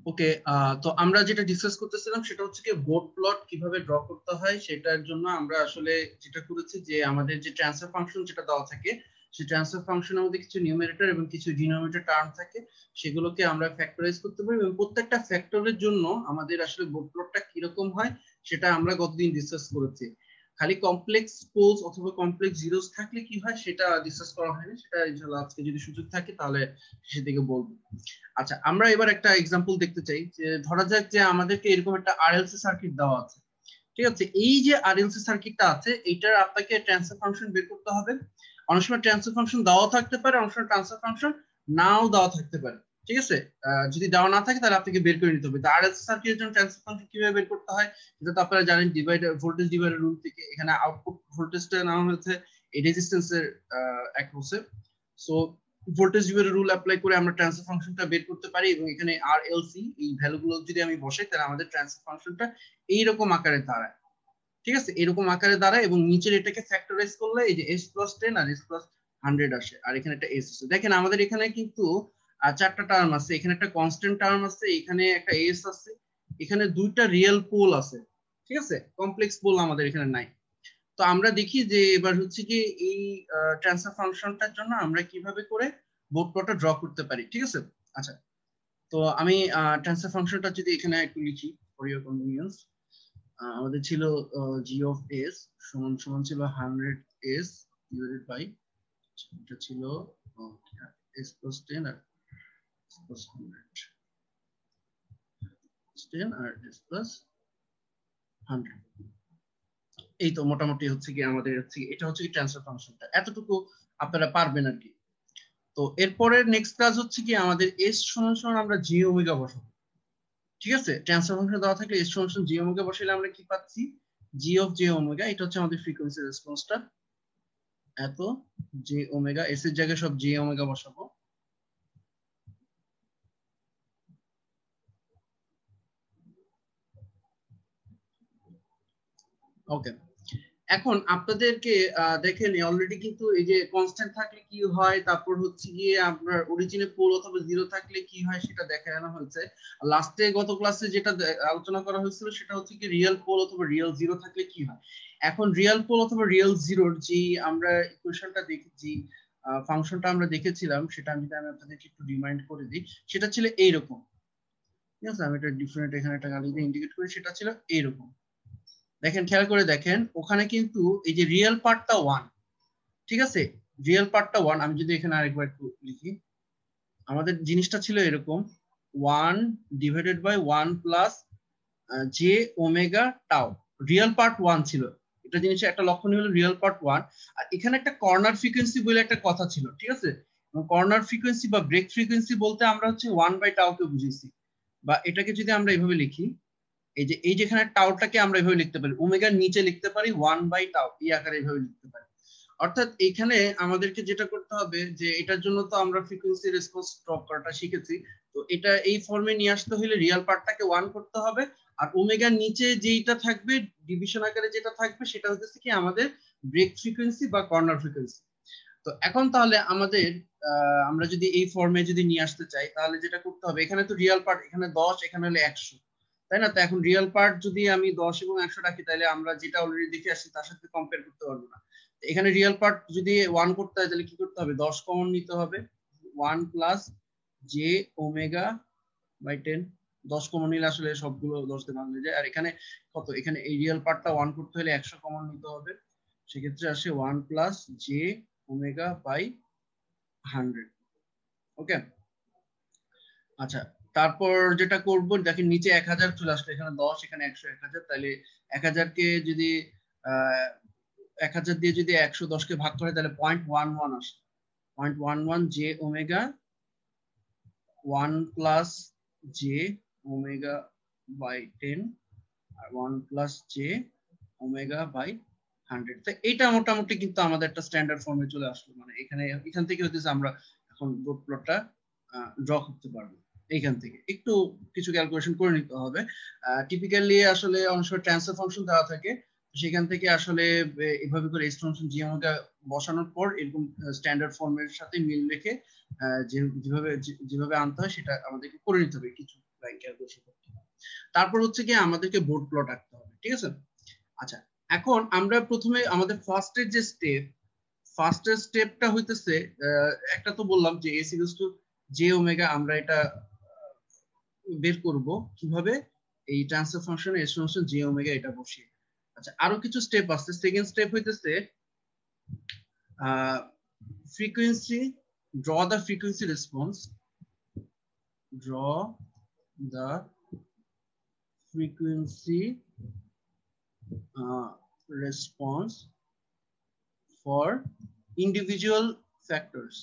ওকে, তো আমরা যেটা ডিসকাস করতেছিলাম সেটা হচ্ছে কি বোর্ড প্লট কিভাবে ড্র করতে হয় সেটার জন্য আমরা আসলে যেটা করেছি যে আমাদের যে ট্রান্সফার ফাংশন যেটা দেওয়া থাকে সেই ট্রান্সফার ফাংশনের মধ্যে কিছু নিউমারেটর এবং কিছু ডিনোমিনেটর টার্ম থাকে, সেগুলোকে আমরা ফ্যাক্টরাইজ করতে পারি এবং প্রত্যেকটা ফ্যাক্টরের জন্য আমাদের আসলে বোর্ড প্লটটা কিরকম হয় সেটা আমরা গতদিন ডিসকাস করেছি। খালি কমপ্লেক্স পোলস অথবা কমপ্লেক্স জিরোস থাকলে কি হয় সেটা ডিসকাস করা হয়নি, সেটা ইনশাআল্লাহ আজকে যদি সুযোগ থাকে তাহলে সেদিকে বলবো। আচ্ছা, আমরা এবার একটা এক্সাম্পল দেখতে চাই যে ধরা যাক যে আমাদেরকে এরকম একটা আরএলসি সার্কিট দেওয়া আছে। ঠিক আছে, এই যে আরএলসি সার্কিটটা আছে এইটার আপনাকে ট্রান্সফার ফাংশন বের করতে হবে। অনেক সময় ট্রান্সফার ফাংশন দেওয়া থাকতে পারে, অনেক সময় ট্রান্সফার ফাংশন নাও দেওয়া থাকতে পারে। ঠিক আছে, যদি দেওয়া না থাকে তাহলে আপনাকে বের করে নিতে হবে। আরএলসি সার্কিটের জন্য ট্রান্সফার ফাংশন কিভাবে বের করতে হয় এটা তো আপনারা জানেন, ডিভাইডার ভোল্টেজ ডিভাইডার রুল থেকে। এখানে আউটপুট ভোল্টেজটা নেওয়া হয়েছে এই রেজিস্ট্যান্সের অ্যাক্রসে। So voltage divider rule apply করে আমরা ট্রান্সফার ফাংশনটা বের করতে পারি এবং এখানে আর এল সি এই ভ্যালুগুলো যদি আমি বসাই তাহলে আমাদের ট্রান্সফার ফাংশনটা এইরকম আকারে দাঁড়ায়। ঠিক আছে, এরকম আকারে দাঁড়ায় এবং নিচের এটাকে ফ্যাক্টরাইজ করলে এই যে s+10 আর s+100 আসে, আর এখানে একটা s আছে। দেখেন আমাদের এখানে কিন্তু চারটা টার্ম আছে, এখানে একটা কনস্ট্যান্ট টার্ম আছে, এখানে একটা s আছে, এখানে দুইটা রিয়েল পোল আছে। ঠিক আছে, কমপ্লেক্স পোল আমাদের এখানে নাই। তো আমরা দেখি যে এবার হচ্ছে কি এই ট্রান্সফার ফাংশনটার জন্য আমরা কিভাবে করে বোর্ড প্লটটা ড্র করতে পারি। ঠিক আছে, আচ্ছা, তো আমি ট্রান্সফার ফাংশনটা যদি এখানে একটু লিখি ফর ইওর কনভিনিয়েন্স। আমাদের ছিল জি অফ এস সমান সমান ছিল 100s ডিভাইডেড বাই, এটা ছিল s+10 আর s+100, 10 আর s+100। এই তো মোটামুটি হচ্ছে কি আমাদের হচ্ছে এটা হচ্ছে কি ট্রান্সফার ফাংশনটা, এতটুকু আপনারা পারবেন আর কি। তো এরপরে নেক্সট কাজ হচ্ছে কি আমাদের এস সমান সমান আমরা জি ওমেগা বসাবো। ঠিক আছে, ট্রান্সফার ফাংশন দেওয়া থাকলে এস সমান সমান জি ওমেগা বসাইলে আমরা কি পাচ্ছি, জি অফ জে ওমেগা, এটা হচ্ছে আমাদের ফ্রিকোয়েন্সি রেসপন্সটা। এত জে ওমেগা, এস এর জায়গায় সব জে ওমেগা বসাবো। ওকে, এখন আপনাদেরকে দেখেন অলরেডি কিন্তু এই যে কনস্ট্যান্ট থাকলে কি হয়, তারপর হচ্ছে গিয়ে আপনার অরিজিনে পোল অথবা জিরো থাকলে কি হয় সেটা দেখানো হয়েছে। লাস্টে গত ক্লাসে যেটা আলোচনা করা হয়েছিল সেটা হচ্ছে কি রিয়েল পোল অথবা রিয়েল জিরো থাকলে কি হয়। এখন রিয়েল পোল অথবা রিয়েল জিরোর যে আমরা ইকুয়েশনটা দেখেছি, ফাংশনটা আমরা দেখেছিলাম, সেটা আমি আপনাদেরকে একটু রিমাইন্ড করে দিই। সেটা ছিল এইরকম। ঠিক আছে, আমি এটা ডিফারেন্ট এখানে একটা গালি দিয়ে ইন্ডিকেট করি, সেটা ছিল এইরকম। দেখেন খেয়াল করে দেখেন ওখানে কিন্তু এই যে রিয়েল পার্টটা 1। ঠিক আছে, রিয়েল পার্টটা 1। আমি যদি এখানে আরেকবার একটু লিখি, আমাদের জিনিসটা ছিল এরকম 1 divided by 1 plus j omega tau. Real part 1 ছিল, এটা জিনিসের একটা লক্ষণীয় হলো রিয়েল পার্ট 1। আর এখানে একটা কর্নার ফ্রিকোয়েন্সি বলে একটা কথা ছিল। ঠিক আছে, কর্নার ফ্রিকোয়েন্সি বা ব্রেক ফ্রিকোয়েন্সি বলতে আমরা হচ্ছে 1 বাই টাউ কে বুঝেছি। বা এটাকে যদি আমরা এইভাবে লিখি, এই যে এই যেখানে টাউটাকে আমরা এভাবে লিখতে পারি, ওমেগার নিচে লিখতে পারি 1 বাই টাউ, এই আকারে এভাবে লিখতে পারি। অর্থাৎ এখানে আমাদেরকে যেটা করতে হবে যে এটার জন্য তো আমরা ফ্রিকোয়েন্সি রেসপন্স ড্র করাটা শিখেছি। তো এটা এই ফর্মে নিয়ে আসতে হলে রিয়েল পার্টটাকে 1 করতে হবে, আর ওমেগার নিচে যেটা থাকবে ডিভিশন আকারে যেটা থাকবে সেটা হচ্ছে কি আমাদের ব্রেক ফ্রিকোয়েন্সি বা কর্নার ফ্রিকোয়েন্সি। তো এখন তাহলে আমাদের আমরা যদি এই ফর্মে যদি নিয়ে আসতে চাই তাহলে যেটা করতে হবে, এখানে তো রিয়েল পার্ট এখানে 10, এখানে হলো 100, তাই না? তো এখন রিয়েল পার্ট যদি আমি 10 এবং 100 রাখি তাহলে আমরা যেটা অলরেডি দেখে আসছি তার সাথে কম্পেয়ার করতে পারবো না। এখানে রিয়েল পার্ট যদি 1 করতে হয় তাহলে কি করতে হবে, 10 কমন নিতে হবে, 1 plus j omega by 10। 10 common নিলে আসলে সবগুলো 10 দিয়ে ভাগ হয়ে যায়। আর এখানে কত, এখানে এই রিয়েল পার্টটা 1 করতে হলে 100 কমন নিতে হবে, সেক্ষেত্রে আসে 1 প্লাস জে ওমেগা বাই 100। ওকে, আচ্ছা, তারপর যেটা করব দেখেন নিচে 1000 চলে আসলো, এখানে 10, এখানে 100, 1000, তাহলে 1000 কে যদি 1000 দিয়ে যদি 110 কে ভাগ করে তাহলে 0.11 আসে। 0.11 j omega 1 plus j omega by 10 আর 1 প্লাস জে ওমেগা বাই 100। তো এটা মোটামুটি কিন্তু আমাদের একটা স্ট্যান্ডার্ড ফর্মে চলে আসলো। মানে এখান থেকে হচ্ছে আমরা এখন বোর্ড প্লটটা ড্র করতে পারবো। এইখান থেকে একটু কিছু ক্যালকুলেশন করে নিতে হবে। টিপিক্যালি আসলে অনেক সময় ট্রান্সফার ফাংশন দেওয়া থাকে, সেখান থেকে আসলে এভাবে করে এস ফাংশন জি ওমেগা বসানোর পর এরকম স্ট্যান্ডার্ড ফর্মের সাথে মিল রেখে যেভাবে যেভাবে আনতে হয় সেটা আমাদেরকে করে নিতে হবে কিছু ক্যালকুলেশন করতে হবে। তারপর হচ্ছে কি আমাদেরকে বোর্ড প্লট আঁকতে হবে, ঠিক আছে। আচ্ছা, এখন আমরা প্রথমে আমাদের ফার্স্টের যে ফার্স্টের স্টেপটা হইতেছে, একটা তো বললাম যে S equals to J omega, আমরা এটা বের করব কিভাবে, এই transfer function S function J omega এটা বসিয়ে। আচ্ছা, আরো কিছু স্টেপ আছে। সেকেন্ড স্টেপ হইতেছে frequency, draw the frequency response, draw the frequency response for individual factors,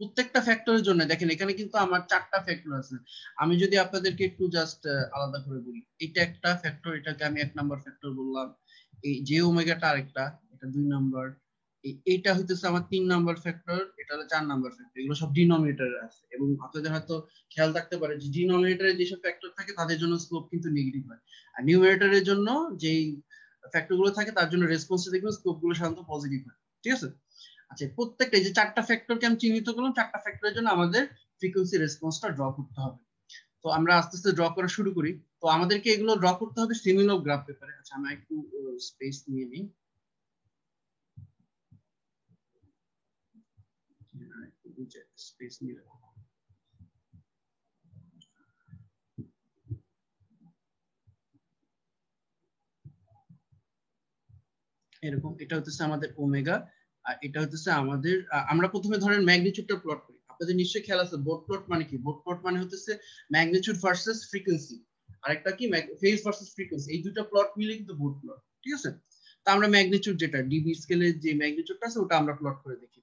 প্রত্যেকটা ফ্যাক্টরের জন্য। দেখেন এখানে কিন্তু আমার 4টা ফ্যাক্টর আছে। আমি যদি আপনাদেরকে একটু জাস্ট আলাদা করে বলি, এটা একটা ফ্যাক্টর, এটাকে আমি 1 নাম্বার ফ্যাক্টর বললাম, এই জে ওমেগাটা আরেকটা, এটা 2 নাম্বার, এইটা হইতেছে আমার 3 নাম্বার ফ্যাক্টর, এটা হলো 4 নাম্বার ফ্যাক্টর। এগুলো সব ডিনোমিনেটরে আছে, এবং আপনাদের হয়তো খেয়াল থাকতে পারে যে ডিনোমিনেটরে যেসব ফ্যাক্টর থাকে তাদের জন্য স্লোপ কিন্তু নেগেটিভ হয়, আর নিউমারেটরের জন্য যেই ফ্যাক্টর গুলো থাকে তার জন্য রেসপন্স দেখবেন স্লোপ গুলো সাধারণত পজিটিভ হয়, ঠিক আছে। আচ্ছা, প্রত্যেকটা যে 4টা ফ্যাক্টরকে আমি চিহ্নিত করলাম, 4টা ফ্যাক্টরের জন্য আমাদের ফ্রিকোয়েন্সি রেসপন্সটা ড্র করতে হবে। তো আমরা আস্তে আস্তে ড্র করা শুরু করি। তো আমাদেরকে এগুলো ড্র করতে হবে সিমিলোগ্রাফ পেপারে। আচ্ছা, আমি একটু স্পেস নিয়ে নিই, স্পেস নিয়ে এরকম। এটা হচ্ছে আমাদের ওমেগা, আর এটা হচ্ছে আমাদের, আমরা প্রথমে ধরেন ম্যাগনিটিউডটা প্লট করি। আপনাদের নিশ্চয়ই খেয়াল আছে বোর্ড প্লট মানে কি। বোর্ড প্লট মানে হচ্ছে ম্যাগনিটিউড ভার্সেস ফ্রিকোয়েন্সি, আরেকটা কি ফেজ ভার্সেস ফ্রিকোয়েন্সি, এই দুটো প্লট মিলে কিন্তু বোর্ড প্লট, ঠিক আছে। তা আমরা ম্যাগনিটিউড যেটা ডিবি স্কেলের যে ম্যাগনিটিউডটা আছে ওটা আমরা প্লট করে দেখি।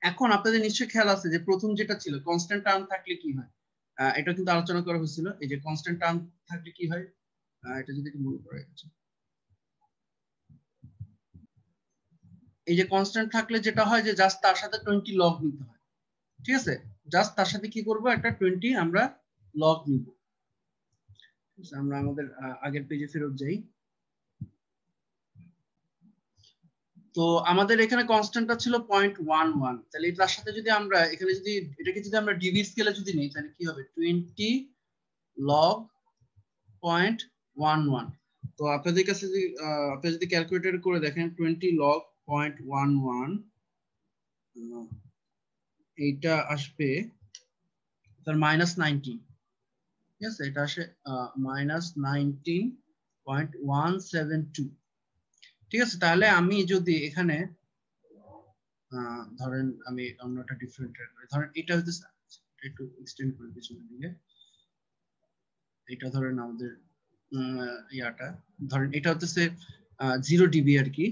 এখন আপনাদের নিশ্চয়ই খেয়াল আছে যে প্রথম যেটা ছিল কনস্ট্যান্ট টার্ম থাকলে কি হয়, এটা কিন্তু আলোচনা করা হয়েছিল। এই যে কনস্ট্যান্ট টার্ম থাকলে কি হয়, এটা যদি একটু মনে করা যাচ্ছে, এই যে কনস্ট্যান্ট থাকলে যেটা হয় যে জাস্ট তার সাথে 20 লগ নিতে হয়, ঠিক আছে। জাস্ট তার সাথে কি করব, একটা 20 আমরা লগ নিব। আমরা আমাদের আগের পেজে ফেরত যাই। তো আমাদের এখানে কনস্ট্যান্টটা ছিল 0.11, তাহলে তার সাথে যদি আমরা এখানে যদি এটাকে যদি আমরা ডিবি স্কেলে যদি নিই তাহলে কি হবে, 20 লগ 0.11। তো আপনাদের কাছে যদি আপনি যদি ক্যালকুলেটর করে দেখেন 20 লগ 0.11, এইটা আসবে তার -19, ঠিক আছে। এটা আসে -19.172, ঠিক আছে। তাহলে আমি যদি এখানে ধরেন আমি অন্যটা ডিফারেন্ট করি, ধরেন এটা হচ্ছে একটু এক্সটেন্ড করে পিছনের দিকে, এটা ধরেন আমাদের ইয়াটা, ধরেন এটা হচ্ছে 0 ডিবি আর কি,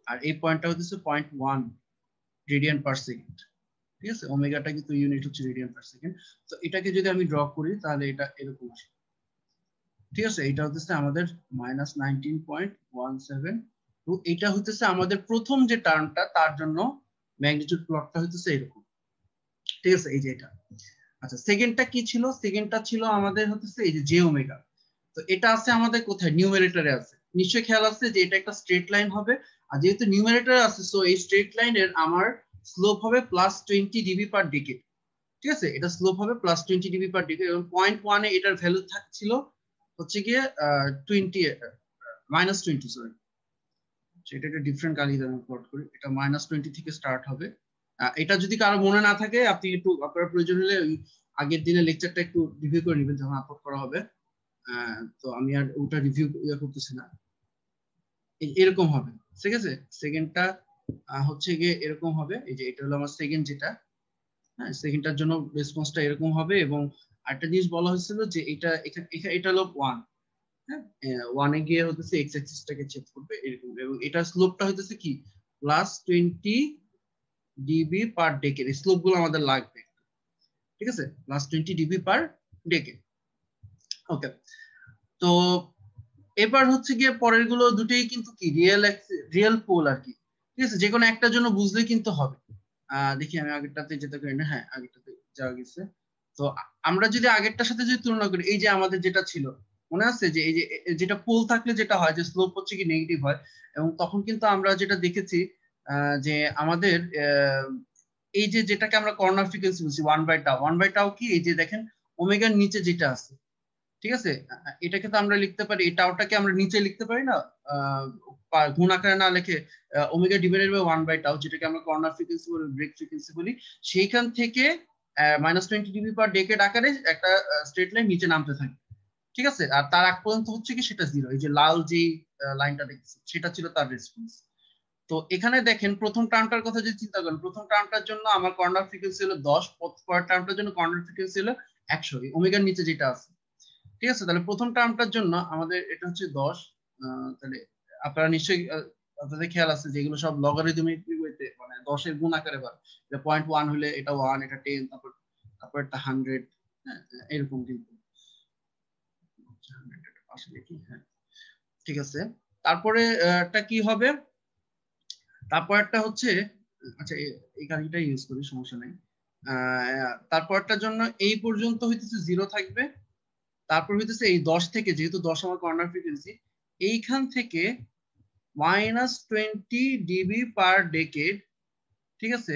আর এই পয়েন্টটা হচ্ছে 0.1 রেডিয়ান পার সেকেন্ড, ঠিক আছে। ওমেগাটা কিন্তু ইউনিট হচ্ছে রেডিয়ান পার সেকেন্ড। তো এটাকে যদি আমি ড্র করি তাহলে এটা এরকম আসে, ঠিক আছে। এটা হচ্ছে আমাদের -19.17। তো এটা হচ্ছে আমাদের প্রথম যে টার্মটা, তার জন্য ম্যাগনিটিউড প্লটটা হচ্ছে এরকম, ঠিক আছে, এই যে এটা। আচ্ছা, সেকেন্ডটা কি ছিল, সেকেন্ডটা ছিল আমাদের হচ্ছে এই যে জে ওমেগা। তো এটা আছে আমাদের কোথায়, নিউমারেটরে আছে। নিশ্চয়ই খেয়াল আছে যে এটা একটা স্ট্রেট লাইন হবে, আর যেহেতু নিউমারেটরে আছে সো এই স্ট্রেট লাইনের আমার স্লোপ হবে +20 ডিবি পার ডিকেড, ঠিক আছে। এটা স্লোপ হবে +20 ডিবি পার ডিকেড, এবং 0.1 এ এটার ভ্যালু থাকছিল হচ্ছে গিয়ে 20 -20, সরি সেটা একটা ডিফারেন্ট কালিতে আমি প্লট করি। এটা -20 থেকে স্টার্ট হবে। এটা যদি কারো মনে না থাকে আপনি একটু আপনার প্রয়োজন হলে ওই আগের দিনের লেকচারটা একটু রিভিউ করে নেবেন যখন আপলোড করা হবে। তো আমি আর ওটা রিভিউ করতেছি না। এরকম হবে, ঠিক আছে। সেকেন্ডটা হচ্ছে গিয়ে এরকম হবে, এই যে এটা হলো আমার সেকেন্ড যেটা, হ্যাঁ, সেকেন্ডটার জন্য রেসপন্সটা এরকম হবে। এবং আরেকটা জিনিস বলা হয়েছিল যে এটা এটা হলো 1, হ্যাঁ, 1 এ গিয়ে হচ্ছে এক্স অ্যাক্সিসটাকে ছেদ করবে এরকম, এবং এটা স্লোপটা হচ্ছে কি +20 ডিবি পার ডেকেড। এই স্লোপ গুলো আমাদের লাগবে, ঠিক আছে, +20 ডিবি পার ডেকেড। ওকে, তো এবার হচ্ছে গিয়ে পরের গুলো দুটেই কিন্তু কি রিয়েল পোল আর কি, ঠিক আছে। যে কোনো একটার জন্য বুঝলেই কিন্তু হবে। দেখি আমি আগেরটাতে যেতে পারি না, হ্যাঁ আগেরটাতে যাওয়া গেছে। তো আমরা যদি আগেরটার সাথে যদি তুলনা করি, এই যে আমাদের যেটা ছিল মনে আছে যে এই যে যেটা পোল থাকলে যেটা হয় যে স্লোপ হচ্ছে কি নেগেটিভ হয়, এবং তখন কিন্তু আমরা যেটা দেখেছি যে আমাদের এই যে যেটাকে আমরা কর্নার ফ্রিকোয়েন্সি বলছি 1/τ, 1/τ কি এই যে দেখেন ওমেগার নিচে যেটা আছে, ঠিক আছে, এটাকে তো আমরা লিখতে পারি, এই টাওটাকে আমরা নিচে লিখতে পারি না, গুণ আকারে না লিখে ওমেগা ডিভাইডেড বাই 1/τ, যেটাকে আমরা কর্নার ফ্রিকোয়েন্সি বলি, ব্রেক ফ্রিকোয়েন্সি বলি, সেইখান থেকে -20 dB/ডেকেড আকারে একটা স্ট্রেট লাইন নিচে নামতে থাকে, ঠিক আছে, আর তার আগ পর্যন্ত হচ্ছে কি সেটা 0, এই যে লাল যে লাইনটা দেখছি সেটা ছিল তার রেসপন্স। তো এখানে দেখেন প্রথম টার্মটার কথা যদি চিন্তা করেন, প্রথম টার্মটার জন্য আমার কর্নার ফ্রিকোয়েন্সি হলো 10, পরের টার্মটার জন্য কর্নার ফ্রিকোয়েন্সি হলো 100, ওমেগার নিচে যেটা আছে, ঠিক আছে। তাহলে প্রথম টার্মটার জন্য আমাদের এটা হচ্ছে 10, তাহলে আপনারা নিশ্চয়ই আপনাদের খেয়াল আছে যে এগুলো সব লগারিদমিক ওয়েতে, মানে 10 এর গুণ আকারে বার, এটা 0.1 হলে এটা 1, এটা 10, তারপর এটা 100, এরকম কিন্তু আসলে কি, হ্যাঁ ঠিক আছে। তারপরে একটা কি হবে, তারপরটা হচ্ছে, আচ্ছা এই গাড়িটা ইউজ করি সমস্যা নাই। তারপরটার জন্য এই পর্যন্ত হইতেছে 0 থাকবে, তারপর হইতেছে এই 10 থেকে, যেহেতু 10 আমার কর্নার ফ্রিকোয়েন্সি, এইখান থেকে -20 dB/ডেকেড, ঠিক আছে।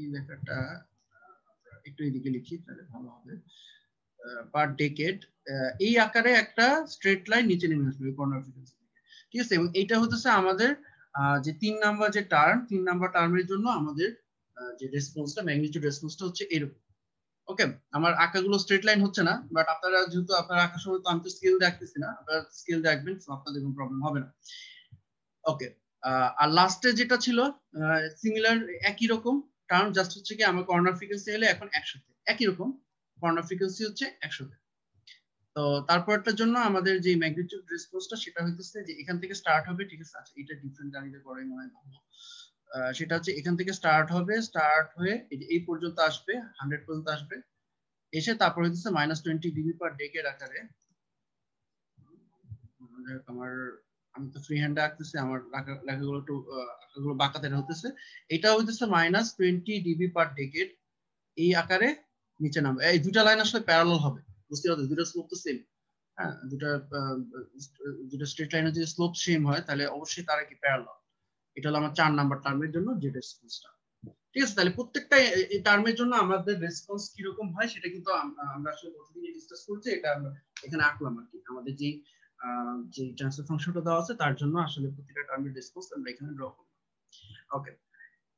এই লেখাটা একটু এদিকে লিখি তাহলে ভালো হবে, পার ডেকেড, এই আকারে একটা স্ট্রেট লাইন নিচে নেমে আসবে কর্নার ফ্রিকোয়েন্সি থেকে, ঠিক আছে। এবং এইটা হচ্ছে আমাদের যে 3 নাম্বার যে টার্ম, 3 নাম্বার টার্মের জন্য আমাদের যে রেসপন্সটা, ম্যাগনিটিউড রেসপন্সটা হচ্ছে এরকম। ওকে, আমার আঁকাগুলো স্ট্রেট লাইন হচ্ছে না, বাট আপনারা যেহেতু আপনারা আঁকার সময় তো আমি তো স্কেল দেখতেছি না, আপনারা স্কেল দেখবেন, আপনাদের কোনো প্রবলেম হবে না। ওকে, আর লাস্টে যেটা ছিল সিমিলার একই রকম টার্ম, জাস্ট হচ্ছে কি আমার কর্নার ফ্রিকোয়েন্সি হলে এখন 100 তে, একই রকম কর্নার ফ্রিকোয়েন্সি হচ্ছে 100 তে। তো তারপরটার জন্য আমাদের যে ম্যাগনিটিউড রেসপন্সটা সেটা হইতেছে যে এখান থেকে স্টার্ট হবে, ঠিক আছে। আচ্ছা এটা ডিফারেন্ট গাড়িতে করে মনে হয় ভালো, সেটা হচ্ছে এখান থেকে স্টার্ট হবে, স্টার্ট হয়ে এই পর্যন্ত আসবে, 100 পর্যন্ত আসবে, এসে তারপর হচ্ছে -20 dB/ডেকেড আকারে, আমার আমি তো ফ্রি হ্যান্ডে আঁকতেছি, আমার লেখাগুলো একটু আঁকাগুলো বাঁকাতে হতেছে, এটা হইতেছে -20 dB/ডেকেড এই আকারে নিচে নামবে। এই দুটা লাইন আসলে প্যারালাল হবে, বুঝতে পারছো, দুটো স্লোপ তো সেম, হ্যাঁ দুটা স্ট্রেট লাইনের যদি স্লোপ সেম হয় তাহলে অবশ্যই তারা কি প্যারালাল। এটা হলো আমার 4 নাম্বার টার্মের জন্য যে রেসপন্সটা, ঠিক আছে। তাহলে প্রত্যেকটা এই টার্মের জন্য আমাদের রেসপন্স কিরকম হয় সেটা কিন্তু আমরা আসলে প্রতিদিন ডিসকাস করছি, এটা আমরা এখানে আঁকলাম আর কি, আমাদের যে ট্রান্সফার ফাংশনটা দেওয়া আছে তার জন্য আসলে প্রতিটা টার্মের রেসপন্স আমরা এখানে ড্র করব। ওকে,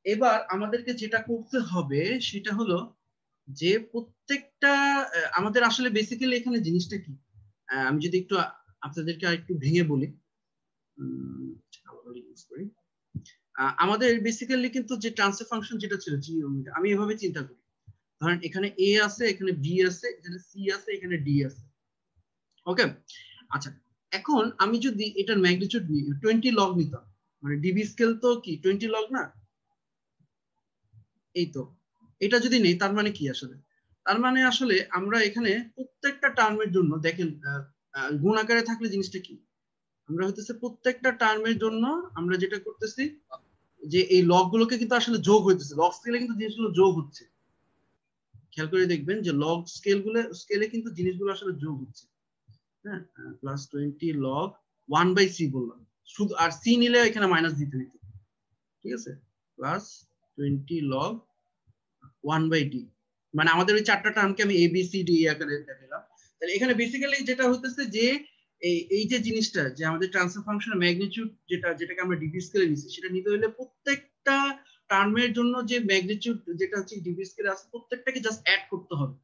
এবার আমাদেরকে যেটা করতে হবে সেটা হলো যে প্রত্যেকটা আমাদের আসলে বেসিক্যালি এখানে জিনিসটা কি, আমি যদি একটু আপনাদেরকে আরেকটু ভেঙে বলি, আমাদের বেসিক্যালি কিন্তু যে ট্রান্সফার ফাংশন যেটা ছিল জি ওমেগা, আমি এভাবে চিন্তা করি, ধরেন এখানে এ আছে, এখানে বি আছে, এখানে সি আছে, এখানে ডি আছে, ওকে। আচ্ছা, এখন আমি যদি এটার ম্যাগনিটিউড নিই 20 লগ নিতাম, মানে ডিবি স্কেল তো কি 20 লগ না, এই তো, এটা যদি নেই তার মানে কি আসলে, তার মানে আসলে আমরা এখানে প্রত্যেকটা টার্মের জন্য দেখেন গুণ আকারে থাকলে জিনিসটা কি, আমরা হইতেছে প্রত্যেকটা টার্মের জন্য আমরা যেটা করতেছি যে এই লগ গুলোকে কিন্তু আসলে যোগ হইতেছে, লগ স্কেলে কিন্তু জিনিসগুলো যোগ হচ্ছে, খেয়াল করে দেখবেন যে লগ স্কেলে কিন্তু জিনিসগুলো আসলে যোগ হচ্ছে, হ্যাঁ, +20 লগ 1/c বললাম শুধু, আর সি নিলে এখানে মাইনাস দিতে হইতো, ঠিক আছে, +20 লগ 1/d, মানে আমাদের ওই চারটা টার্মকে আমি এ বি সি ডি আকারে দেখালাম। তাহলে এখানে বেসিক্যালি যেটা হইতেছে যে এই যে জিনিসটা যে আমাদের ট্রান্সফার ফাংশনের ম্যাগনিটিউড যেটাকে আমরা ডিবি স্কেলে নিছি, সেটা নিতে হলে প্রত্যেকটা টার্মের জন্য যে ম্যাগনিটিউড যেটা হচ্ছে ডিবি স্কেলে আছে প্রত্যেকটাকে জাস্ট অ্যাড করতে হবে,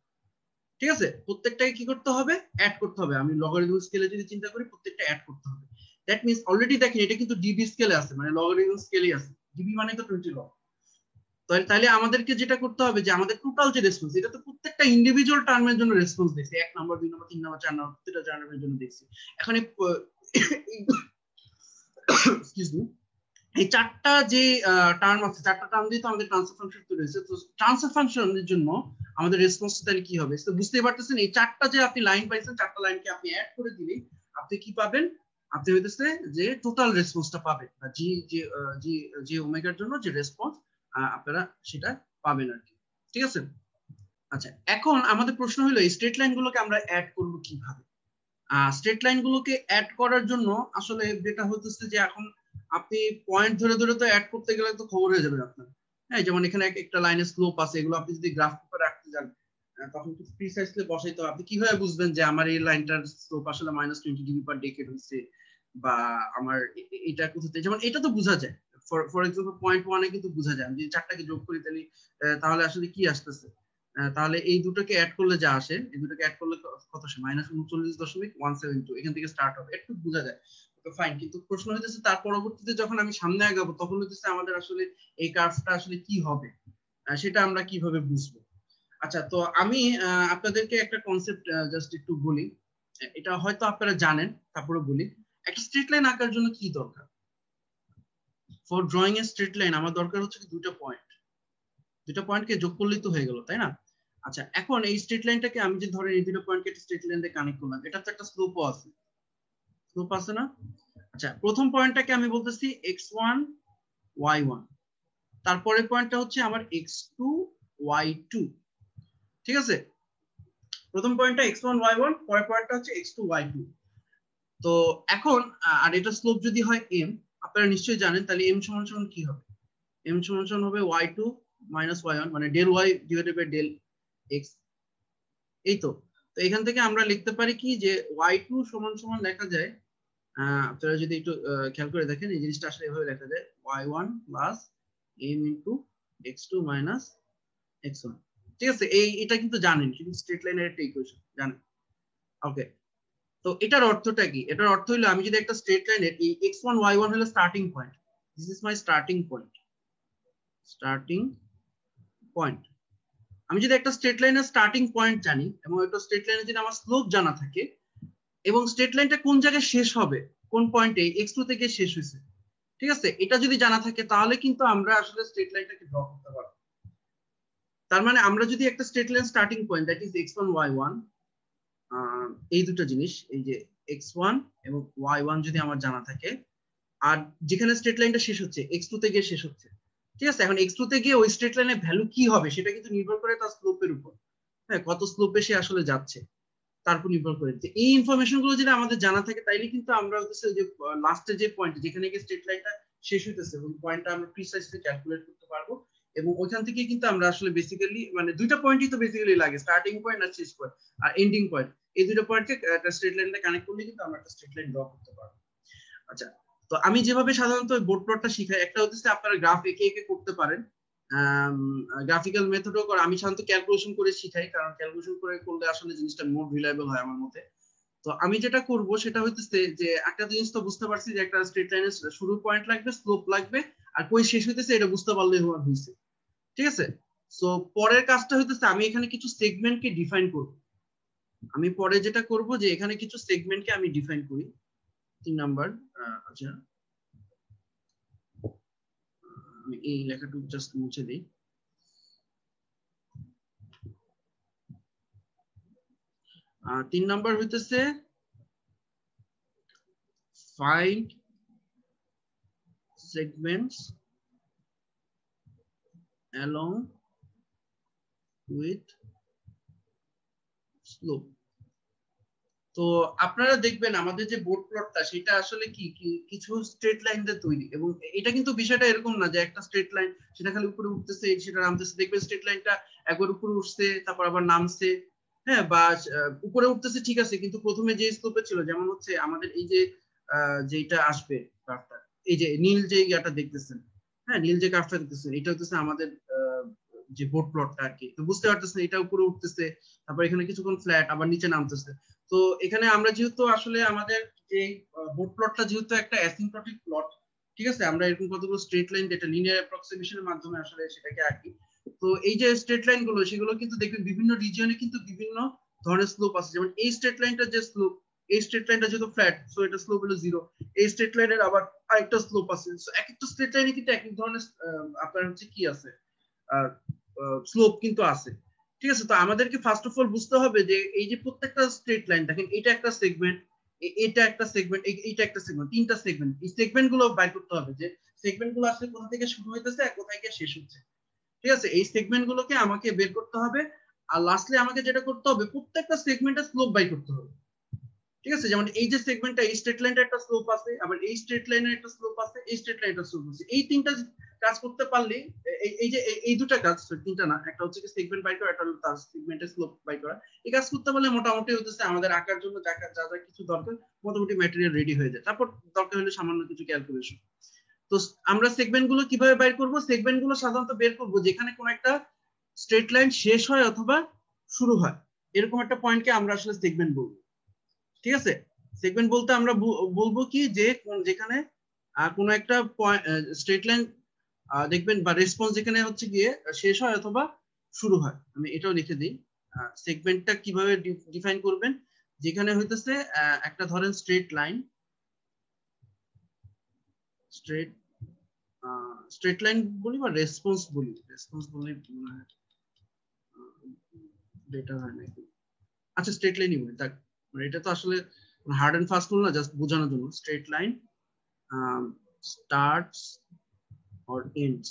ঠিক আছে, প্রত্যেকটাকে কি করতে হবে, অ্যাড করতে হবে। আমি লগারিদম স্কেলে যদি চিন্তা করি প্রত্যেকটা অ্যাড করতে হবে, দ্যাট মিন্স অলরেডি দেখেন এটা কিন্তু ডিবি স্কেলে আছে, মানে লগারিদম স্কেলেই আছে, ডিবি মানে তো 20 লগ। তাহলে আমাদেরকে যেটা করতে হবে যে আমাদের টোটাল যে রেসপন্স, এটা তো প্রত্যেকটা ইন্ডিভিজুয়াল টার্মের জন্য রেসপন্স দেখছি, 1 নাম্বার 2 নাম্বার 3 নাম্বার 4 নাম্বার প্রত্যেকটা টার্মের জন্য দেখছি। এখন এক্সকিউজ মি, এই চারটা যে টার্ম আছে, চারটা টার্ম দিয়ে তো আমাদের ট্রান্সফার ফাংশন তৈরি হয়েছে, তো ট্রান্সফার ফাংশনের জন্য আমাদের রেসপন্স তাহলে কি হবে, তো বুঝতেই পারতেছেন এই চারটা যে আপনি লাইন পাইছেন, চারটা লাইনকে আপনি অ্যাড করে দিলেই আপনি কি পাবেন, আপনি হইতেছে যে টোটাল রেসপন্সটা পাবেন, বা জি যে জি যে ওমেগার জন্য যে রেসপন্স আপনারা সেটা পাবেন আর কি, ঠিক আছে। আচ্ছা, এখন আমাদের প্রশ্ন হলো এই স্ট্রেট লাইন গুলোকে আমরা অ্যাড করব কিভাবে। স্ট্রেট লাইন গুলোকে অ্যাড করার জন্য আসলে যেটা হতেছে যে এখন আপনি পয়েন্ট ধরে ধরে তো অ্যাড করতে গেলে তো খবর হয়ে যাবে আপনার, হ্যাঁ, যেমন এখানে একটা লাইনের স্লোপ আছে, এগুলো আপনি যদি গ্রাফ পেপারে রাখতে যান তখন কিন্তু প্রিসাইসলি বসাইতে হবে। আপনি কিভাবে বুঝবেন যে আমার এই লাইনটার স্লোপ আসলে -20 ডিগ্রি/ডেকেড হচ্ছে, বা আমার এটা কোথাতে, যেমন এটা তো বোঝা যায়। ফর এক্সাম্পল পয়েন্ট 1 এ কিন্তু বোঝা যায়, যদি চারটাকে যোগ করি তাহলে আসলে কি আসতেছে, তাহলে এই দুটোকে অ্যাড করলে যা আসে, এই দুটোকে অ্যাড করলে কত আসে, -39.172, এখান থেকে স্টার্ট হবে, একটু বোঝা যায়। তো ফাইন, কিন্তু প্রশ্ন হইতেছে তার পরবর্তীতে যখন আমি সামনে আগাবো তখন হইতেছে আমাদের আসলে এই কার্ভটা আসলে কি হবে, সেটা আমরা কিভাবে বুঝবো। আচ্ছা, তো আমি আপনাদেরকে একটা কনসেপ্ট জাস্ট একটু বলি, এটা হয়তো আপনারা জানেন, তারপরে বলি। একটা স্ট্রেট লাইন আঁকার জন্য কি দরকার? For drawing A straight line আমার দরকার হচ্ছে দুটো পয়েন্টকে যোগ করলেই তো হয়ে গেল, তাই না? আচ্ছা, এখন এই স্ট্রেট লাইনটাকে আমি যে ধরেন এই দুটো পয়েন্টকে একটা স্ট্রেট লাইন দিয়ে কানেক্ট করলাম, এটা তো একটা স্লোপও আছে, স্লোপ আছে না? আচ্ছা, প্রথম পয়েন্টটাকে আমি বলতেছি x1 y1, তারপরের পয়েন্টটা হচ্ছে আমার x2 y2, ঠিক আছে? প্রথম পয়েন্টটা x1 y1, পরের পয়েন্টটা হচ্ছে x2 y2। তো এখন আর এটা স্লোপ যদি হয় m, আপনারা নিশ্চয়ই জানেন, তাহলে m সমান সমান কি হবে? m সমান সমান হবে y2 minus y1, মানে del y divided by del x। এই তো। তো এখান থেকে আমরা লিখতে পারি কি, যে y2 সমান সমান লেখা যায়, আপনারা যদি একটু খেয়াল করে দেখেন, এই জিনিসটা আসলে এভাবে লেখা যায়, y1 plus m into x2 minus x1। ঠিক আছে, এটা কিন্তু জানেন, কিন্তু স্ট্রেট লাইনের একটা ইকুয়েশন জানেন। ওকে, তো এটার অর্থটা কি? এটার অর্থ হলো আমি যদি একটা স্ট্রেট লাইনের এই x1 y1 হলো starting point, this is my starting point. আমি যদি একটা স্ট্রেট লাইনের স্টার্টিং পয়েন্ট জানি, এবং একটা স্ট্রেট লাইনের যদি আমার স্লোপ জানা থাকে, এবং স্ট্রেট লাইনটা কোন জায়গায় শেষ হবে, কোন পয়েন্টে x2 থেকে শেষ হয়েছে, ঠিক আছে, এটা যদি জানা থাকে তাহলে কিন্তু আমরা আসলে স্ট্রেট লাইনটাকে ড্র করতে পারবো। তার মানে আমরা যদি একটা straight line starting point, that is x1 y1, এই দুটো জিনিস, এই যে x1 এবং y1 যদি আমার জানা থাকে, আর যেখানে স্ট্রেট লাইনটা শেষ হচ্ছে x2 তে গিয়ে শেষ হচ্ছে, ঠিক আছে, এখন x2 তে গিয়ে ওই স্ট্রেট লাইনের ভ্যালু কি হবে সেটা কিন্তু নির্ভর করে তার স্লোপের উপর। হ্যাঁ, কত স্লোপে সে আসলে যাচ্ছে তার উপর নির্ভর করে। এই ইনফরমেশন গুলো যদি আমাদের জানা থাকে, তাইলে কিন্তু আমরা হচ্ছে যে লাস্টে যে পয়েন্ট, যেখানে গিয়ে স্ট্রেট লাইনটা শেষ হইতেছে, ওই পয়েন্টটা আমরা প্রিসাইসলি ক্যালকুলেট করতে পারবো। এবং ওইখান থেকে কিন্তু আমরা আসলে বেসিক্যালি, মানে দুইটা পয়েন্টই তো বেসিক্যালি লাগে, স্টার্টিং পয়েন্ট আর শেষ পয়েন্ট আর এন্ডিং পয়েন্ট, এই দুটো পয়েন্টকে একটা স্ট্রেট লাইনটা কানেক্ট করলে কিন্তু আমরা একটা স্ট্রেট লাইন ড্র করতে পারবো। আচ্ছা, তো আমি যেভাবে সাধারণত বোর্ড প্লটটা শিখাই, একটা হচ্ছে আপনারা গ্রাফ এঁকে এঁকে করতে পারেন, গ্রাফিক্যাল মেথডও করে, আমি সাধারণত ক্যালকুলেশন করে শিখাই, কারণ ক্যালকুলেশন করে করলে আসলে জিনিসটা মোর রিলায়েবল হয় আমার মতে। তো আমি যেটা করব সেটা হইতেছে যে, একটা জিনিস তো বুঝতে পারছি যে একটা স্ট্রেট লাইনের শুরু পয়েন্ট লাগবে, স্লোপ লাগবে, আর কই শেষ হইতেছে এটা বুঝতে পারলেই হইছে, ঠিক আছে? সো পরের কাজটা হইতেছে আমি এখানে কিছু সেগমেন্টকে ডিফাইন করব। আমি পরে যেটা করব যে এখানে কিছু সেগমেন্টকে আমি ডিফাইন করি। 3 নাম্বার, আচ্ছা আমি এই লেখাটুকু জাস্ট মুছে দিই। 3 নাম্বার হইতেছে find segments along with slope। তো আপনারা দেখবেন আমাদের যে বোর্ড প্লটটা সেটা আসলে কি কিছু স্ট্রেট লাইন দিয়ে তৈরি, এবং এটা কিন্তু বিষয়টা এরকম না যে একটা স্ট্রেট লাইন সেটা খালি উপরে উঠতেছে সেটা নামতেছে, দেখবেন স্ট্রেট লাইনটা একবার উপরে উঠছে তারপর আবার নামছে, হ্যাঁ, বা উপরে উঠতেছে ঠিক আছে, কিন্তু প্রথমে যে স্লোপে ছিল, যেমন হচ্ছে আমাদের এই যে যেটা আসবে গ্রাফটা, এই যে নীল যে ইয়াটা দেখতেছেন, হ্যাঁ, নীল যে গ্রাফটা দেখতেছেন, এটা হচ্ছে আমাদের যে বোর্ড প্লটটা আর কি। তো বুঝতে পারতেছেন এটা উপরে উঠতেছে, তারপর এখানে কিছুক্ষণ ফ্ল্যাট, আবার নিচে নামতেছে। তো এখানে আমরা যেহেতু আসলে আমাদের যে বোর্ড প্লটটা যেহেতু একটা অ্যাসিম্পটোটিক প্লট, ঠিক আছে, আমরা এরকম কতগুলো স্ট্রেট লাইন যেটা লিনিয়ার অ্যাপ্রক্সিমেশনের মাধ্যমে আসলে সেটাকে আঁকি। তো এই যে স্ট্রেট লাইন গুলো সেগুলো কিন্তু দেখবেন বিভিন্ন রিজিয়নে কিন্তু বিভিন্ন ধরনের স্লোপ আছে, যেমন এই স্ট্রেট লাইনটা যে স্লোপ, এই স্ট্রেট লাইনটা যেহেতু ফ্ল্যাট, সো এটা স্লোপ হলো 0। এই স্ট্রেট লাইনের আবার আরেকটা স্লোপ আছে, সো এক একটা স্ট্রেট লাইনে কিন্তু এক এক ধরনের আপনার হচ্ছে কি আছে, স্লোপ কিন্তু আছে, ঠিক আছে। তো আমাদেরকে ফার্স্ট অফ অল বুঝতে হবে যে এই যে প্রত্যেকটা স্ট্রেট লাইন দেখেন, এটা একটা সেগমেন্ট, এটা একটা সেগমেন্ট, এইটা একটা সেগমেন্ট, তিনটা সেগমেন্ট, এই সেগমেন্ট গুলো বাইর করতে হবে যে সেগমেন্ট গুলো আসলে কোথা থেকে শুরু হইতেছে আর কোথায় গিয়ে শেষ হচ্ছে, ঠিক আছে। এই সেগমেন্ট গুলোকে আমাকে বের করতে হবে, আর লাস্টলি আমাকে যেটা করতে হবে প্রত্যেকটা সেগমেন্টের স্লোপ বাই করতে হবে, ঠিক আছে, যেমন এই যে সেগমেন্টটা, এই স্ট্রেট লাইনটা একটা স্লোপ আছে, আবার এই স্ট্রেট লাইনের একটা স্লোপ আছে, এই স্ট্রেট লাইনের একটা স্লোপ আছে। এই তিনটা কাজ করতে পারলে, এই যে এই দুটা কাজ, তিনটা না, একটা হচ্ছে কি সেগমেন্ট বাই করা, একটা হলো তার সেগমেন্টের স্লোপ বাই করা। এই কাজ করতে পারলে মোটামুটি হচ্ছে আমাদের আঁকার জন্য যা যা কিছু দরকার মোটামুটি ম্যাটেরিয়াল রেডি হয়ে যায়। তারপর দরকার হলে সামান্য কিছু ক্যালকুলেশন। তো আমরা সেগমেন্ট গুলো কিভাবে বের করব? সেগমেন্ট গুলো সাধারণত বের করব যেখানে কোন একটা স্ট্রেট লাইন শেষ হয় অথবা শুরু হয়, এরকম একটা পয়েন্টকে আমরা আসলে সেগমেন্ট বলবো। ঠিক আছে, সেগমেন্ট বলতে আমরা বলবো কি, যে যেখানে কোনো একটা স্ট্রেট লাইন দেখবেন বা রেসপন্স যেখানে হচ্ছে গিয়ে শেষ হয় অথবা শুরু হয়। আমি এটাও লিখে দিই, সেগমেন্টটা কিভাবে ডিফাইন করবেন। যেখানে হইতেছে একটা ধরেন স্ট্রেট লাইন, স্ট্রেট লাইন বলি বা রেসপন্স বলি, রেসপন্স বলি বেটার হয় নাকি? আচ্ছা, স্ট্রেট লাইনই বলি, দেখ এটা তো আসলে হার্ড এন্ড ফাস্ট না, জাস্ট বোঝানোর জন্য। Straight line starts or ends,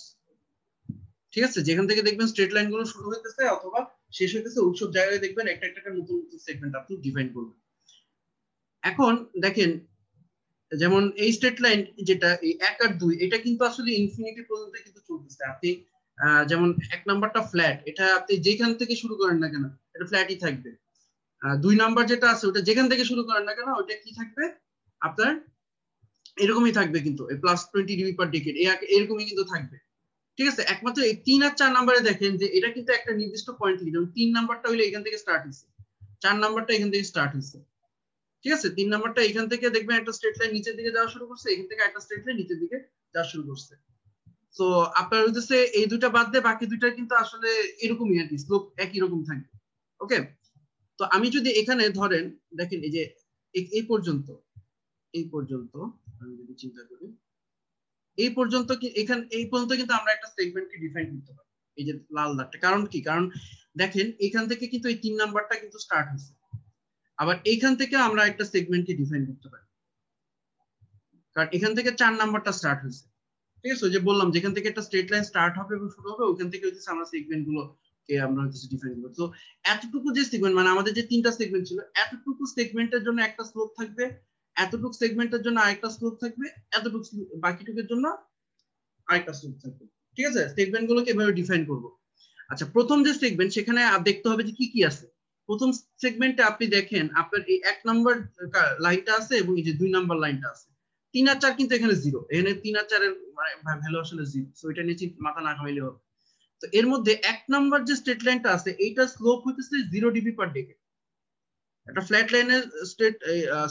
ঠিক আছে, যেখান থেকে দেখবেন স্ট্রেট লাইন গুলো শুরু হইতেছে অথবা শেষ হইতেছে, ওইসব জায়গায় দেখবেন একটা একটা নতুন নতুন সেগমেন্ট আপনি ডিফাইন করবেন। এখন দেখেন, যেমন এই স্ট্রেট লাইন যেটা এই 1 আর 2, এটা কিন্তু আসলে ইনফিনিটি পর্যন্ত কিন্তু চলতেছে। আপনি যেমন 1 নাম্বারটা ফ্ল্যাট, এটা আপনি যেখান থেকে শুরু করেন না কেন এটা ফ্ল্যাটই থাকবে। 2 নাম্বার যেটা আছে ওটা যেখান থেকে শুরু করেন না কেন ওটা কি থাকবে আপনার, এরকমই থাকবে, কিন্তু +20 ডিবি পার ডেকেড এরকমই কিন্তু থাকবে। ঠিক আছে, একমাত্র এই 3 আর 4 নাম্বারে দেখেন যে এটা কিন্তু একটা নির্দিষ্ট পয়েন্ট থেকে, যেমন 3 নাম্বারটা হইলে এখান থেকে স্টার্ট হয়েছে, 4 নাম্বারটা এখান থেকে স্টার্ট হয়েছে। ঠিক আছে, 3 নাম্বারটা এখান থেকে দেখবেন একটা স্ট্রেট লাইন নিচের দিকে যাওয়া শুরু করছে, এখান থেকে একটা স্ট্রেট লাইন নিচের দিকে যাওয়া শুরু করছে। তো আপনার হচ্ছে এই দুইটা বাদ দিয়ে বাকি দুইটা কিন্তু আসলে এরকমই আর কি, স্লোপ একই রকম থাকবে। ওকে, তো আমি যদি এখানে ধরেন দেখেন এই যে এই পর্যন্ত আমি যদি চিন্তা করি, এই পর্যন্ত কি এখানে এই পর্যন্ত কিন্তু আমরা একটা সেগমেন্টকে ডিফাইন করতে পারি, এই যে লাল দাগটা। কারণ কি, কারণ দেখেন এখান থেকে কিন্তু এই 3 নাম্বারটা কিন্তু স্টার্ট হয়েছে, আবার এইখান থেকে আমরা একটা সেগমেন্টকে ডিফাইন করতে পারি, কারণ এখান থেকে 4 নাম্বারটা স্টার্ট হয়েছে। ঠিক আছে, যে বললাম যেখান থেকে একটা স্ট্রেট লাইন স্টার্ট হবে এবং শুরু হবে, ওখান থেকে হচ্ছে আমরা সেগমেন্ট গুলোকে আমরা হচ্ছে ডিফাইন করব। তো এতটুকু যে সেগমেন্ট, মানে আমাদের যে 3টা সেগমেন্ট ছিল, এতটুকু সেগমেন্টের জন্য একটা স্লোপ থাকবে, এতটুকু সেগমেন্টের জন্য আরেকটা স্লোপ থাকবে, এতটুকু বাকিটুকুর জন্য আরেকটা স্লোপ থাকবে। ঠিক আছে, সেগমেন্ট গুলোকে এভাবে ডিফাইন করব। আচ্ছা, প্রথম যে সেগমেন্ট সেখানে দেখতে হবে যে কি কি আছে। প্রথম সেগমেন্টে আপনি দেখেন আপনার এই 1 নাম্বার লাইনটা আছে এবং এই যে 2 নাম্বার লাইনটা আছে। 3 আর 4 কিন্তু এখানে জিরো, এখানে 3 আর 4 এর ভ্যালু আসলে জিরো, সো এটা নিয়ে মাথা না ঘামাইলে হবে। তো এর মধ্যে 1 নাম্বার যে স্ট্রেট লাইনটা আছে এইটার স্লোপ হইতেছে 0 ডিবি পার ডেকেড। একটা ফ্ল্যাট লাইনের স্ট্রেট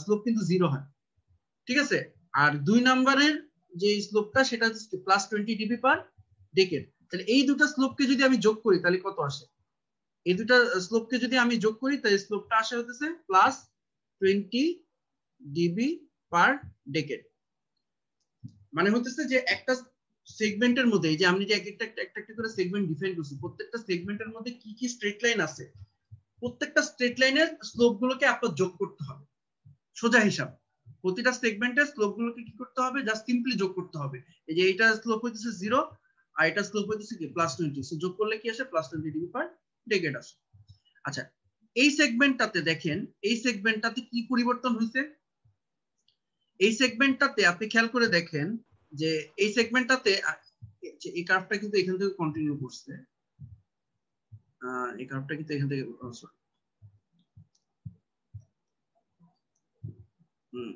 স্লোপ কিন্তু 0 হয়। ঠিক আছে, আর 2 নাম্বারের যে স্লোপটা সেটা হচ্ছে +20 ডিবি পার ডেকেড। তাহলে এই দুটো স্লোপকে যদি আমি যোগ করি তাহলে কত আসে? এই দুটো স্লোপকে যদি আমি যোগ করি তাহলে স্লোপটা আসে হতেছে +20 ডিবি পার ডেকেড। মানে হতেছে যে একটা সেগমেন্টের মধ্যে, এই যে আমি যে একটা একটা করে সেগমেন্ট ডিফাইন করছি, প্রত্যেকটা সেগমেন্টের মধ্যে কি কি স্ট্রেট লাইন আছে, প্রত্যেকটা স্ট্রেট লাইনের স্লোপ গুলোকে আপনার যোগ করতে হবে। সোজা হিসাব, প্রতিটা সেগমেন্টের স্লোপ গুলোকে কি করতে হবে, জাস্ট সিম্পলি যোগ করতে হবে। এই যে এইটা স্লোপ হইতেছে 0 আর এটা স্লোপ হইতেছে কি +20, সো যোগ করলে কি আসে +20 ডিবি পার ডেকেড আসে। আচ্ছা, এই সেগমেন্টটাতে দেখেন, এই সেগমেন্টটাতে কি পরিবর্তন হয়েছে? এই সেগমেন্টটাতে আপনি খেয়াল করে দেখেন যে এই সেগমেন্টটাতে এই কার্ভটা কিন্তু এখান থেকে কন্টিনিউ করছে, এই কার্ভটা কিন্তু এখান থেকে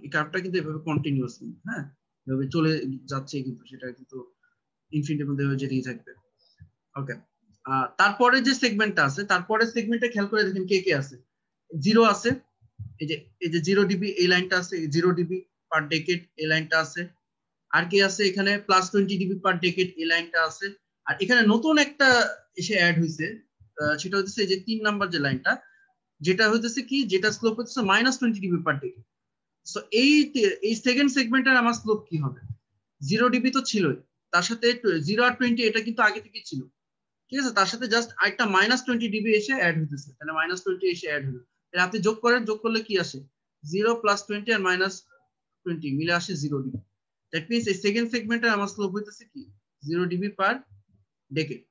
এই কার্ভটা কিন্তু এভাবে কন্টিনিউয়াস, হ্যাঁ, এভাবে চলে যাচ্ছে, কিন্তু সেটা কিন্তু ইনফিনিটির মধ্যে যেতেই থাকবে। ওকে, তারপরে যে সেগমেন্টটা আছে, তারপরে সেগমেন্টে খেয়াল করে দেখেন কে কে আছে। 0 আছে, এই যে 0 ডিবি এই লাইনটা আছে, 0 ডিবি পার ডেকেড এই লাইনটা আছে। আর কি আছে এখানে +20 ডিবি পার ডেকেড এই লাইনটা আছে। আর এখানে নতুন একটা এসে অ্যাড হয়েছে, সেটা হচ্ছে এই যে 3 নাম্বার যে লাইনটা, যেটা হইতেছে কি, যেটা স্লোপ হচ্ছে -20 ডিবি পার ডেকেড। সো এই সেকেন্ড সেগমেন্টের আমার স্লোপ কি হবে? 0 ডিবি তো ছিলই, তার সাথে 0 আর 20 এটা কিন্তু আগে থেকে ছিল। ঠিক আছে, তার সাথে জাস্ট আরেকটা -20 ডিবি এসে অ্যাড হইতেছে, তাহলে -20 এসে অ্যাড হলো। তাহলে আপনি যোগ করেন, যোগ করলে কি আসে? 0 +20 আর -20 মিলে আসে 0 ডিবি। দ্যাট মিন্স এই সেকেন্ড সেগমেন্টের আমার স্লোপ হইতেছে কি 0 ডিবি পার ডেকেড।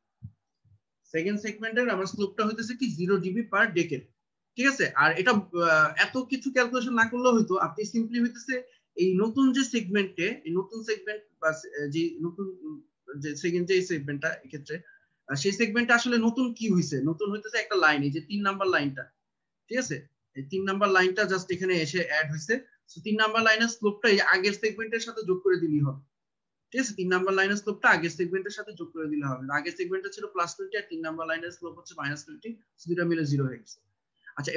সেকেন্ড সেগমেন্টের আমার স্লোপটা হইতেছে কি 0 ডিবি পার ডেকেড। ঠিক আছে। আর এটা এত কিছু ক্যালকুলেশন না করলেও হয়তো আপনি সিম্পলি হইতেছে এই নতুন যে সেগমেন্টে, এই নতুন সেগমেন্ট বা যে নতুন যে সেকেন্ড যে সেগমেন্টটা এক্ষেত্রে সেই সেগমেন্টে আসলে নতুন কি হয়েছে, নতুন হইতেছে একটা লাইন, এই যে 3 নাম্বার লাইনটা, ঠিক আছে। এই 3 নাম্বার লাইনটা জাস্ট এখানে এসে অ্যাড হয়েছে। সো 3 নাম্বার লাইনের স্লোপটা এই আগের সেগমেন্টের সাথে যোগ করে দিলেই হবে, ঠিক আছে। 3 নাম্বার লাইনের স্লোপটা আগের সেগমেন্টের সাথে যোগ করে দিলে হবে। আগের সেগমেন্টটা ছিল +20 আর 3 নাম্বার লাইনের স্লোপ হচ্ছে -20, দুটো মিলে 0 হয়ে গেছে। আচ্ছা,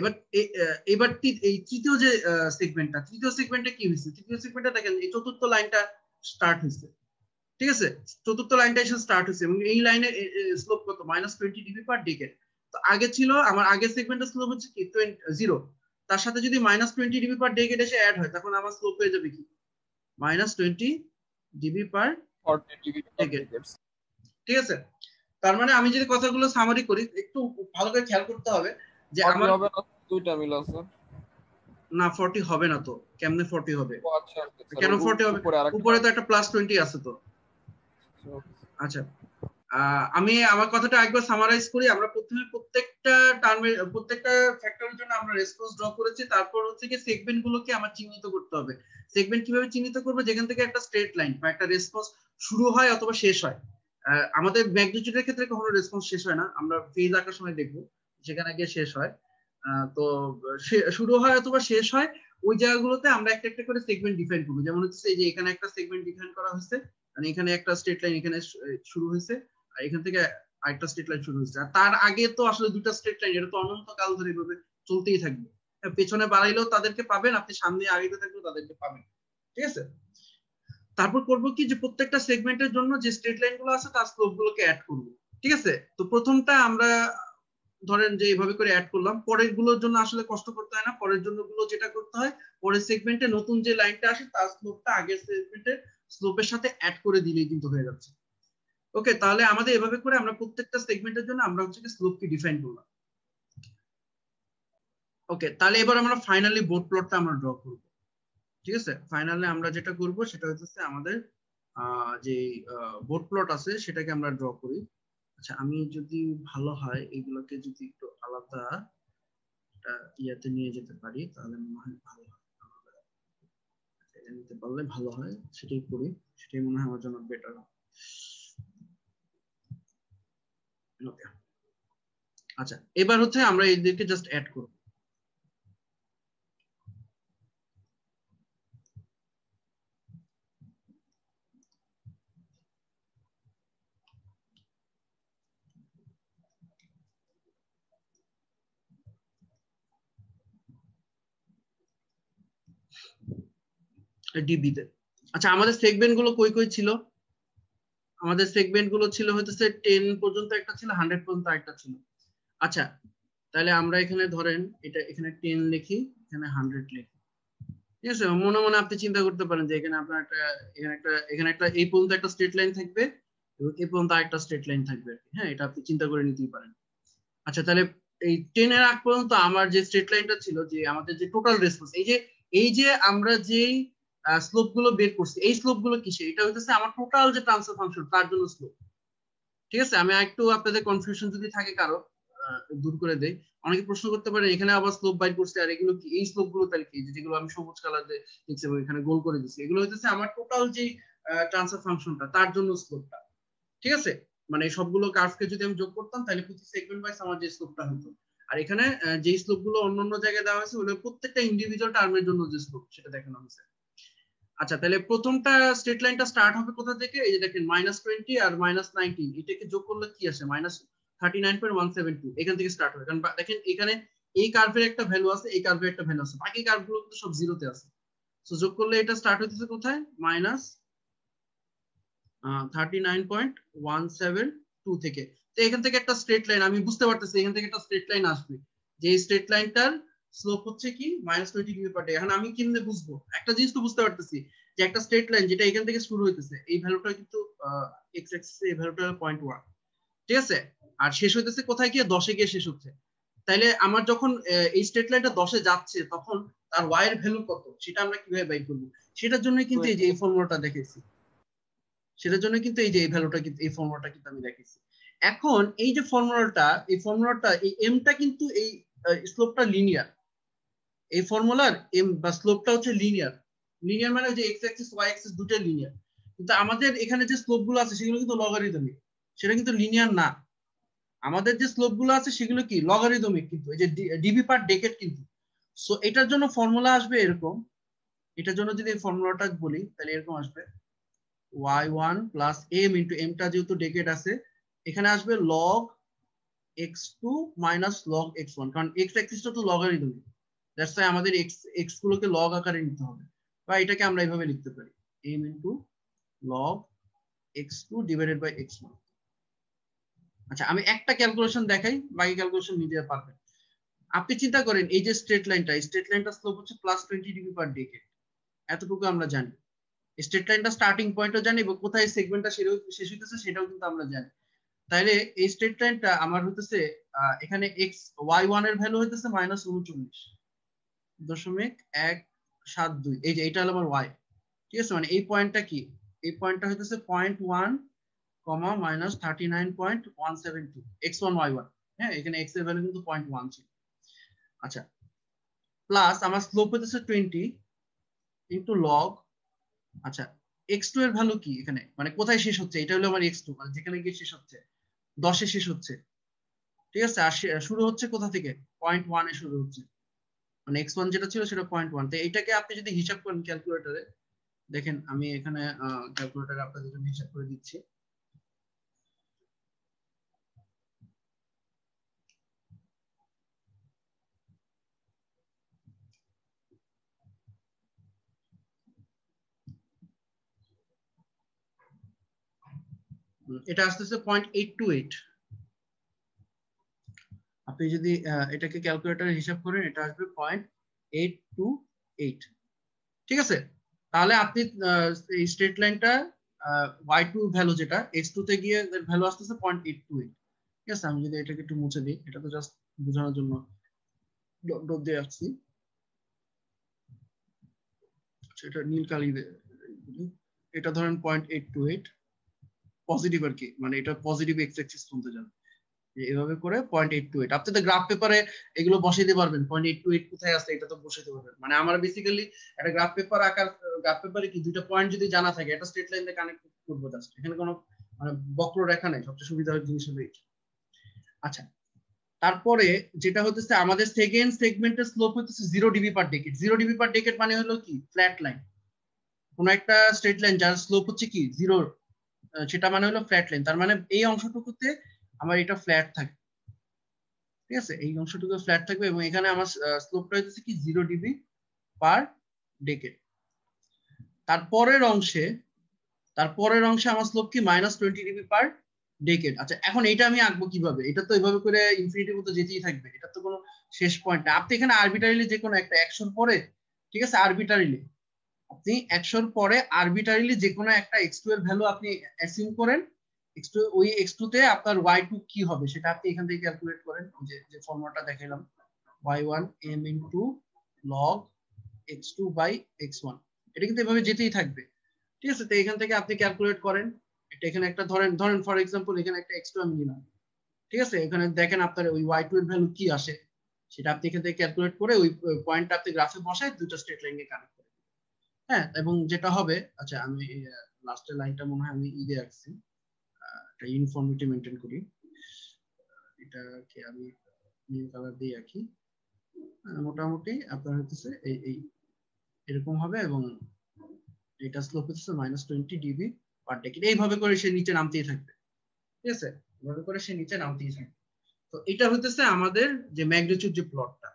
এবার এই তৃতীয় যে সেগমেন্টটা, তৃতীয় সেগমেন্টে কি হয়েছে, তৃতীয় সেগমেন্টে দেখেন এই চতুর্থ লাইনটা স্টার্ট হয়েছে, ঠিক আছে। চতুর্থ লাইনটা এসে স্টার্ট হয়েছে এবং এই লাইনের স্লোপ কত, -20 ডিবি পার ডেকেড। তো আগে ছিল আমার আগের সেগমেন্টের স্লোপ হচ্ছে কি 0, তার সাথে যদি -20 ডিবি পার ডেকেড এসে অ্যাড হয় তখন আমার স্লোপ হয়ে যাবে কি -20 ডিবি পার ডেকেড, ঠিক আছে। তার মানে আমি যদি কথাগুলো সামারি করি, একটু ভালো করে খেয়াল করতে হবে যে আমার হবে না, দুইটা মিল আছে না 40 হবে না তো, কেমনে 40 হবে? আচ্ছা কেন 40 হবে? উপরে তো একটা +20 আছে তো। আচ্ছা, আমি আমার কথাটা একবার সামারাইজ করি। আমরা প্রথমে প্রত্যেকটা টার্মের প্রত্যেকটা ফ্যাক্টরের জন্য আমরা রেসপন্স ড্র করেছি, তারপর হচ্ছে কি সেগমেন্ট গুলোকে আমার চিহ্নিত করতে হবে। সেগমেন্ট কিভাবে চিহ্নিত করব, যেখান থেকে একটা স্ট্রেট লাইন বা একটা রেসপন্স শুরু হয় অথবা শেষ হয়। আমাদের ম্যাগনিটিউডের ক্ষেত্রে কখনো রেসপন্স শেষ হয় না, আমরা ফেজ আঁকার সময় দেখবো সেখানে গিয়ে শেষ হয়। তো শুরু হয় অথবা শেষ হয়, ওই জায়গাগুলোতে আমরা একটা একটা করে সেগমেন্ট ডিফাইন করবো। যেমন হচ্ছে এই যে এখানে একটা সেগমেন্ট ডিফাইন করা হয়েছে, মানে এখানে একটা স্ট্রেট লাইন এখানে শুরু হয়েছে, আর এখান থেকে আরেকটা স্ট্রেট লাইন শুরু হয়েছে। আর তার আগে তো আসলে দুটো স্ট্রেট লাইন, এটা তো অনন্তকাল ধরে এভাবে চলতেই থাকবে। পেছনে বাড়াইলেও তাদেরকে পাবেন, আপনি সামনে আগাইতে থাকলেও তাদেরকে পাবেন, ঠিক আছে। তারপর করবো কি, যে প্রত্যেকটা সেগমেন্টের জন্য যে স্ট্রেট লাইন গুলো আছে তার স্লোপ গুলোকে অ্যাড করবো, ঠিক আছে। তো প্রথমটা আমরা ধরেন যে এইভাবে করে অ্যাড করলাম, পরের গুলোর জন্য আসলে কষ্ট করতে হয় না। পরের জন্য গুলো যেটা করতে হয়, পরের সেগমেন্টে নতুন যে লাইনটা আসে তার স্লোপটা আগের সেগমেন্টের স্লোপের সাথে অ্যাড করে দিলেই কিন্তু হয়ে যাচ্ছে। ওকে, তাহলে আমাদের এভাবে করে আমরা প্রত্যেকটা সেগমেন্টের জন্য আমরা হচ্ছে স্লোপকে ডিফাইন করলাম। ওকে, তাহলে এবার আমরা ফাইনালি বোর্ড প্লটটা আমরা ড্র করব, ঠিক আছে। ফাইনালি আমরা যেটা করব সেটা হচ্ছে আমাদের যে বোর্ড প্লট আছে সেটাকে আমরা ড্র করি। আচ্ছা, আমি যদি ভালো হয় এগুলোকে যদি একটু আলাদা ইয়াতে নিয়ে যেতে পারি তাহলে মনে হয় ভালো হয়, এটা নিতে পারলে ভালো হয়, সেটাই করি, সেটাই মনে হয় আমার জন্য বেটার হয়। ওকে, আচ্ছা, এবার হচ্ছে আমরা এইদিকে জাস্ট অ্যাড করব। ডিবিতে। আচ্ছা, আমাদের সেগমেন্ট গুলো কই কই ছিল? আমাদের সেগমেন্ট গুলো ছিল হইতেছে 10 পর্যন্ত একটা ছিল, 100 পর্যন্ত একটা ছিল। আচ্ছা, তাহলে আমরা এখানে ধরেন এটা এখানে 10 লিখি, এখানে 100 লিখি, ঠিক আছে। মনে মনে আপনি চিন্তা করতে পারেন যে এখানে আপনার একটা এখানে একটা এই পর্যন্ত একটা স্ট্রেট লাইন থাকবে এবং এই পর্যন্ত আরেকটা স্ট্রেট লাইন থাকবে, হ্যাঁ, এটা আপনি চিন্তা করে নিতেই পারেন। আচ্ছা, তাহলে এই 10 এর আগ পর্যন্ত আমার যে স্ট্রেট লাইনটা ছিল, যে আমাদের যে টোটাল রেসপন্স, এই যে আমরা যেই স্লোপ গুলো বের করছি, এই স্লোপ গুলো কিসে, এটা হচ্ছে আমার টোটাল যে ট্রান্সফার ফাংশন তার জন্য স্লোপ, ঠিক আছে। আমি একটু আপনাদের কনফিউশন যদি থাকে কারো দূর করে দেই। অনেকে প্রশ্ন করতে পারে এখানে আবার স্লোপ বাইর করছে, আর এগুলো কি, এই স্লোপ গুলো তাহলে কি, যেগুলো আমি সবুজ কালার দিয়ে লিখছি এখানে গোল করে দিচ্ছি, এগুলো হচ্ছে আমার টোটাল যে ট্রান্সফার ফাংশনটা তার জন্য স্লোপটা, ঠিক আছে। মানে সবগুলো কার্ভকে যদি আমি যোগ করতাম তাহলে প্রতি সেগমেন্ট ওয়াইজ আমার যে স্লোপটা হতো। আর এখানে যে স্লোপ গুলো অন্যান্য জায়গায় দেওয়া হয়েছে ওগুলো প্রত্যেকটা ইন্ডিভিজুয়াল টার্মের জন্য যে স্লোপ সেটা দেখানো হয়েছে। আচ্ছা, তাহলে প্রথমটা স্ট্রেট লাইনটা স্টার্ট হবে কোথা থেকে, এই যে দেখেন -20 আর -19, এটাকে যোগ করলে কি আসে, -39.172, এখান থেকে স্টার্ট হবে। কারণ দেখেন এখানে এই কার্ভের একটা ভ্যালু আছে, এই কার্ভের একটা ভ্যালু আছে, বাকি কার্ভগুলো কিন্তু সব জিরোতে আছে। সো যোগ করলে এটা স্টার্ট হইতেছে কোথায়, -39.172 থেকে। তো এখান থেকে একটা স্ট্রেট লাইন আমি বুঝতে পারতেছি, এখান থেকে একটা স্ট্রেট লাইন আসবে, যে স্ট্রেট লাইনটার স্লোপ হচ্ছে কি -20 ডিগ্রি পার ডে। এখন আমি কিভাবে বুঝবো, একটা জিনিস তো বুঝতে পারতেছি যে একটা স্ট্রেট লাইন যেটা এখান থেকে শুরু হইতেছে, এই ভ্যালুটা কিন্তু এক্স অ্যাক্সিসে এই ভ্যালুটা 0.1, ঠিক আছে। আর শেষ হইতেছে কোথায় গিয়ে, 10-এ গিয়ে শেষ হচ্ছে। তাইলে আমার যখন এই স্ট্রেট লাইনটা 10-এ যাচ্ছে তখন তার ওয়াই এর ভ্যালু কত সেটা আমরা কিভাবে বাইর করবো, সেটার জন্য কিন্তু এই যে এই ফর্মুলাটা দেখেছি, সেটার জন্য কিন্তু এই যে এই ভ্যালুটা কিন্তু এই ফর্মুলাটা কিন্তু আমি দেখেছি। এখন এই যে ফর্মুলাটা, এই ফর্মুলাটা এই এমটা কিন্তু এই স্লোপটা লিনিয়ার, এই ফর্মুলার এম বা স্লোপটা হচ্ছে লিনিয়ার। লিনিয়ার মানে যে এক্স অ্যাক্সিস ওয়াই অ্যাক্সিস দুটো লিনিয়ার, কিন্তু আমাদের এখানে যে স্লোপ গুলো আছে সেগুলো কিন্তু লগারিদমিক, সেটা কিন্তু লিনিয়ার না। আমাদের যে স্লোপ গুলো আছে সেগুলো কি লগারিদমিক, কিন্তু এই যে ডিবি পার ডেকেড কিন্তু। সো এটার জন্য ফর্মুলা আসবে এরকম, এটার জন্য যদি এই ফর্মুলাটা বলি তাহলে এরকম আসবে y1 প্লাস m ইন্টু এমটা যেহেতু ডেকেড আছে, এখানে আসবে log x2 minus log x1, কারণ x অ্যাক্সিসটা তো লগারিদমিক, দ্যাটস ওয়াই আমাদের x গুলোকে লগ আকারে নিতে হবে, বা এটাকে আমরা এইভাবে লিখতে পারি m into log x2 divided by x1। আচ্ছা আমি একটা ক্যালকুলেশন দেখাই, বাকি ক্যালকুলেশন নিজে পারবেন। আপনি চিন্তা করেন এই যে স্ট্রেট লাইনটা স্লোপ হচ্ছে +20 ডিগ্রি পার ডেকেড, এতটুকু আমরা জানি। স্ট্রেট লাইনটা স্টার্টিং পয়েন্টও জানি এবং কোথায় সেগমেন্টটা শেষ হইতেছে সেটাও কিন্তু আমরা জানি। তাইলে এই স্ট্রেট লাইনটা আমার হইতেছে এখানে এক্স y1 এর ভ্যালু হইতেছে -39.172, এই যে এটা হলো আমার y, ঠিক আছে। মানে এই পয়েন্টটা কি, এই পয়েন্টটা হইতেছে 0.1 -39.172 x1 y1, হ্যাঁ এখানে x এর ভ্যালু কিন্তু 0.1 ছিল। আচ্ছা প্লাস আমার স্লোপ হইতেছে 20 ইনটু লগ, আচ্ছা x2 এর ভ্যালু কি এখানে, মানে কোথায় শেষ হচ্ছে, এটা হলো আমার x2, মানে যেখানে গিয়ে শেষ হচ্ছে 10 এ শেষ হচ্ছে, ঠিক আছে। আর শুরু হচ্ছে কোথা থেকে, 0.1 এ শুরু হচ্ছে, মানে x1 যেটা ছিল সেটা 0.1। তো এইটাকে আপনি যদি হিসাব করেন ক্যালকুলেটরে, দেখেন আমি এখানে ক্যালকুলেটরে আপনাদের জন্য হিসাব করে দিচ্ছি। এটা আসতেছে 0.828, আপনি যদি এটাকে ক্যালকুলেটরে হিসাব করেন এটা আসবে 0.828, ঠিক আছে। তাহলে আপনি এই স্ট্রেট লাইনটা y2 ভ্যালু যেটা x2 তে গিয়ে ভ্যালু আসতেছে 0.828, ঠিক আছে। আমি যদি এটাকে একটু মুছে দিই, এটা তো জাস্ট বোঝানোর জন্য ডট দিয়ে আসছি, সেটা নীল কালি এটা ধরেন 0.828 পজিটিভ আর কি, মানে এটা পজিটিভ এক্স অ্যাক্সিস পর্যন্ত যাবে, এভাবে করে 0.828 আপনি তো গ্রাফ পেপারে এগুলো বসিয়ে দিতে পারবেন, 0.828 কোথায় আছে এটা তো বসাইতে পারবেন। মানে আমার বেসিক্যালি একটা গ্রাফ পেপার আকার, গ্রাফ পেপারে কি দুইটা পয়েন্ট যদি জানা থাকে, একটা স্ট্রেট লাইন দিয়ে কানেক্ট করবো জাস্ট, এখানে কোনো মানে বক্ররেখা নেই, সবচেয়ে সুবিধার জিনিস হলো এটা। আচ্ছা তারপরে যেটা হচ্ছে আমাদের সেকেন্ড সেগমেন্টের স্লোপ হচ্ছে 0 ডিবি পার ডেকেড। 0 ডিবি পার ডেকেড মানে হলো কি ফ্ল্যাট লাইন, কোন একটা স্ট্রেট লাইন যার স্লোপ হচ্ছে কি 0, সেটা মানে হলো ফ্ল্যাট লাইন। তার মানে এই অংশটুকুতে আমার এটা ফ্ল্যাট থাকে, ঠিক আছে, এই অংশটুকু ফ্ল্যাট থাকবে এবং এখানে আমার স্লোপটা হচ্ছে কি 0 ডিবি পার ডেকেড। তারপরের অংশে আমার স্লোপ কি -20 ডিবি পার ডেকেড। আচ্ছা এখন এটা আমি আঁকবো কিভাবে, এটা তো এইভাবে করে ইনফিনিটি মতো যেতেই থাকবে, এটা তো কোনো শেষ পয়েন্ট না। আপনি এখানে আরবিটারিলি যে কোনো একটা অ্যাকশন পরে, ঠিক আছে, আরবিটারিলি আপনি অ্যাকশন পরে আরবিটারিলি যে কোনো একটা x2 এর ভ্যালু আপনি অ্যাসিউম করেন, x2 ওই x2 তে আপনার y2 কি হবে সেটা আপনি এখান থেকে ক্যালকুলেট করেন, যে ফর্মুলাটা দেখালাম y1 m into log x2 by x1, এটা কিন্তু এভাবে যেতেই থাকবে, ঠিক আছে। তো এখান থেকে আপনি ক্যালকুলেট করেন, এটা এখানে একটা ধরেন ফর এক্সাম্পল এখানে একটা x2 আমি নিলাম, ঠিক আছে। এখানে দেখেন আপনার ওই y2 এর ভ্যালু কি আসে, সেটা আপনি এখান থেকে ক্যালকুলেট করে ওই পয়েন্টটা আপনি গ্রাফে বসায় দুটো স্ট্রেট লাইনকে কানেক্ট করেন, হ্যাঁ। এবং যেটা হবে, আচ্ছা আমি লাস্টের লাইনটা মনে হয় আমি দিয়ে রাখছি, একটা ইউনিফর্মিটি মেনটেন করি, এটাকে আমি নীল কালার দিয়ে রাখি, মোটামুটি আপনার হচ্ছে এই এরকম হবে এবং এটা স্লোপ হচ্ছে -20 ডিবি পার ডেকেড, এইভাবে করে সে নিচে নামতেই থাকবে, ঠিক আছে, এইভাবে করে সে নিচে নামতেই থাকবে। তো এটা হচ্ছে আমাদের যে ম্যাগনিটিউড যে প্লটটা,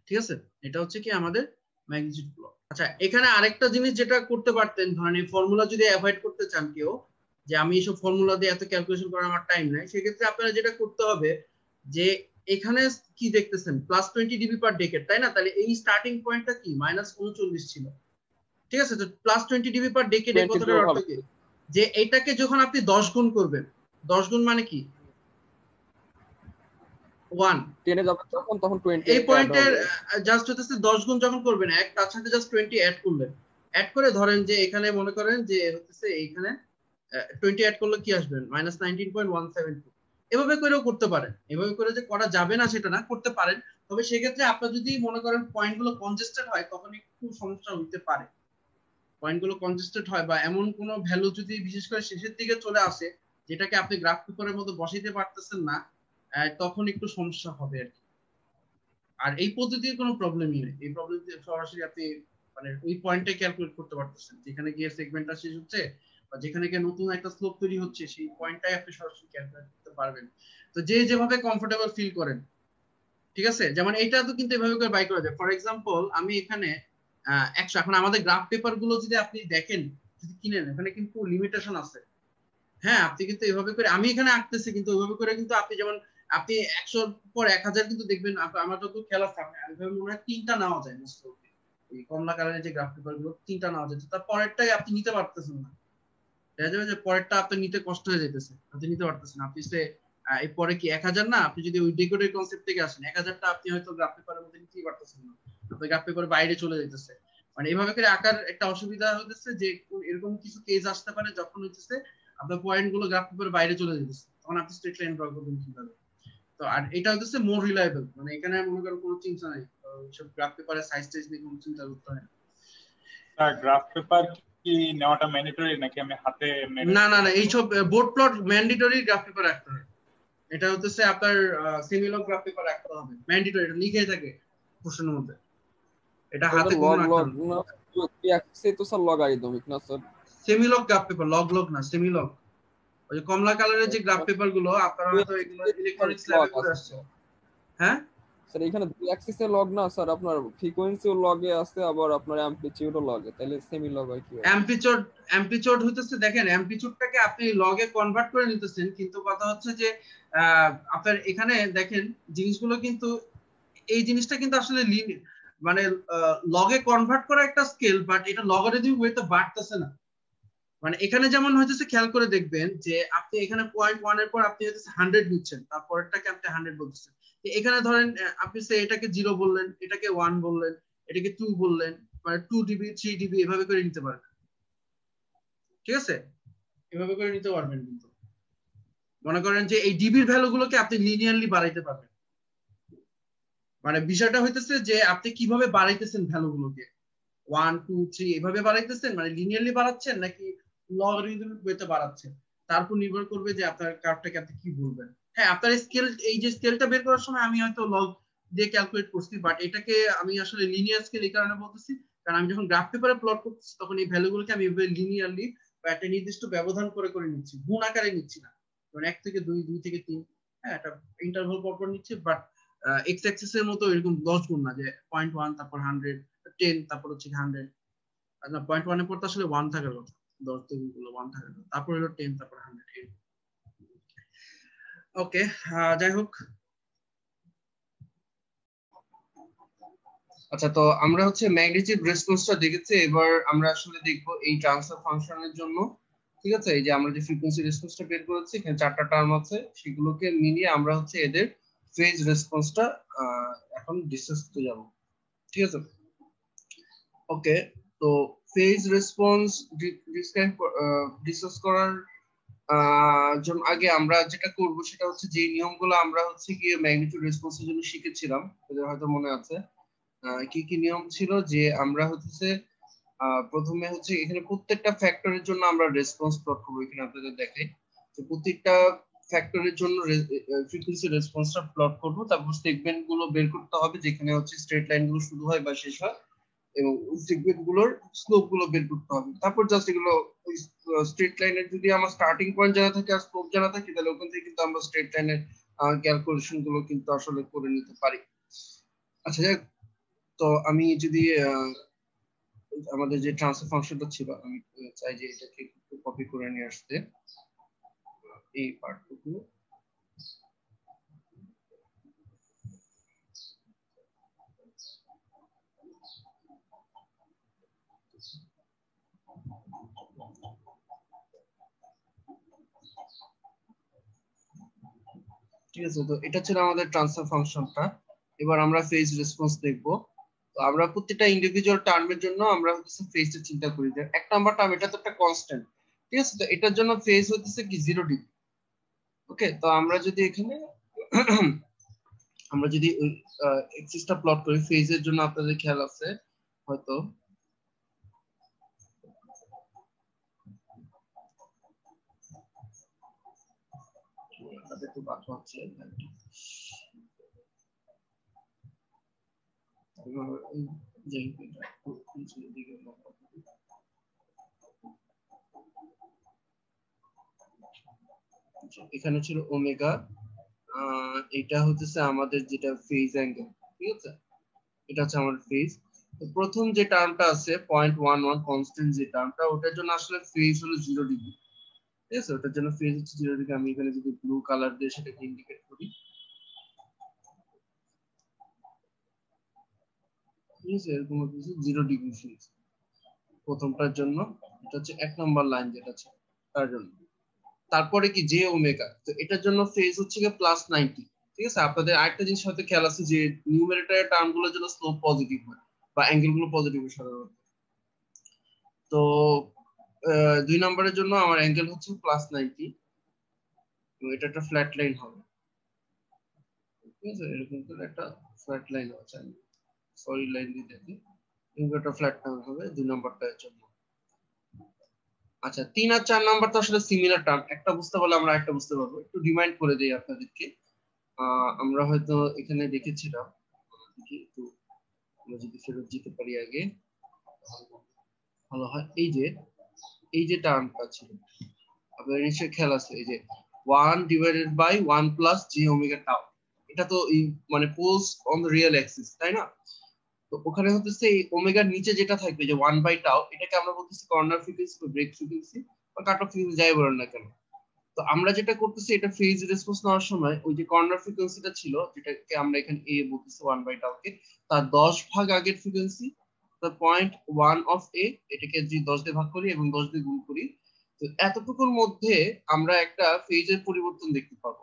ঠিক আছে, এটা হচ্ছে কি আমাদের ম্যাগনিটিউড প্লট। আচ্ছা এখানে আরেকটা জিনিস যেটা করতে পারতেন, ধরেন এই ফর্মুলা যদি অ্যাভয়েড করতে চান কেউ, যে আমি এইসব ফর্মুলা দিয়ে এত ক্যালকুলেশন করার আমার টাইম নাই, সেক্ষেত্রে আপনারা যেটা করতে হবে যে এখানে কি দেখতেছেন +20 ডিবি পার ডেকেড, তাই না, তাহলে এই স্টার্টিং পয়েন্টটা কি -39 ছিল, ঠিক আছে। তো +20 ডিবি পার ডেকেড এর কথাটার অর্থ কি, যে এটাকে যখন আপনি 10 গুণ করবেন, 10 গুণ মানে কি 1 10 এ যাবে তখন 20 এই পয়েন্টের জাস্ট হচ্ছে 10 গুণ যখন করবেন এক, তার সাথে জাস্ট 20 অ্যাড করলেন, অ্যাড করে ধরেন যে এখানে মনে করেন যে হচ্ছে এইখানে 20 অ্যাড করলে কি আসবে -19.172, এভাবে করেও করতে পারেন, এভাবে করে যে করা যাবে না সেটা না, করতে পারেন। তবে সেক্ষেত্রে আপনার যদি মনে করেন পয়েন্টগুলো কনজেস্টেড হয় তখন একটু সমস্যা হইতে পারে। পয়েন্টগুলো কনজেস্টেড হয় বা এমন কোনো ভ্যালু যদি বিশেষ করে শেষের দিকে চলে আসে যেটাকে আপনি গ্রাফ পেপারের মধ্যে বসাইতে পারতেছেন না, তখন একটু সমস্যা হবে আর কি। আর এই পদ্ধতির কোনো প্রবলেমই নেই, এই পদ্ধতি সরাসরি আপনি মানে ওই পয়েন্টে ক্যালকুলেট করতে পারতেছেন, যেখানে গিয়ে সেগমেন্টটা শেষ হচ্ছে বা যেখানে গিয়ে নতুন একটা স্লোপ তৈরি হচ্ছে সেই পয়েন্টটাই আপনি সরাসরি ক্যালকুলেট করতে পারবেন। তো যে যেভাবে কমফোর্টেবল ফিল করেন, ঠিক আছে। যেমন এইটা তো কিন্তু এভাবে করে বাই করা যায়। ফর এক্সাম্পল আমি এখানে 100, এখন আমাদের গ্রাফ পেপার গুলো যদি আপনি দেখেন, যদি কিনেন, এখানে কিন্তু লিমিটেশন আছে। হ্যাঁ, আপনি কিন্তু এভাবে করে, আমি এখানে আঁকতেছি কিন্তু ওইভাবে করে কিন্তু আপনি যেমন আপনি 100 পর 1000 কিন্তু দেখবেন, আমার যত খেলা থাকে এভাবে মনে হয় 3টা নেওয়া যায় মোস্ট অফ এই কমলা কালারের যে গ্রাফ পেপার গুলো 3টা নেওয়া যায়, তার পরেরটাই আপনি নিতে পারতেছেন না। দেখা যাবে যে পরেরটা আপনার নিতে কষ্ট হয়ে যাইতেছে, আপনি নিতে পারতেছেন। আপনি সে এই পরে কি 1000 না, আপনি যদি ওই ডেকোরের কনসেপ্ট থেকে আসেন 1000টা আপনি হয়তো গ্রাফ পেপারের মধ্যে নিতেই পারতেছেন না, আপনি গ্রাফ পেপার বাইরে চলে যাইতেছে। মানে এভাবে করে আঁকার একটা অসুবিধা হতেছে যে এরকম কিছু কেস আসতে পারে যখন হইতেছে আপনার পয়েন্ট গুলো গ্রাফ পেপার বাইরে চলে যেতেছে, তখন আপনি স্ট্রেট লাইন ড্র করবেন কিভাবে। তো আর এটা হচ্ছে মোর রিলায়েবল, মানে এখানে মনে করেন কোনো চিন্তা নাই, সব গ্রাফ পেপারের সাইজ টাইজ নিয়ে কোনো চিন্তা করতে হয় না। স্যার গ্রাফ পেপার কি নেওয়াটা ম্যান্ডেটরি নাকি আমি হাতে না না না, এইসব board plot mandatory graph paper রাখতে হবে। এটা হচ্ছে আপনার সেমিলগ গ্রাফ পেপার রাখতে হবে, ম্যান্ডেটরি, এটা লিখে থাকে প্রশ্নের মধ্যে, এটা হাতে কোনো লগ রাখতে লগ হবে। না, সে তো স্যার লগারিদমিক না sir? Semilog graph paper, log log না, সেমিলগ। ওই যে কমলা কালারের যে গ্রাফ পেপার গুলো আপনারা হয়তো এগুলো ইলেকট্রনিক্স ল্যাবে করে আসছে। হ্যাঁ স্যার এখানে দুই অ্যাক্সিসে লগ না স্যার, আপনার ফ্রিকোয়েন্সিও লগে আছে আবার আপনার অ্যামপ্লিটিউডও লগে, তাহলে সেমি লগ হয় কি? অ্যামপ্লিটিউড, অ্যামপ্লিটিউড হইতেছে, দেখেন অ্যামপ্লিটিউডটাকে আপনি লগে কনভার্ট করে নিতেছেন, কিন্তু কথা হচ্ছে যে আপনার এখানে দেখেন জিনিসগুলো কিন্তু, এই জিনিসটা কিন্তু আসলে মানে লগে কনভার্ট করা একটা স্কেল, বাট এটা লগারিদমিক ওয়েতে বাড়তেছে না। মানে এখানে যেমন হইতেছে, খেয়াল করে দেখবেন যে আপনি এখানে 0.1 এর পর আপনি হইতেছে 100 নিচ্ছেন, তারপরটাকে আপনি 100 বলতেছেন। এখানে ধরেন আপনি এটাকে 0 বললেন, এটাকে 1 বললেন, এটাকে 2 বললেন, মানে 2 ডিবি 3 ডিবি এভাবে করে নিতে পারবেন, ঠিক আছে, এভাবে করে নিতে পারবেন। কিন্তু মনে করেন যে এই ডিবির ভ্যালুগুলোকে আপনি লিনিয়ারলি বাড়াইতে পারবেন। মানে বিষয়টা হইতেছে যে আপনি কিভাবে বাড়াইতেছেন ভ্যালুগুলোকে, 1 2 3 এভাবে বাড়াইতেছেন, মানে লিনিয়ারলি বাড়াচ্ছেন নাকি লগারিদমিক ওয়েতে বাড়াচ্ছেন, তার উপর নির্ভর করবে যে আপনার কার্ভটাকে আপনি কি বলবেন। হ্যাঁ, আপনার স্কেল, এই যে স্কেলটা বের করার সময় আমি হয়তো লগ দিয়ে ক্যালকুলেট করছি, বাট এটাকে আমি আসলে লিনিয়ার স্কেল এই কারণে বলতেছি কারণ আমি যখন গ্রাফ পেপারে প্লট করতেছি তখন এই ভ্যালুগুলোকে আমি এভাবে লিনিয়ারলি বা একটা নির্দিষ্ট ব্যবধান করে করে নিচ্ছি, গুণ আকারে নিচ্ছি না, মানে 1 থেকে 2 2 থেকে 3, হ্যাঁ একটা ইন্টারভাল পর পর নিচ্ছি। বাট এক্স অ্যাক্সিস এর মতো এরকম 10 গুণ না, যে 0.1 তারপর 100 10 তারপর হচ্ছে 100, না 0.1 এর পর তো আসলে 1 থাকার কথা, 10 থেকে গুলো 1 থাকার কথা, তারপর হলো 10 তারপর 100। ওকে, যাই হোক। আচ্ছা, তো আমরা হচ্ছে ম্যাগনিটিউড রেসপন্সটা দেখেছি, এবার আমরা আসলে দেখবো এই ট্রান্সফার ফাংশনের জন্য, ঠিক আছে, এই যে আমরা যে ফ্রিকোয়েন্সি রেসপন্সটা বের করেছি এখানে 4টা টার্ম আছে, সেগুলোকে মিলিয়ে আমরা হচ্ছে এদের ফেজ রেসপন্সটা এখন ডিসকাস করতে যাব, ঠিক আছে। ওকে, তো ফেজ রেসপন্স ডিসকাস করার জন্য আগে আমরা যেটা করব সেটা হচ্ছে যে নিয়মগুলো আমরা হচ্ছে গিয়ে ম্যাগনিটিউড রেসপন্সের জন্য শিখেছিলাম, এদের হয়তো মনে আছে কি কি নিয়ম ছিল, যে আমরা হচ্ছে প্রথমে হচ্ছে এখানে প্রত্যেকটা ফ্যাক্টরের জন্য আমরা রেসপন্স প্লট করব। এখানে আপনাদের দেখাই যে প্রত্যেকটা ফ্যাক্টরের জন্য ফ্রিকোয়েন্সি রেসপন্সটা প্লট করব, তারপর সেগমেন্ট গুলো বের করতে হবে যেখানে হচ্ছে স্ট্রেট লাইন গুলো শুরু হয় বা শেষ হয়, এবং সেগমেন্ট গুলোর স্লোপ গুলো বের করতে হবে। তারপর জাস্ট এগুলো স্ট্রেট লাইনের যদি আমার স্টার্টিং পয়েন্ট জানা থাকে আর স্লোপ জানা থাকে তাহলে ওখান থেকে কিন্তু আমরা স্ট্রেট লাইনের ক্যালকুলেশন গুলো কিন্তু আসলে করে নিতে পারি। আচ্ছা যাক, তো আমি যদি আমাদের যে ট্রান্সফার ফাংশনটা ছিল আমি চাই যে এটাকে একটু কপি করে নিয়ে আসতে, এই পার্টটুকু। ঠিক আছে, তো এটা ছিল আমাদের ট্রান্সফার ফাংশনটা। এবার আমরা ফেজ রেসপন্স দেখবো। তো আমরা প্রত্যেকটা ইন্ডিভিজুয়াল টার্মের জন্য আমরা হচ্ছে ফেজটা চিন্তা করি, যে এক নাম্বার টার্ম এটা তো একটা কনস্ট্যান্ট, ঠিক আছে, তো এটার জন্য ফেজ হচ্ছে কি 0 ডিগ্রি। ওকে, তো আমরা যদি এখানে আমরা যদি ওই এক্সিসটা প্লট করি ফেজের জন্য, আপনাদের খেয়াল আছে হয়তো একটু বাকি হচ্ছে, এখানে ছিল ওমেগা, এটা হচ্ছে আমাদের যেটা ফেজ অ্যাঙ্গেল, ঠিক আছে, এটা হচ্ছে আমাদের ফেজ। তো প্রথম যে টার্মটা আছে 0.11 কনস্ট্যান্ট যে টার্মটা, ওটার জন্য আসলে ফেজ হলো 0 ডিগ্রি, ঠিক আছে, ওটার জন্য ফেজ হচ্ছে 0 ডিগ্রি। আমি এখানে যদি ব্লু কালার দিয়ে সেটাকে ইন্ডিকেট করি, ঠিক আছে, এরকম হচ্ছে 0 ডিগ্রি ফেজ প্রথমটার জন্য। এটা হচ্ছে 1 নম্বর লাইন যেটা আছে তার জন্য। তারপরে কি জে ওমেগা, তো এটার জন্য ফেজ হচ্ছে +90, ঠিক আছে। আপনাদের আরেকটা জিনিস হয়তো খেয়াল আছে যে নিউমারেটরের টার্ম গুলোর জন্য স্লোপ পজিটিভ হয় বা অ্যাঙ্গেল গুলো পজিটিভ হয় সাধারণত। তো 2 নম্বরের জন্য আমার অ্যাঙ্গেল হচ্ছে +90, এটা একটা ফ্ল্যাট লাইন হবে, ঠিক আছে, এরকম করে একটা ফ্ল্যাট লাইন আছে, আমি সরি লাইন দিয়ে দেখি, এরকম একটা ফ্ল্যাট লাইন হবে 2 নম্বরটার জন্য। আচ্ছা 3 আর 4 নাম্বার তো আসলে সিমিলার টার্ম, একটা বুঝতে পারলে আমরা একটা বুঝতে পারবো। একটু রিমাইন্ড করে দেই আপনাদেরকে, আমরা হয়তো এখানে দেখেছিলাম, দেখি একটু, আমরা যদি ফেরত যেতে পারি আগে ভালো হয়। এই যে টার্মটা ছিল, আপনার নিশ্চয়ই খেয়াল আছে, এই যে 1/1 প্লাস j ওমেগা টাউ, এটা তো এই মানে poles on the real axis, তাই না? তো ওখানে হচ্ছে এই ওমেগার নিচে যেটা থাকবে যে 1/টাউ, এটাকে আমরা বলতেছি কর্নার ফ্রিকোয়েন্সি বা ব্রেক ফ্রিকোয়েন্সি বা কাট অফ ফ্রিকোয়েন্সি, যাই বলেন না কেন। তো আমরা যেটা করতেছি, এটা ফেজ রেসপন্স নেওয়ার সময় ওই যে কর্নার ফ্রিকোয়েন্সিটা ছিল, যেটাকে আমরা এখানে এ বলতেছি 1/টাউ কে, তার 10 ভাগ আগের ফ্রিকোয়েন্সি, তো 0.1 অফ এ, এটাকে যদি 10 দিয়ে ভাগ করি এবং 10 দিয়ে গুণ করি, তো এতটুকুর মধ্যে আমরা একটা ফেজের পরিবর্তন দেখতে পাবো,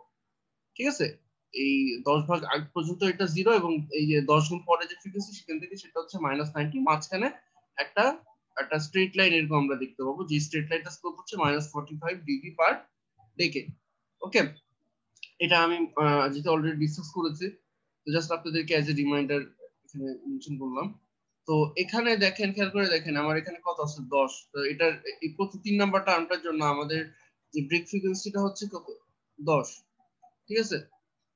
ঠিক আছে। এই 10 ভাগ আগ পর্যন্ত এটা 0, এবং এই যে 10 গুণ পরে যে ফ্রিকোয়েন্সি সেখান থেকে সেটা হচ্ছে -90, মাঝখানে একটা একটা স্ট্রেট লাইন এরকম আমরা দেখতে পাবো, যে স্ট্রেট লাইনটা স্লোপ হচ্ছে -45 ডিগ্রি পার ডেকেড। ওকে, এটা আমি যেটা অলরেডি ডিসকাস করেছি, তো জাস্ট আপনাদেরকে অ্যাজ এ রিমাইন্ডার এখানে মেনশন করলাম। তো এখানে দেখেন, খেয়াল করে দেখেন, আমার এখানে কত আছে 10, তো এটার এই প্রতি 3 নাম্বার টার্মটার জন্য আমাদের যে ব্রেক ফ্রিকোয়েন্সিটা হচ্ছে কত 10, ঠিক আছে।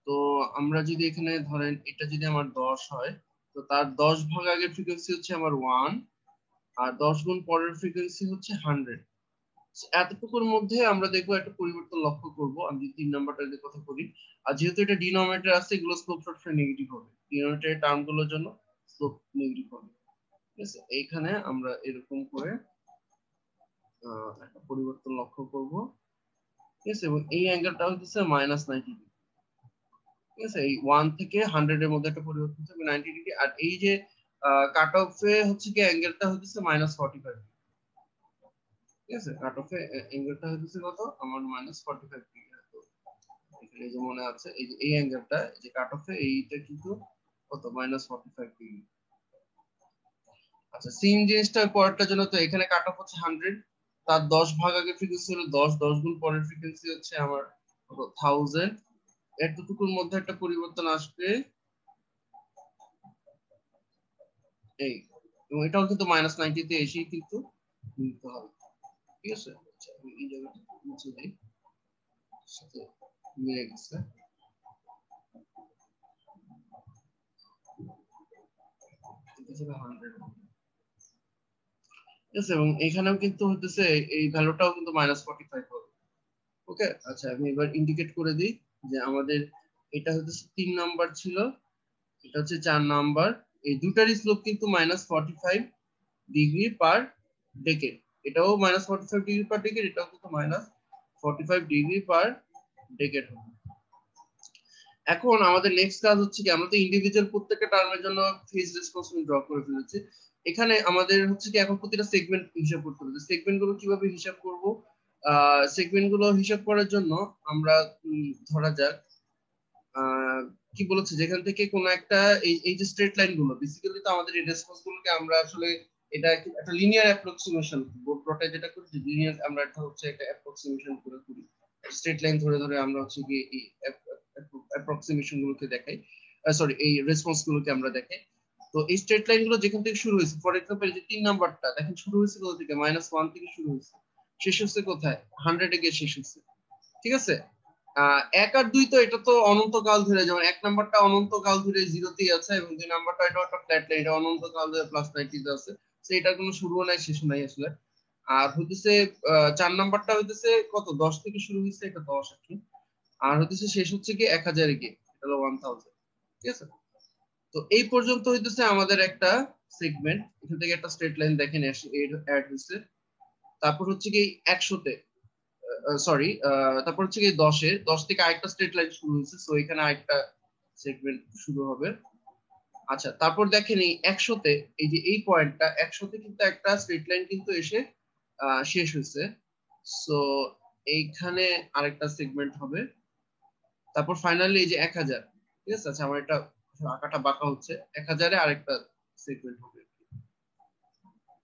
তো আমরা যদি এখানে ধরেন এটা যদি আমার 10 হয়, তো তার 10 ভাগ আগের ফ্রিকোয়েন্সি হচ্ছে আমার 1, আর 10 গুণ পরের ফ্রিকোয়েন্সি হচ্ছে 100। এতটুকুর মধ্যে আমরা দেখবো একটা পরিবর্তন লক্ষ্য করব। আমি 3 নাম্বারটা যদি কথা বলি, আর যেহেতু এটা ডিনোমিনেটর আছে, এগুলো স্লোপ সবসময় নেগেটিভ হবে, ডিনোমিনেটরের টার্ম গুলোর জন্য স্লোপ নেগেটিভ হবে, ঠিক আছে। এইখানে আমরা এরকম করে একটা পরিবর্তন লক্ষ্য করব, ঠিক আছে, এবং এই অ্যাঙ্গেলটা হচ্ছে -90, ঠিক আছে। এই 1 থেকে 100 এর মধ্যে একটা পরিবর্তন হবে 90 ডিগ্রি, আর এই যে কাট অফে হচ্ছে কি অ্যাঙ্গেলটা হচ্ছে -45, ঠিক আছে। কাট অফে অ্যাঙ্গেলটা হচ্ছে কত আমার -45 ডিগ্রি। এখানে যে মনে আছে, এই যে এই অ্যাঙ্গেলটা যে কাট অফে, এইটা কিন্তু কত -45 ডিগ্রি। আচ্ছা সেম জিনিসটা পরেরটার জন্য, তো এখানে কাট অফ হচ্ছে 100, তার 10 ভাগ আগে ফ্রিকোয়েন্সি হলো 10, 10 গুণ পরের ফ্রিকোয়েন্সি হচ্ছে আমার কত 1000, এতটুকুর মধ্যে একটা পরিবর্তন আসবে এই, এবং এটাও কিন্তু -90 তে এসেই কিন্তু নিতে হবে, ঠিক আছে। আচ্ছা আমি এই জায়গাটা মুছে দেই, সাথে মিলে গেছে, এটা ছিল 100, ঠিক আছে। এবং এখানেও কিন্তু হতেছে এই ভ্যালুটাও কিন্তু -45 হবে। ওকে, আচ্ছা আমি এবার ইন্ডিকেট করে দিই যে আমাদের এটা হচ্ছে 3 নাম্বার ছিল, এটা হচ্ছে 4 নাম্বার, এই দুটারই স্লোপ কিন্তু -45 ডিগ্রি পার ডেকেড, এটাও -45 ডিগ্রি পার ডেকেড, এটাও কিন্তু -45 ডিগ্রি পার ডেকেড হবে। এখন আমাদের নেক্সট কাজ হচ্ছে কি, আমরা তো ইন্ডিভিজুয়াল প্রত্যেকটা টার্মের জন্য ফেজ রেসপন্স ড্র করে ফেলেছি। এখানে আমাদের হচ্ছে কি এখন প্রতিটা সেগমেন্ট হিসাব করতে হবে। সেগমেন্ট গুলো কিভাবে হিসাব করব? সেগমেন্ট গুলো হিসাব করার জন্য আমরা ধরা যাক কি বলেছে, যেখান থেকে কোন একটা এই যে স্ট্রেট লাইন গুলো, বেসিক্যালি তো আমাদের এই রেসপন্স গুলোকে আমরা আসলে এটা একটা লিনিয়ার অ্যাপ্রক্সিমেশন বোর্ড প্লটে যেটা করি, লিনিয়ার আমরা একটা হচ্ছে একটা অ্যাপ্রক্সিমেশন করে করি, স্ট্রেট লাইন ধরে ধরে আমরা হচ্ছে কি এই অ্যাপ্রক্সিমেশন গুলোকে দেখাই, সরি এই রেসপন্স গুলোকে আমরা দেখাই। তো এই স্ট্রেট লাইন গুলো যেখান থেকে শুরু হয়েছে, ফর এক্সাম্পল যে 3 নাম্বারটা দেখেন শুরু হয়েছে কোথা থেকে, -1 থেকে শুরু হয়েছে, শেষ হচ্ছে কোথায় 100 এ গিয়ে শেষ হচ্ছে। ঠিক আছে, 1 আর 2 তো এটা তো অনন্তকাল ধরে, যেমন 1 নাম্বারটা অনন্তকাল ধরে 0 তেই আছে, এবং 2 নাম্বারটা এটা একটা ফ্ল্যাট লাইন, এটা অনন্তকাল ধরে +90 তে আছে। তো এটার কোনো শুরুও নাই শেষও নাই আসলে। আর হইতেছে 4 নাম্বারটা হইতেছে কত, 10 থেকে শুরু হয়েছে, এটা 10 আর কি। আর হইতেছে শেষ হচ্ছে কি 1000 এ গিয়ে, এটা হলো 1000। ঠিক আছে, তো এই পর্যন্ত হইতেছে আমাদের একটা সেগমেন্ট। এখান থেকে একটা স্ট্রেট লাইন দেখেন অ্যাড হয়েছে। তারপর হচ্ছে কি 100 তে, সরি, তারপর হচ্ছে কি 10 থেকে আরেকটা স্ট্রেট লাইন শুরু হয়েছে, সো এখানে আরেকটা সেগমেন্ট শুরু হবে। আচ্ছা, তারপর দেখেন এই 100 তে, এই যে এই পয়েন্টটা 100 তে কিন্তু একটা স্ট্রেট লাইন কিন্তু এসে শেষ হয়েছে, সো এইখানে আরেকটা সেগমেন্ট হবে। তারপর ফাইনালি এই যে 1000, ঠিক আছে, আচ্ছা আমার এটা আঁকাটা বাঁকা হচ্ছে, 1000 এ আরেকটা সেগমেন্ট হবে।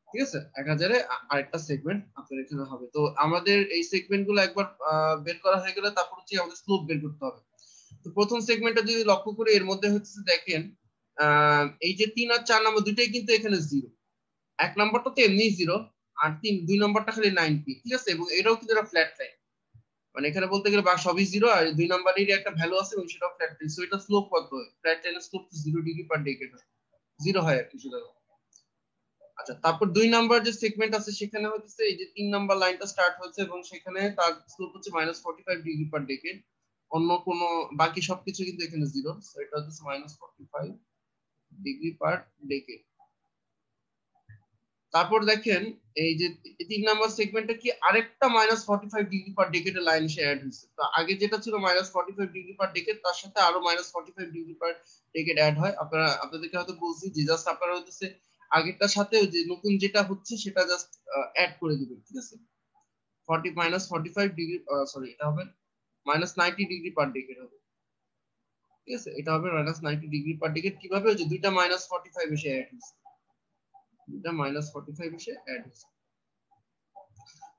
ঠিক আছে, 1000 এ আরেকটা সেগমেন্ট আপনার এখানে হবে। তো আমাদের এই সেগমেন্ট গুলো একবার বের করা হয়ে গেলে তারপর হচ্ছে আমাদের স্লোপ বের করতে হবে। তো প্রথম সেগমেন্টটা যদি লক্ষ্য করি, এর মধ্যে হচ্ছে দেখেন এই যে 3 আর 4 নাম্বার দুইটাই কিন্তু এখানে 0, 1 নাম্বারটা তো এমনি 0, আর 2 নাম্বারটা খালি 90। ঠিক আছে, এবং এটাও কিন্তু একটা ফ্ল্যাট লাইন, মানে এখানে বলতে গেলে বা সবই 0, আর 2 নাম্বারেরই একটা ভ্যালু আছে এবং সেটাও ফ্ল্যাট লাইন। সো এটা স্লোপ কত হয়, ফ্ল্যাট লাইনের স্লোপ 0 ডিগ্রি পার ডেকেড হয়, 0 হয় আর কি শুধু। আচ্ছা, তারপর 2 নাম্বার যে সেগমেন্ট আছে সেখানে হচ্ছে এই যে 3 নাম্বার লাইনটা স্টার্ট হচ্ছে এবং সেখানে তার স্লোপ হচ্ছে -45 ডিগ্রি পার ডেকেড। অন্য কোনো বাকি সবকিছু কিন্তু এখানে 0, সো এটা হচ্ছে -45 ডিগ্রি পার ডেকেড। তারপর দেখেন এই যে 3 নাম্বার সেগমেন্টে কি আরেকটা -45 ডিগ্রি পার ডেকেড লাইন এসে অ্যাড হয়েছে। তো আগে যেটা ছিল -45 ডিগ্রি পার ডেকেড, তার সাথে আরো -45 ডিগ্রি পার ডেকেড অ্যাড হয়। আপনাদেরকে হয়তো বলছি যে জাস্ট আপনারা হচ্ছে আগেরটার সাথে যে নতুন যেটা হচ্ছে সেটা জাস্ট অ্যাড করে দিবেন। ঠিক আছে, 45 ডিগ্রি, সরি এটা হবে -90 ডিগ্রি পার ডেকেড হবে। ঠিক আছে, এটা হবে -90 ডিগ্রি পার ডেকেড। কিভাবে, ওই যে দুইটা -45 এসে অ্যাড হয়েছে, দুইটা -45 এসে অ্যাড হয়েছে।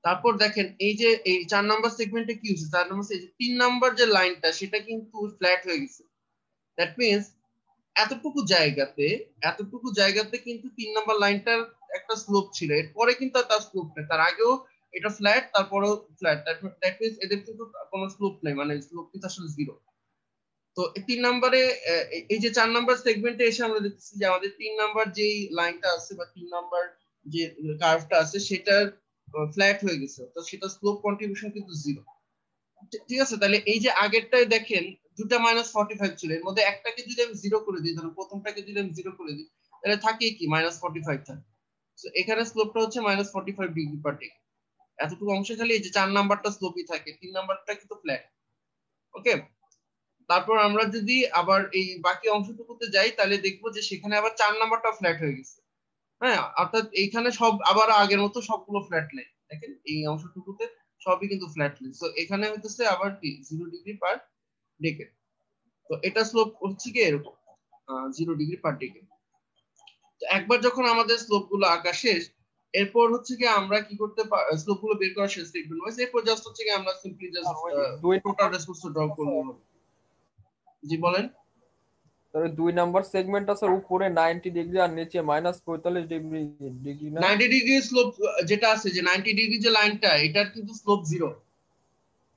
তারপর দেখেন এই যে এই 4 নাম্বার সেগমেন্টে কি হচ্ছে, 4 নাম্বার এই যে 3 নাম্বার যে লাইনটা সেটা কিন্তু ফ্ল্যাট হয়ে গেছে। দ্যাট মিন্স এতটুকু জায়গাতে কিন্তু 3 নাম্বার লাইনটার একটা স্লোপ ছিল, এরপরে কিন্তু তার স্লোপ নেই, তার আগেও এটা ফ্ল্যাট, তারপরেও ফ্ল্যাট, দ্যাট মিন্স এদের কিন্তু কোনো স্লোপ নেই, মানে স্লোপ কিন্তু আসলে 0। তো 3 নাম্বারে এই যে 4 নাম্বার সেগমেন্টে এসে আমরা দেখতেছি যে আমাদের 3 নাম্বার যেই লাইনটা আছে বা 3 নাম্বার যে কার্ভটা আছে সেটার ফ্ল্যাট হয়ে গেছে, তো সেটা স্লোপ কন্ট্রিবিউশন কিন্তু 0। ঠিক আছে, তাহলে এই যে আগেরটাই দেখেন দুটা -45 ছিল, এর মধ্যে একটাকে যদি আমি 0 করে দিই, ধরুন প্রথমটাকে যদি আমি 0 করে দিই, তাহলে থাকে কি -45 থাকে। তো এখানে স্লোপটা হচ্ছে -45 ডিগ্রি পার ডেকেড। এতটুকু অংশে খালি এই যে 4 নাম্বারটা স্লোপই থাকে, 3 নাম্বারটা কিন্তু ফ্ল্যাট। ওকে, তারপর আমরা যদি আবার এই বাকি অংশটুকুতে যাই তাহলে দেখবো যে সেখানে আবার 4 নাম্বারটা ফ্ল্যাট হয়ে গেছে। হ্যাঁ, অর্থাৎ এইখানে সব আবার আগের মতো সবগুলো ফ্ল্যাট লাইন, দেখেন এই অংশটুকুতে সবই কিন্তু ফ্ল্যাট লাইন। তো এখানে হইতেছে আবার কি 0 ডিগ্রি পার ডেকেড। তো এটা স্লোপ হচ্ছে কি এরকম 0 ডিগ্রি পার ডেকেড। তো একবার যখন আমাদের স্লোপ গুলো আঁকা শেষ, এরপর হচ্ছে কি আমরা কি করতে স্লোপ গুলো বের করা শেষ সেগমেন্ট ওয়াইজ, এরপর জাস্ট হচ্ছে কি আমরা simply just total response draw করলে হবে। জি বলেন। তাহলে 2 নাম্বার সেগমেন্ট আছে উপরে 90 ডিগ্রি আর নিচে -45 ডিগ্রি না, 90 ডিগ্রি স্লোপ যেটা আছে, যে 90 ডিগ্রি যে লাইনটা, এটার কিন্তু স্লোপ 0,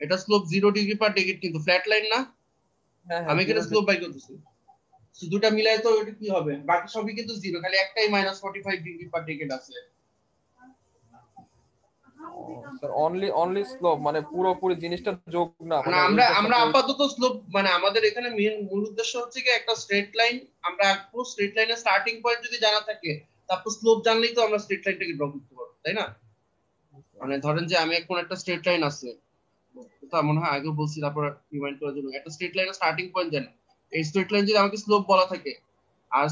এটা স্লোপ 0 ডিগ্রি পার ডেকেড, কিন্তু ফ্ল্যাট লাইন না। হ্যাঁ হ্যাঁ আমি এখানে 0 স্লোপ বাই করতেছি, দুটা মিলাই তো এটা কি হবে, বাকি সবই কিন্তু 0, খালি একটাই -45 ডিগ্রি পার ডেকেড আছে। স্যার অনলি স্লোপ, মানে পুরোপুরি জিনিসটা যোগ না, মানে মানে আমরা এইটার আমরা সাথে আপাতত স্লোপ, মানে আমাদের এখানে মূল উদ্দেশ্য হচ্ছে কি একটা স্ট্রেট লাইন, আমরা আঁকবো, স্ট্রেট লাইনের স্টার্টিং পয়েন্ট যদি জানা থাকে তারপর স্লোপ জানলেই তো আমরা স্ট্রেট লাইনটাকে ড্র করতে পারবো, তাই না? মানে ধরেন যে আমি এখন একটা স্ট্রেট লাইন আছে, তা মনে হয় আগেও বলছি, তারপর রিমাইন্ড করার জন্য, একটা স্ট্রেট লাইনের স্টার্টিং পয়েন্ট জানি, এই স্ট্রেট লাইন যদি আমাকে স্লোপ বলা থাকে আর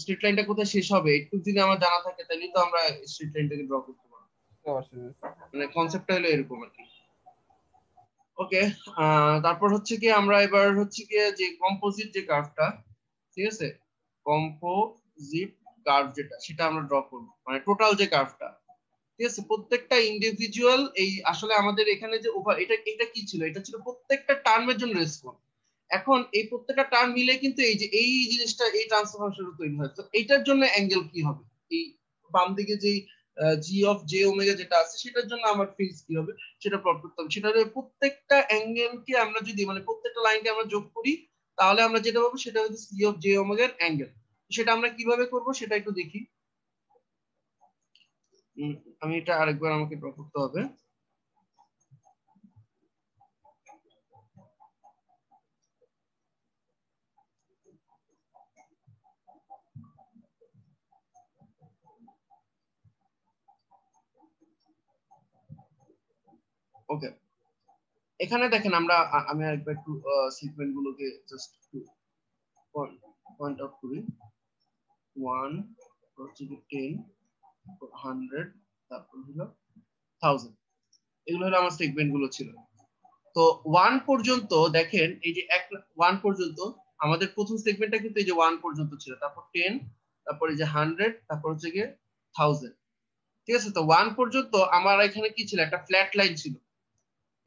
স্ট্রেট লাইনটা কোথায় শেষ হবে একটু যদি আমার জানা থাকে, তাহলে তো আমরা স্ট্রেট লাইনটাকে ড্র করতে পারবো। মানে কনসেপ্টটা হলো এরকম আর কি। ওকে, তারপর হচ্ছে কি আমরা এবার হচ্ছে কি যে কম্পোজিট যে কার্ভটা, ঠিক আছে, কম্পোজিট কার্ভ যেটা সেটা আমরা ড্র করব, মানে টোটাল যে কার্ভটা। ঠিক আছে, প্রত্যেকটা ইন্ডিভিজুয়াল এই আসলে আমাদের এখানে যে ওভার এটা কি ছিল, এটা ছিল প্রত্যেকটা টার্মের জন্য রেসপন্স। এখন এই প্রত্যেকটা টার্ম মিলে কিন্তু এই যে এই জিনিসটা এই ট্রান্সফার ফাংশনটা তৈরি হয়। তো এইটার জন্য অ্যাঙ্গেল কি হবে, এই বাম দিকে যে জি অফ জে ওমেগা যেটা আছে সেটার জন্য আমার ফেজ কি হবে সেটা প্লট করতে হবে। সেটা প্রত্যেকটা অ্যাঙ্গেলকে আমরা যদি মানে প্রত্যেকটা লাইনকে আমরা যোগ করি তাহলে আমরা যেটা পাবো সেটা হচ্ছে সি অফ জে ওমেগার অ্যাঙ্গেল। সেটা আমরা কিভাবে করব সেটা একটু দেখি। আমি এটা আরেকবার আমাকে ড্র করতে হবে। ওকে, এখানে দেখেন আমরা আমি আরেকবার একটু সিগমেন্ট গুলোকে জাস্ট একটু পয়েন্ট আউট করি। 1 হচ্ছে 10 100 তারপর হলো 1000, এগুলো হলো আমার সেগমেন্ট গুলো ছিল। তো 1 পর্যন্ত দেখেন এই যে 1 পর্যন্ত আমাদের প্রথম সেগমেন্টটা কিন্তু এই যে 1 পর্যন্ত ছিল, তারপর 10, তারপর এই যে 100, তারপর হচ্ছে গিয়ে 1000। ঠিক আছে, তো 1 পর্যন্ত আমার এখানে কি ছিল, একটা ফ্ল্যাট লাইন ছিল,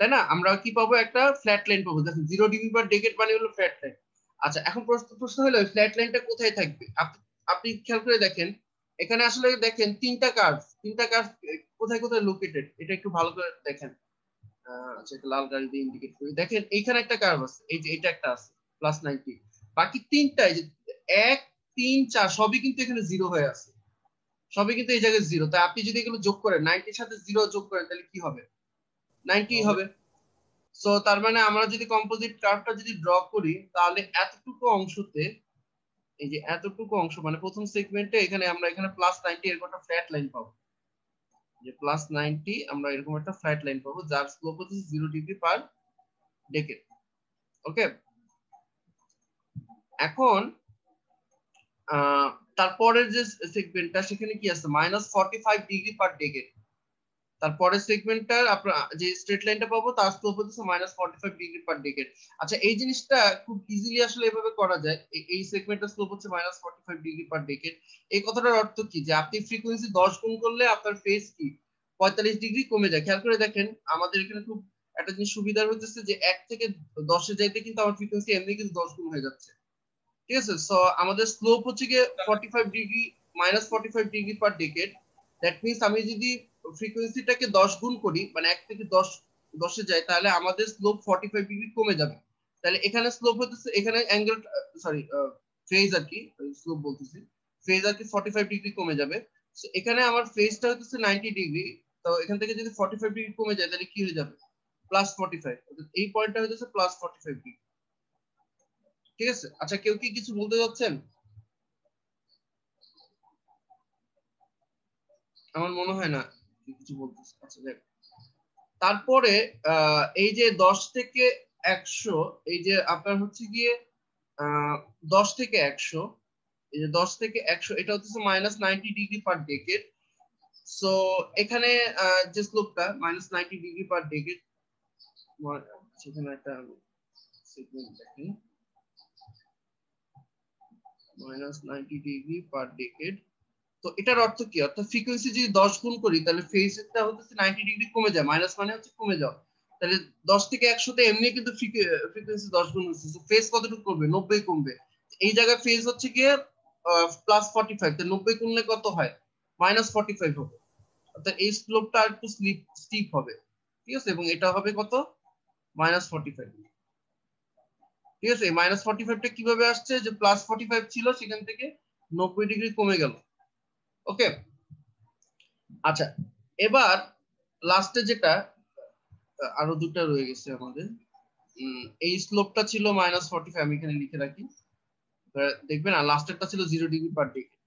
তাই না? আমরা কি পাবো, একটা ফ্ল্যাট লাইন পাবো। দেখেন 0 ডিগ্রি পার ডেকেড মানে হলো ফ্ল্যাট লাইন। আচ্ছা, এখন প্রশ্ন হলো ফ্ল্যাট লাইনটা কোথায় থাকবে? আপনি খেয়াল করে দেখেন, এখানে আসলে দেখেন তিনটা কার্ভ কোথায় কোথায় লোকেটেড, এটা একটু ভালো করে দেখেন। আচ্ছা, একটা লাল গাড়ি দিয়ে ইন্ডিকেট করি। দেখেন এইখানে একটা কার্ভ আছে, এই যে এটা একটা আছে +90, বাকি তিনটা এই যে 1 3 4 সবই কিন্তু এখানে 0 হয়ে আছে, সবই কিন্তু এই জায়গায় 0। তাই আপনি যদি এগুলো যোগ করেন 90 এর সাথে 0 যোগ করেন তাহলে কি হবে, 90 হবে। সো তার মানে আমরা যদি কম্পোজিট কার্ভটা যদি ড্র করি তাহলে এতটুকু অংশতে, এই যে এতটুকু অংশ মানে প্রথম সেগমেন্টে এখানে আমরা এখানে +90 এরকম একটা ফ্ল্যাট লাইন পাবো, যে +90 আমরা এরকম একটা ফ্ল্যাট লাইন পাবো যার স্লোপ হচ্ছে 0 ডিগ্রি পার ডেকেড। ওকে, এখন তারপরের যে সেগমেন্টটা সেখানে কি আছে, -45 ডিগ্রি পার ডেকেড। তারপরের সেগমেন্টটার আপনার যে স্ট্রেট লাইনটা পাবো তার স্লোপ হচ্ছে -45 ডিগ্রি পার ডেকেড। আচ্ছা, এই জিনিসটা খুব ইজিলি আসলে এভাবে করা যায়। এই সেগমেন্টের স্লোপ হচ্ছে -45 ডিগ্রি পার ডেকেড। এই কথাটার অর্থ কি, যে আপনি ফ্রিকোয়েন্সি 10 গুণ করলে আপনার ফেজ কি 45 ডিগ্রি কমে যায়। খেয়াল করে দেখেন আমাদের এখানে খুব একটা জিনিস সুবিধার হচ্ছে যে 1 থেকে 10 এ যাইতে কিন্তু আমার ফ্রিকোয়েন্সি এমনি কিন্তু 10 গুণ হয়ে যাচ্ছে। ঠিক আছে, সো আমাদের স্লোপ হচ্ছে গিয়ে 45 degree -45 degree per decade. That means আমি যদি ফ্রিকোয়েন্সিটাকে 10 গুণ করি মানে 1 থেকে 10 এ যায় তাহলে আমাদের স্লোপ 45 ডিগ্রি কমে যাবে। তাহলে এখানে স্লোপ হচ্ছে, এখানে অ্যাঙ্গেল সরি ফেজ আর কি, স্লোপ বলতেছি, ফেজ আর কি 45 ডিগ্রি কমে যাবে। সো এখানে আমার ফেজটা হচ্ছে 90 ডিগ্রি, তো এখান থেকে যদি 45 ডিগ্রি কমে যায় তাহলে কি হয়ে যাবে, +45। এই পয়েন্টটা হচ্ছে +45 ডিগ্রি। ঠিক আছে, আচ্ছা কেউ কি কিছু বলতে যাচ্ছেন? আমার মনে হয় না কিছু বলতেছে। আচ্ছা দেখ, তারপরে এই যে 10 থেকে 100, এই যে আপনার হচ্ছে গিয়ে 10 থেকে 100, এই যে 10 থেকে 100 এটা হচ্ছে -90 ডিগ্রি পার ডেকেড। সো এখানে যে স্লোপটা -90 ডিগ্রি পার ডেকেড, সেখানে একটা সেগমেন্ট দেখেন -90 ডিগ্রি পার ডেকেড। তো এটার অর্থ কি, অর্থাৎ ফ্রিকোয়েন্সি যদি 10 গুণ করি তাহলে ফেজটা হচ্ছে 90 ডিগ্রি কমে যায়, মাইনাস মানে হচ্ছে কমে যাওয়া। তাহলে 10 থেকে 100 তে এমনি কিন্তু ফ্রিকোয়েন্সি 10 গুণ হচ্ছে, ফেজ কতটুকু কমবে, 90 কমবে। এই জায়গায় ফেজ হচ্ছে গিয়ে +45, তো 90 কমলে কত হয়, -45 হবে। অর্থাৎ এই স্লোপটা একটু স্টিপ হবে। ঠিক আছে, এবং এটা হবে কত, -45। ঠিক আছে, -45টা কিভাবে আসছে, যে +45 ছিল সেখান থেকে 90 ডিগ্রি কমে গেল। ওকে, আচ্ছা এবার লাস্টে যেটা আরো দুটো রয়ে গেছে আমাদের, এই স্লোপটা ছিল -45, আমি এখানে লিখে রাখি, দেখবেন আর লাস্টেরটা ছিল 0 ডিগ্রি পার ডেকেড।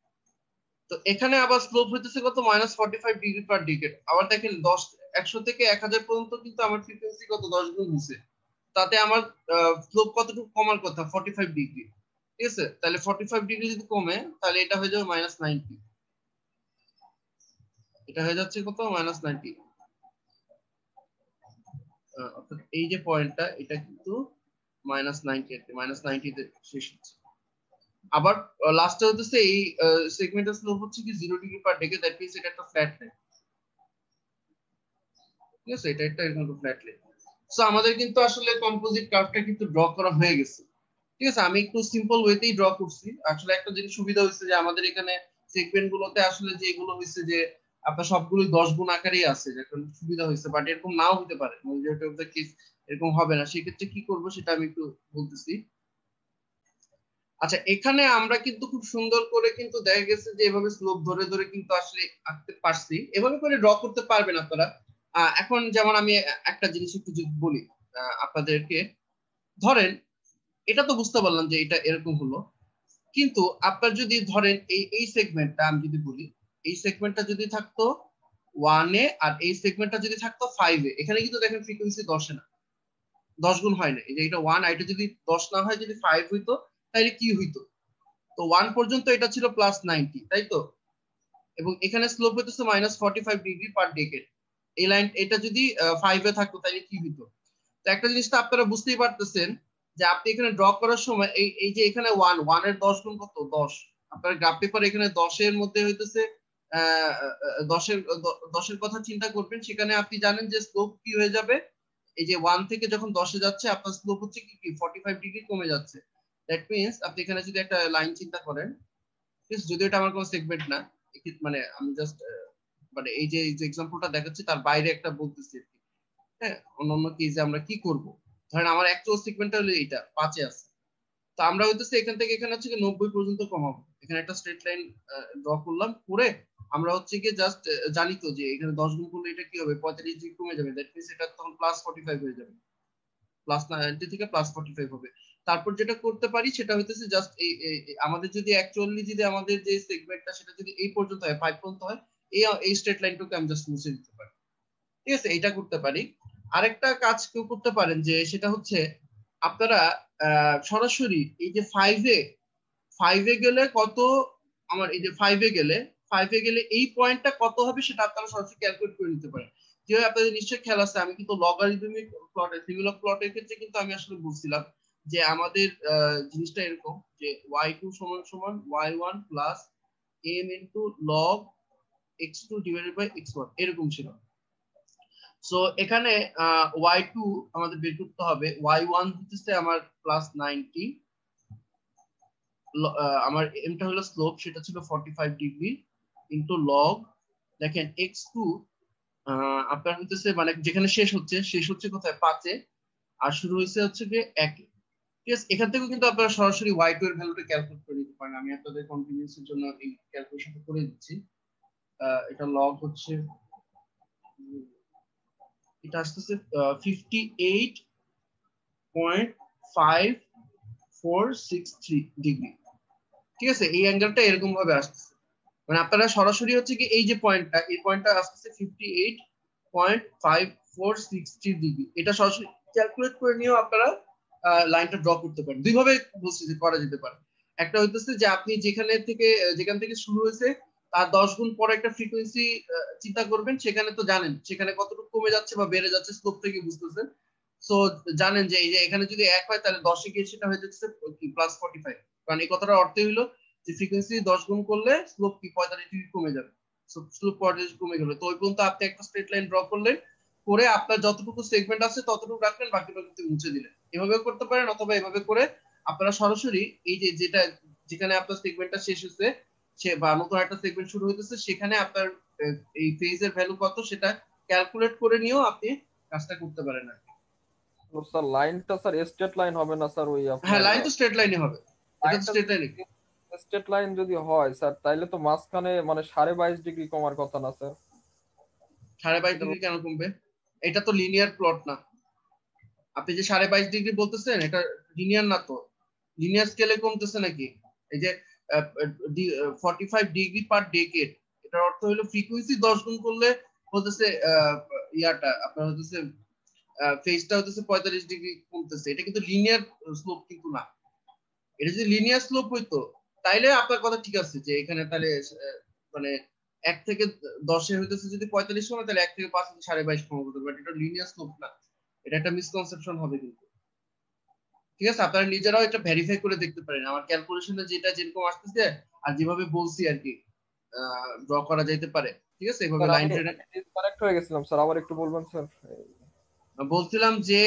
তো এখানে আবার স্লোপ হইতেছে কত, -45 ডিগ্রি পার ডেকেড। আবার দেখেন 100 থেকে 1000 পর্যন্ত কিন্তু আমার ফ্রিকোয়েন্সি কত 10 গুণ হয়েছে, তাতে আমার স্লোপ কতটুকু কমার কথা, 45 ডিগ্রি। ঠিক আছে, তাহলে 45 ডিগ্রি যদি কমে তাহলে এটা হয়ে যাবে -90, এটা হয়ে যাচ্ছে কত, -90। অর্থাৎ এই যে পয়েন্টটা এটা কিন্তু -90 তে শেষ হচ্ছে। আবার লাস্টে হচ্ছে এই সেগমেন্টের স্লোপ হচ্ছে কি 0 degree per decade, that means এটা একটা ফ্ল্যাট লাইন। ঠিক আছে, এটা একটা এরকম ফ্ল্যাট লাইন। সো আমাদের কিন্তু আসলে কম্পোজিট কার্ভটা কিন্তু ড্র করা হয়ে গেছে। ঠিক আছে, আমি একটু সিম্পল ওয়েতেই ড্র করছি। আসলে একটা জিনিস সুবিধা হয়েছে যে আমাদের এখানে সেগমেন্ট গুলোতে আসলে যে এগুলো হয়েছে যে আপনার সবগুলোই 10 গুণ আকারেই আছে, যেটা সুবিধা হয়েছে, বাট এরকম নাও হতে পারে, মেজরিটি অফ দ্য কেস এরকম হবে না। সেক্ষেত্রে কি করব সেটা আমি একটু বলতেছি। আচ্ছা, এখানে আমরা কিন্তু খুব সুন্দর করে কিন্তু দেখা গেছে যে এভাবে স্লোপ ধরে ধরে কিন্তু আসলে আঁকতে পারছি। এভাবে করে ড্র করতে পারবেন আপনারা। এখন যেমন আমি একটা জিনিস একটু যদি বলি আপনাদেরকে, ধরেন এটা তো বুঝতে পারলাম যে এটা এরকম হলো, কিন্তু আপনার যদি ধরেন এই সেগমেন্টটা আমি যদি বলি, এই সেগমেন্টটা যদি থাকতো 1 এ আর এই সেগমেন্টটা যদি থাকতো 5 এ, এখানে কিন্তু দেখেন ফ্রিকোয়েন্সি 10 এ না, 10 গুণ হয় না। এই যে এটা 1, আর এটা যদি 10 না হয়, যদি 5 হইতো, তাহলে কি হইতো? তো 1 পর্যন্ত এটা ছিল +90, তাই তো? এবং এখানে স্লোপ হইতেছে -45 ডিগ্রি পার ডেকেড। এই লাইন এটা যদি 5 এ থাকতো তাহলে কি হইতো? তো একটা জিনিস তো আপনারা বুঝতেই পারতেছেন যে আপনি এখানে ড্র করার সময় এই যে এখানে 1 এর 10 গুণ কত? 10। আপনার গ্রাফ পেপার এখানে 10 এর মধ্যে হইতেছে 10 এর 10 এর কথা চিন্তা করবেন, সেখানে আপনি জানেন যে স্লোপ কি হয়ে যাবে। এই যে 1 থেকে যখন 10 এ যাচ্ছে, আপনার স্লোপ হচ্ছে কি 45 ডিগ্রি কমে যাচ্ছে। দ্যাট মিন্স আপনি এখানে যদি একটা লাইন চিন্তা করেন, যদিও এটা আমার কোনো সেগমেন্ট না, মানে আমি জাস্ট মানে এই যে এক্সাম্পলটা দেখাচ্ছি তার বাইরে একটা বলতেছি আর কি। হ্যাঁ, অন্যান্য কেসে আমরা কি করব, ধরেন আমার অ্যাকচুয়াল সিগমেন্টটা হলো এইটা 5 এ আছে। তো আমরা হইতেছে এখান থেকে এখানে হচ্ছে 90 পর্যন্ত কমাবো। এখানে একটা স্ট্রেট লাইন ড্র করলাম, করে আমরা হচ্ছে কি জাস্ট জানি তো যে এখানে 10 গুণ করলে এটা কি হবে, 45 ডিগ্রি কমে যাবে। দ্যাট মিন্স এটা তখন +45 হয়ে যাবে, +90 থেকে +45 হবে। তারপর যেটা করতে পারি সেটা হইতেছে জাস্ট আমাদের যদি অ্যাকচুয়ালি যদি আমাদের যে সেগমেন্টটা সেটা যদি এই পর্যন্ত হয়, 5 পর্যন্ত হয়, এই স্ট্রেট লাইনটাকে আমি জাস্ট মুছে দিতে পারি। ঠিক আছে, এটা করতে পারি। আরেকটা কাজ কেউ করতে পারেন, যে সেটা হচ্ছে আপনারা সরাসরি এই যে 5 এ গেলে কত, আমার এই যে 5 এ গেলে এই পয়েন্টটা কত হবে সেটা আপনারা সরাসরি ক্যালকুলেট করে নিতে পারেন। যেভাবে আপনাদের নিশ্চয়ই খেয়াল আছে, আমি কিন্তু লগারিদমিক প্লটে, সিমিলার প্লটের ক্ষেত্রে কিন্তু আমি আসলে বলছিলাম যে আমাদের জিনিসটা এরকম যে y2 সমান সমান y1 plus m into log x2 divided by x1 এরকম ছিল। সো এখানে y2 আমাদের বের করতে হবে, y1 হচ্ছে আমার +90, আমার এমটা হলো স্লোপ, সেটা ছিল 45 ডিগ্রি, ইনটু লগ, দেখেন x2 আপনার হইতেছে মানে যেখানে শেষ হচ্ছে কোথায় 5 এ, আর শুরু হচ্ছে যে 1 এ। ঠিক আছে, এখান থেকেও কিন্তু আপনারা সরাসরি y2 এর ভ্যালুটা ক্যালকুলেট করে নিতে পারেন। আমি আপনাদের কনভিনিয়েন্সের জন্য এই ক্যালকুলেশনটা করে দিচ্ছি। এটা লগ হচ্ছে, এটা আসতেছে 58.5463 ডিগ্রি। ঠিক আছে, এই অ্যাঙ্গেলটা এরকম ভাবে আসতেছে, মানে আপনারা সরাসরি হচ্ছে কি এই যে পয়েন্টটা, এই পয়েন্টটা আসতেছে 58.5463 ডিগ্রি। এটা সরাসরি ক্যালকুলেট করে নিয়েও আপনারা লাইনটা ড্র করতে পারেন। দুই ভাবে বলছি যে করা যেতে পারে। একটা হইতেছে যে আপনি যেখান থেকে শুরু হয়েছে তার 10 গুণ পরে একটা ফ্রিকোয়েন্সি চিন্তা করবেন, সেখানে তো জানেন সেখানে কতটুকু কমে যাচ্ছে বা বেড়ে যাচ্ছে, স্লোপ থেকে বুঝতেছেন। সো জানেন যে এই যে এখানে যদি 1 হয় তাহলে 10 এ গিয়ে সেটা হয়ে যাচ্ছে +45, কারণ এই কথাটার অর্থ হলো যে ফ্রিকোয়েন্সি 10 গুণ করলে স্লোপ কি 45 ডিগ্রি কমে যাবে। স্লোপ 45 কমে গেল, তো ওই পর্যন্ত আপনি একটা স্ট্রেট লাইন ড্র করলেন, করে আপনার যতটুকু সেগমেন্ট আছে ততটুকু রাখলেন, বাকিটা কিন্তু মুছে দিলেন। এভাবে করতে পারেন, অথবা এভাবে করে আপনারা সরাসরি এই যে যেখানে আপনার সেগমেন্টটা শেষ হচ্ছে সে বা নতুন একটা সেগমেন্ট শুরু হইতেছে, সেখানে আপনার এই ফেজের ভ্যালু কত সেটা ক্যালকুলেট করে নিয়েও আপনি কাজটা করতে পারেন আর কি। স্যার লাইনটা স্যার স্ট্রেট লাইন হবে না স্যার, ওই হ্যাঁ, আপনার লাইন তো স্ট্রেট লাইনে হবে, এটা তো লাইনটা স্ট্রেট লাইনে। স্ট্রেট লাইন যদি হয় স্যার, তাইলে তো মাঝখানে মানে 22.5 ডিগ্রি কমার কথা না স্যার? 22.5 ডিগ্রি কেন কমবে? এটা তো লিনিয়ার প্লট না। আপনি যে 22.5 ডিগ্রি বলতেছেন এটা লিনিয়ার না তো, লিনিয়ার স্কেলে কমতেছে নাকি? এই যে 45 ডিগ্রি পার ডেকেড, এটার অর্থ হলো ফ্রিকোয়েন্সি 10 গুণ করলে হতেছে ইয়াটা আপনার হতেছে ফেজটা হতেছে 45 ডিগ্রি কমতেছে। এটা কিন্তু লিনিয়ার স্লোপ কিন্তু না। এটা যদি লিনিয়ার স্লোপ হইতো তাইলে আপনার কথা ঠিক আছে, যে এখানে তাহলে মানে 1 থেকে 10 এ হইতেছে যদি 45 কমে, তাহলে 1 থেকে 5 হতে 22.5 কমে হতো, বাট এটা লিনিয়ার স্লোপ না। এটা একটা মিসকনসেপশন হবে কিন্তু। ঠিক আছে, আপনারা নিজেরাও এটা ভেরিফাই করে দেখতে পারেন, আমার ক্যালকুলেশনে যেটা যেরকম আসতেছে আর যেভাবে বলছি আর কি ড্র করা যেতে পারে। ঠিক আছে, এভাবে স্যার লাইন আমি টেনে কারেক্ট হয়ে গেছিলাম স্যার, আবার একটু বলবেন স্যার। বলছিলাম যে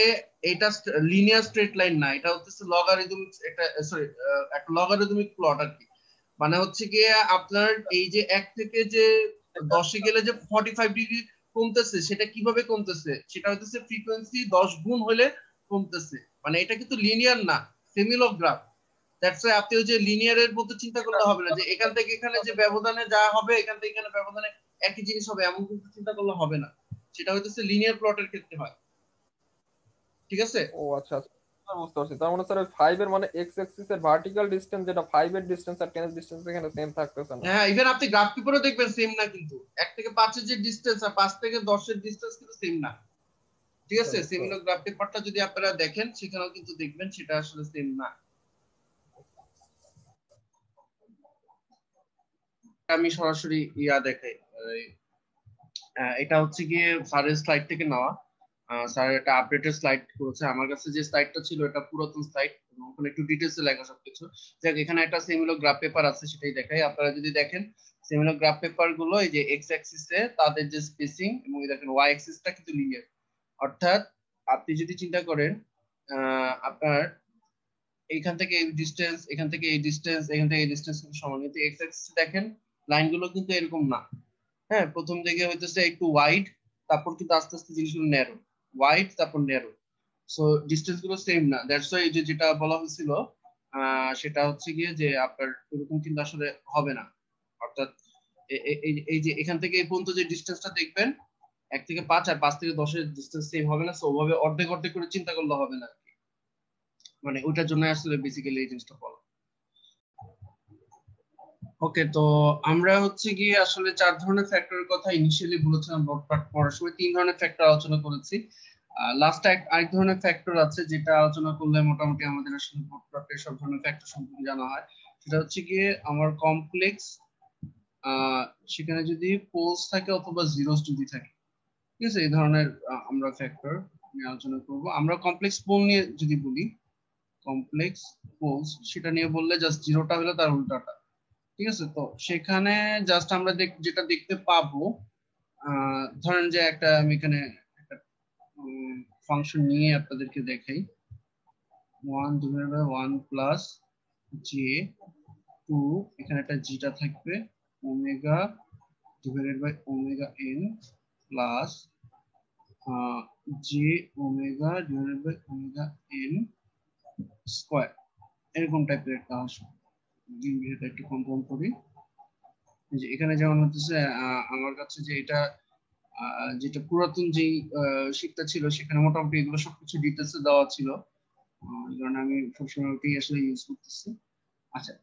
এটা লিনিয়ার স্ট্রেট লাইন না, এটা হচ্ছে লগারিদমিক, এটা সরি একটা লগারিদমিক প্লট আর কি। মানে হচ্ছে গিয়ে আপনার এই যে 1 থেকে যে 10 এ গেলে যে 45 ডিগ্রি কমতেছে, সেটা কিভাবে কমতেছে, সেটা হচ্ছে ফ্রিকোয়েন্সি 10 গুণ হলে কমতেছে। মানে এটা কিন্তু লিনিয়ার না, সেমিলগ গ্রাফ। দ্যাটস ওয়াই আপনি ওই যে লিনিয়ারের মতো চিন্তা করলে হবে না, যে এখান থেকে এখানে যে ব্যবধানে যা হবে এখান থেকে এখানে ব্যবধানে একই জিনিস হবে, এমন কিন্তু চিন্তা করলে হবে না। সেটা হচ্ছে লিনিয়ার প্লটের ক্ষেত্রে হয়। ঠিক আছে। ও আচ্ছা আচ্ছা স্যার, বুঝতে পারছি। তার মানে স্যার 5 এর মানে এক্স অ্যাক্সিস এর ভার্টিক্যাল ডিসটেন্স যেটা 5 এর ডিসটেন্স আর 10 এর ডিসটেন্স এখানে সেম থাকতেছে না। হ্যাঁ, ইভেন আপনি গ্রাফ পেপারও দেখবেন সেম না, কিন্তু 1 থেকে 5 এর যে ডিসটেন্স আর 5 থেকে 10 এর ডিসটেন্স কিন্তু সেম না। ঠিক আচ্ছা আছে, বুঝতে সেমিলগ পারছি। গ্রাফ পেপারটা যদি আপনারা দেখেন সেখানেও কিন্তু দেখবেন সেটা আসলে সেম না। আমি সরাসরি ইয়া দেখাই, এটা হচ্ছে গিয়ে স্যারের স্লাইড থেকে নেওয়া। স্যার এটা আপডেটেড স্লাইড করেছে, আমার কাছে যে স্লাইডটা ছিল এটা পুরাতন স্লাইড, ওখানে একটু ডিটেলসে লেখা সবকিছু। যাক, এখানে একটা সেমিলগ গ্রাফ পেপার আছে, সেটাই দেখাই। আপনারা যদি দেখেন সেমিলগ গ্রাফ পেপার গুলো, এই যে এক্স অ্যাক্সিসে তাদের যে স্পেসিং, এবং দেখেন ওয়াই অ্যাক্সিসটা কিন্তু লিনিয়ার। অর্থাৎ আপনি যদি চিন্তা করেন আপনার এইখান থেকে এই ডিস্টেন্স, এখান থেকে এই ডিস্টেন্স, এখান থেকে এই ডিস্টেন্স কিন্তু সমান, কিন্তু এক্স অ্যাক্সিস দেখেন লাইনগুলো কিন্তু এরকম না। হ্যাঁ, প্রথম দিকে হইতেছে একটু ওয়াইড, তারপর কিন্তু আস্তে আস্তে জিনিসগুলো ন্যারো, ওয়াইড তারপর ন্যারো। সো ডিস্টেন্স গুলো সেম না, দ্যাটস ওয়াই যে যেটা বলা হয়েছিল সেটা হচ্ছে গিয়ে যে আপনার এরকম কিন্তু আসলে হবে না। অর্থাৎ এই যে এখান থেকে এই পর্যন্ত যে ডিস্টেন্সটা দেখবেন 1 থেকে 5 আর 5 থেকে 10 এর ডিস্টেন্স সেম হবে না। সো ওভাবে অর্ধেক অর্ধেক করে চিন্তা করলে হবে না আর কি। মানে ওইটার জন্য আসলে বেসিক্যালি এই জিনিসটা বলা। ওকে, তো আমরা হচ্ছে গিয়ে আসলে 4 ধরনের ফ্যাক্টরের কথা ইনিশিয়ালি বলেছিলাম, বাট পড়ার সময় 3 ধরনের ফ্যাক্টর আলোচনা করেছি। লাস্ট আরেক ধরনের ফ্যাক্টর আছে যেটা আলোচনা করলে মোটামুটি আমাদের আসলে বোর্ড সব ধরনের ফ্যাক্টর সম্পর্কে জানা হয়। সেটা হচ্ছে গিয়ে আমার কমপ্লেক্স, সেখানে যদি পোলস থাকে অথবা জিরোস যদি থাকে। ঠিক আছে, এই ধরনের আমরা ফ্যাক্টর নিয়ে আলোচনা করব। আমরা কমপ্লেক্স পোল নিয়ে যদি বলি, কমপ্লেক্স পোলস সেটা নিয়ে বললে জাস্ট জিরোটা হলো তার উল্টাটা। ঠিক আছে, তো সেখানে জাস্ট আমরা যেটা দেখতে পাবো, ধরেন যে আমি এখানে একটা ফাংশন নিয়ে আপনাদেরকে দেখাই। 1 ডিভাইডেড বাই 1 প্লাস জে 2, এখানে একটা জিটা থাকবে, omega divided by omega n plus j omega divided by omega n square, এরকম টাইপের একটা আসবে। এটা একটু কম্পাউন্ড করি। যে এখানে যেমন হচ্ছে আমার কাছে যে এটা যেটা পুরাতন যেই শিটটা ছিল সেখানে মোটামুটি এগুলো সবকিছু ডিটেলস দেওয়া ছিল, কারণ আমি সবসময় ওটাই আসলে ইউজ করতেছি। আচ্ছা,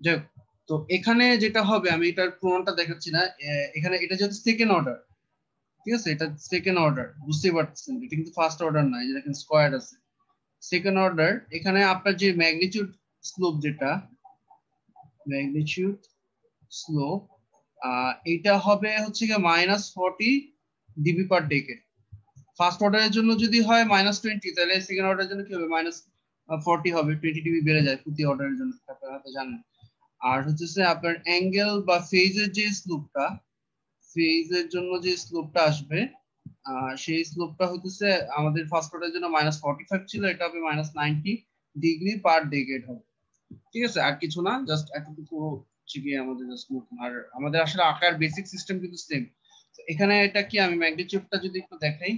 যাই হোক, তো এখানে যেটা হবে, আমি এটার প্রমাণটা দেখাচ্ছি না, এখানে এটা যেহেতু সেকেন্ড অর্ডার, ঠিক আছে, এটা সেকেন্ড অর্ডার, বুঝতেই পারতেছেন এটা কিন্তু ফার্স্ট অর্ডার না, এই যে দেখেন স্কয়ার আছে, সেকেন্ড অর্ডার। এখানে আপনার যে ম্যাগনিটিউড স্লোপ, যেটা ম্যাগনিটিউড স্লোপ, এটা হবে হচ্ছে গিয়ে -40 ডিবি পার ডেকেড। ফার্স্ট অর্ডারের জন্য যদি হয় -20, তাহলে সেকেন্ড অর্ডারের জন্য কি হবে, -40 হবে, 20 ডিবি বেড়ে যায় প্রতি অর্ডারের জন্য, আপনারা হয়তো জানেন। আর হচ্ছে আপনার অ্যাঙ্গেল বা ফেজের যে স্লোপটা, ফেজের জন্য যে স্লোপটা আসবে, সেই স্লোপটা হচ্ছে আমাদের ফার্স্ট অর্ডারের জন্য -45 ছিল, এটা হবে -90 ডিগ্রি পার ডেকেড হবে। ঠিক আছে, আর কিছু না, জাস্ট এতটুকু হচ্ছে গিয়ে আমাদের জাস্ট নতুন। আর আমাদের আসলে আঁকার বেসিক সিস্টেম কিন্তু সেম। এখানে এটা কি, আমি ম্যাগনিটিউডটা যদি একটু দেখাই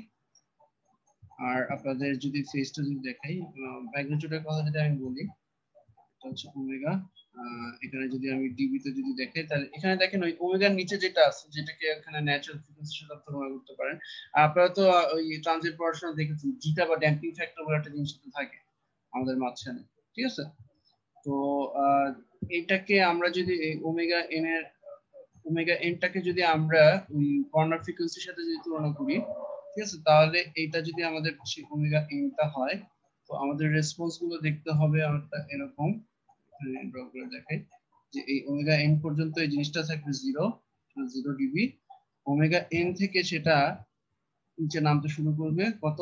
আর আপনাদের যদি ফেজটা যদি দেখাই, ম্যাগনিটিউডের কথা যদি আমি বলি, এটা হচ্ছে ওমেগা। এখানে যদি আমি ডিবি তে যদি দেখাই, তাহলে এখানে দেখেন ওই ওমেগার নিচে যেটা আছে, যেটাকে এখানে ন্যাচারাল ফ্রিকোয়েন্সির সাথে আপনারা মনে করতে পারেন। আপনারা তো ওই ট্রানজিট পড়াশোনা দেখেছেন, জিটা বা ড্যাম্পিং ফ্যাক্টর বলে একটা জিনিস থাকে আমাদের মাঝখানে। ঠিক আছে, তো এইটাকে আমরা যদি ওমেগা এনটাকে যদি আমরা ওই কর্নার ফ্রিকোয়েন্সির সাথে যদি তুলনা করি, ঠিক আছে, তাহলে এইটা যদি আমাদের ওমেগা এনটা হয়, তো আমাদের রেসপন্স গুলো দেখতে হবে আমারটা এরকম, ড্র করে দেখাই, যে এই ওমেগা এন পর্যন্ত এই জিনিসটা থাকবে 0 ডিবি, ওমেগা এন থেকে সেটা নিচে নামতে শুরু করবে কত,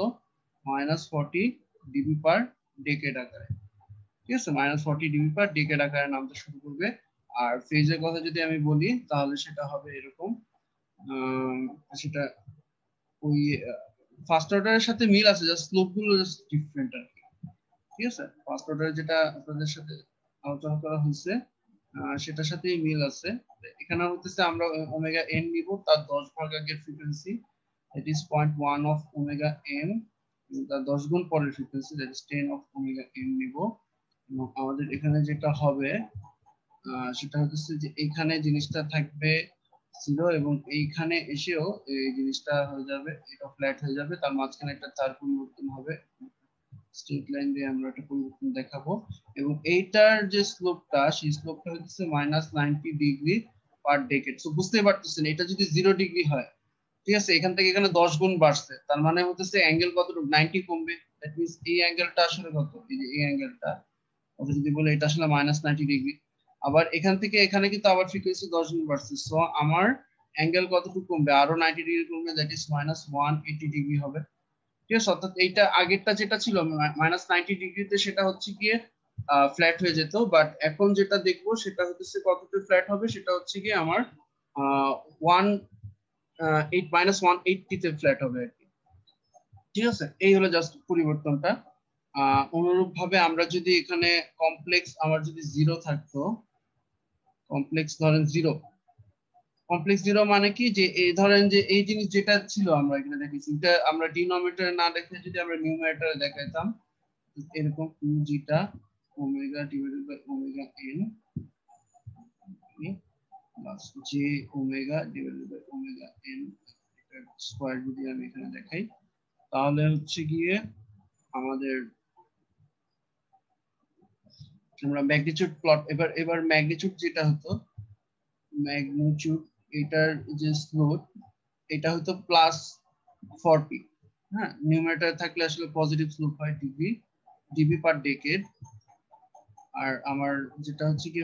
-40 ডিবি পার ডেকেড আকারে। ঠিক আছে, -40 ডিবি পার ডেকেড আকারে নামতে শুরু করবে। আর ফেজের কথা যদি আমি বলি, তাহলে সেটা হবে এরকম, সেটা ওই ফার্স্ট অর্ডারের সাথে মিল আছে, জাস্ট স্লোপ গুলো জাস্ট ডিফারেন্ট আর কি। ঠিক আছে, ফার্স্ট অর্ডারে যেটা আপনাদের সাথে আলোচনা করা হয়েছে সেটার সাথেই মিল আছে। এখানে হচ্ছে আমরা ওমেগা এন নিব, তার 10 ভাগ আগের frequency, it is 0.1 of omega N, তার 10 গুণ পরের frequency, that is 10 of omega N নিব। এবং আমাদের এখানে যেটা হবে সেটা হচ্ছে যে এইখানে জিনিসটা থাকবে 0 এবং এইখানে এসেও এই জিনিসটা হয়ে যাবে, এটা ফ্ল্যাট হয়ে যাবে, তার মাঝখানে একটা চার পরিবর্তন হবে, স্ট্রেট লাইন দিয়ে আমরা একটা পরিবর্তন দেখাবো। এবং এইটার যে স্লোপটা, সেই স্লোপটা হচ্ছে -90 ডিগ্রি পার ডেকেড। সো বুঝতেই পারতেছেন এটা যদি 0 ডিগ্রি হয়, ঠিক আছে, এখান থেকে এখানে 10 গুণ বাড়ছে, তার মানে হচ্ছে অ্যাঙ্গেল কতটুকু, 90 কমবে। দ্যাট মিন্স এই অ্যাঙ্গেলটা আসলে কত, এই যে এই অ্যাঙ্গেলটা যদি বলে এটা আসলে -90 ডিগ্রি। আবার এখান থেকে এখানে কিন্তু আবার ফ্রিকোয়েন্সি 10 গুণ বাড়ছে, সো আমার অ্যাঙ্গেল কতটুকু কমবে, আরো 90 ডিগ্রি কমবে, দ্যাট ইজ -180 ডিগ্রি হবে। ঠিক আছে, অর্থাৎ এইটা আগেরটা যেটা ছিল -90 ডিগ্রিতে, সেটা হচ্ছে গিয়ে ফ্ল্যাট হয়ে যেত, বাট এখন যেটা দেখবো সেটা হচ্ছে কতটুকু ফ্ল্যাট হবে, সেটা হচ্ছে গিয়ে আমার 180 তে ফ্ল্যাট হবে আর কি। ঠিক আছে, এই হলো জাস্ট পরিবর্তনটা। অনুরূপ ভাবে আমরা যদি এখানে কমপ্লেক্স, আমার যদি 0 থাকতো, কমপ্লেক্স ধরেন 0, কমপ্লেক্স 0 মানে কি, যে এই ধরেন যে এই জিনিস যেটা ছিল আমরা এখানে দেখেছি, এটা আমরা ডিনোমিনেটরে না দেখে যদি আমরা নিউমারেটরে দেখাইতাম, এরকম 2 omega divided by omega n plus j omega divided by omega n square যদি আমি এখানে দেখাই, তাহলে হচ্ছে গিয়ে আমাদের আমরা ম্যাগনিটিউড প্লট, এবার ম্যাগনিটিউড যেটা হতো, ম্যাগনিটিউড এটার যে স্লোপ, এটা হতো +40। হ্যাঁ, নিউমারেটর থাকলে আসলে পজিটিভ স্লোপ হয় ডিবি পার ডেকেড। আর আমার যেটা হচ্ছে কি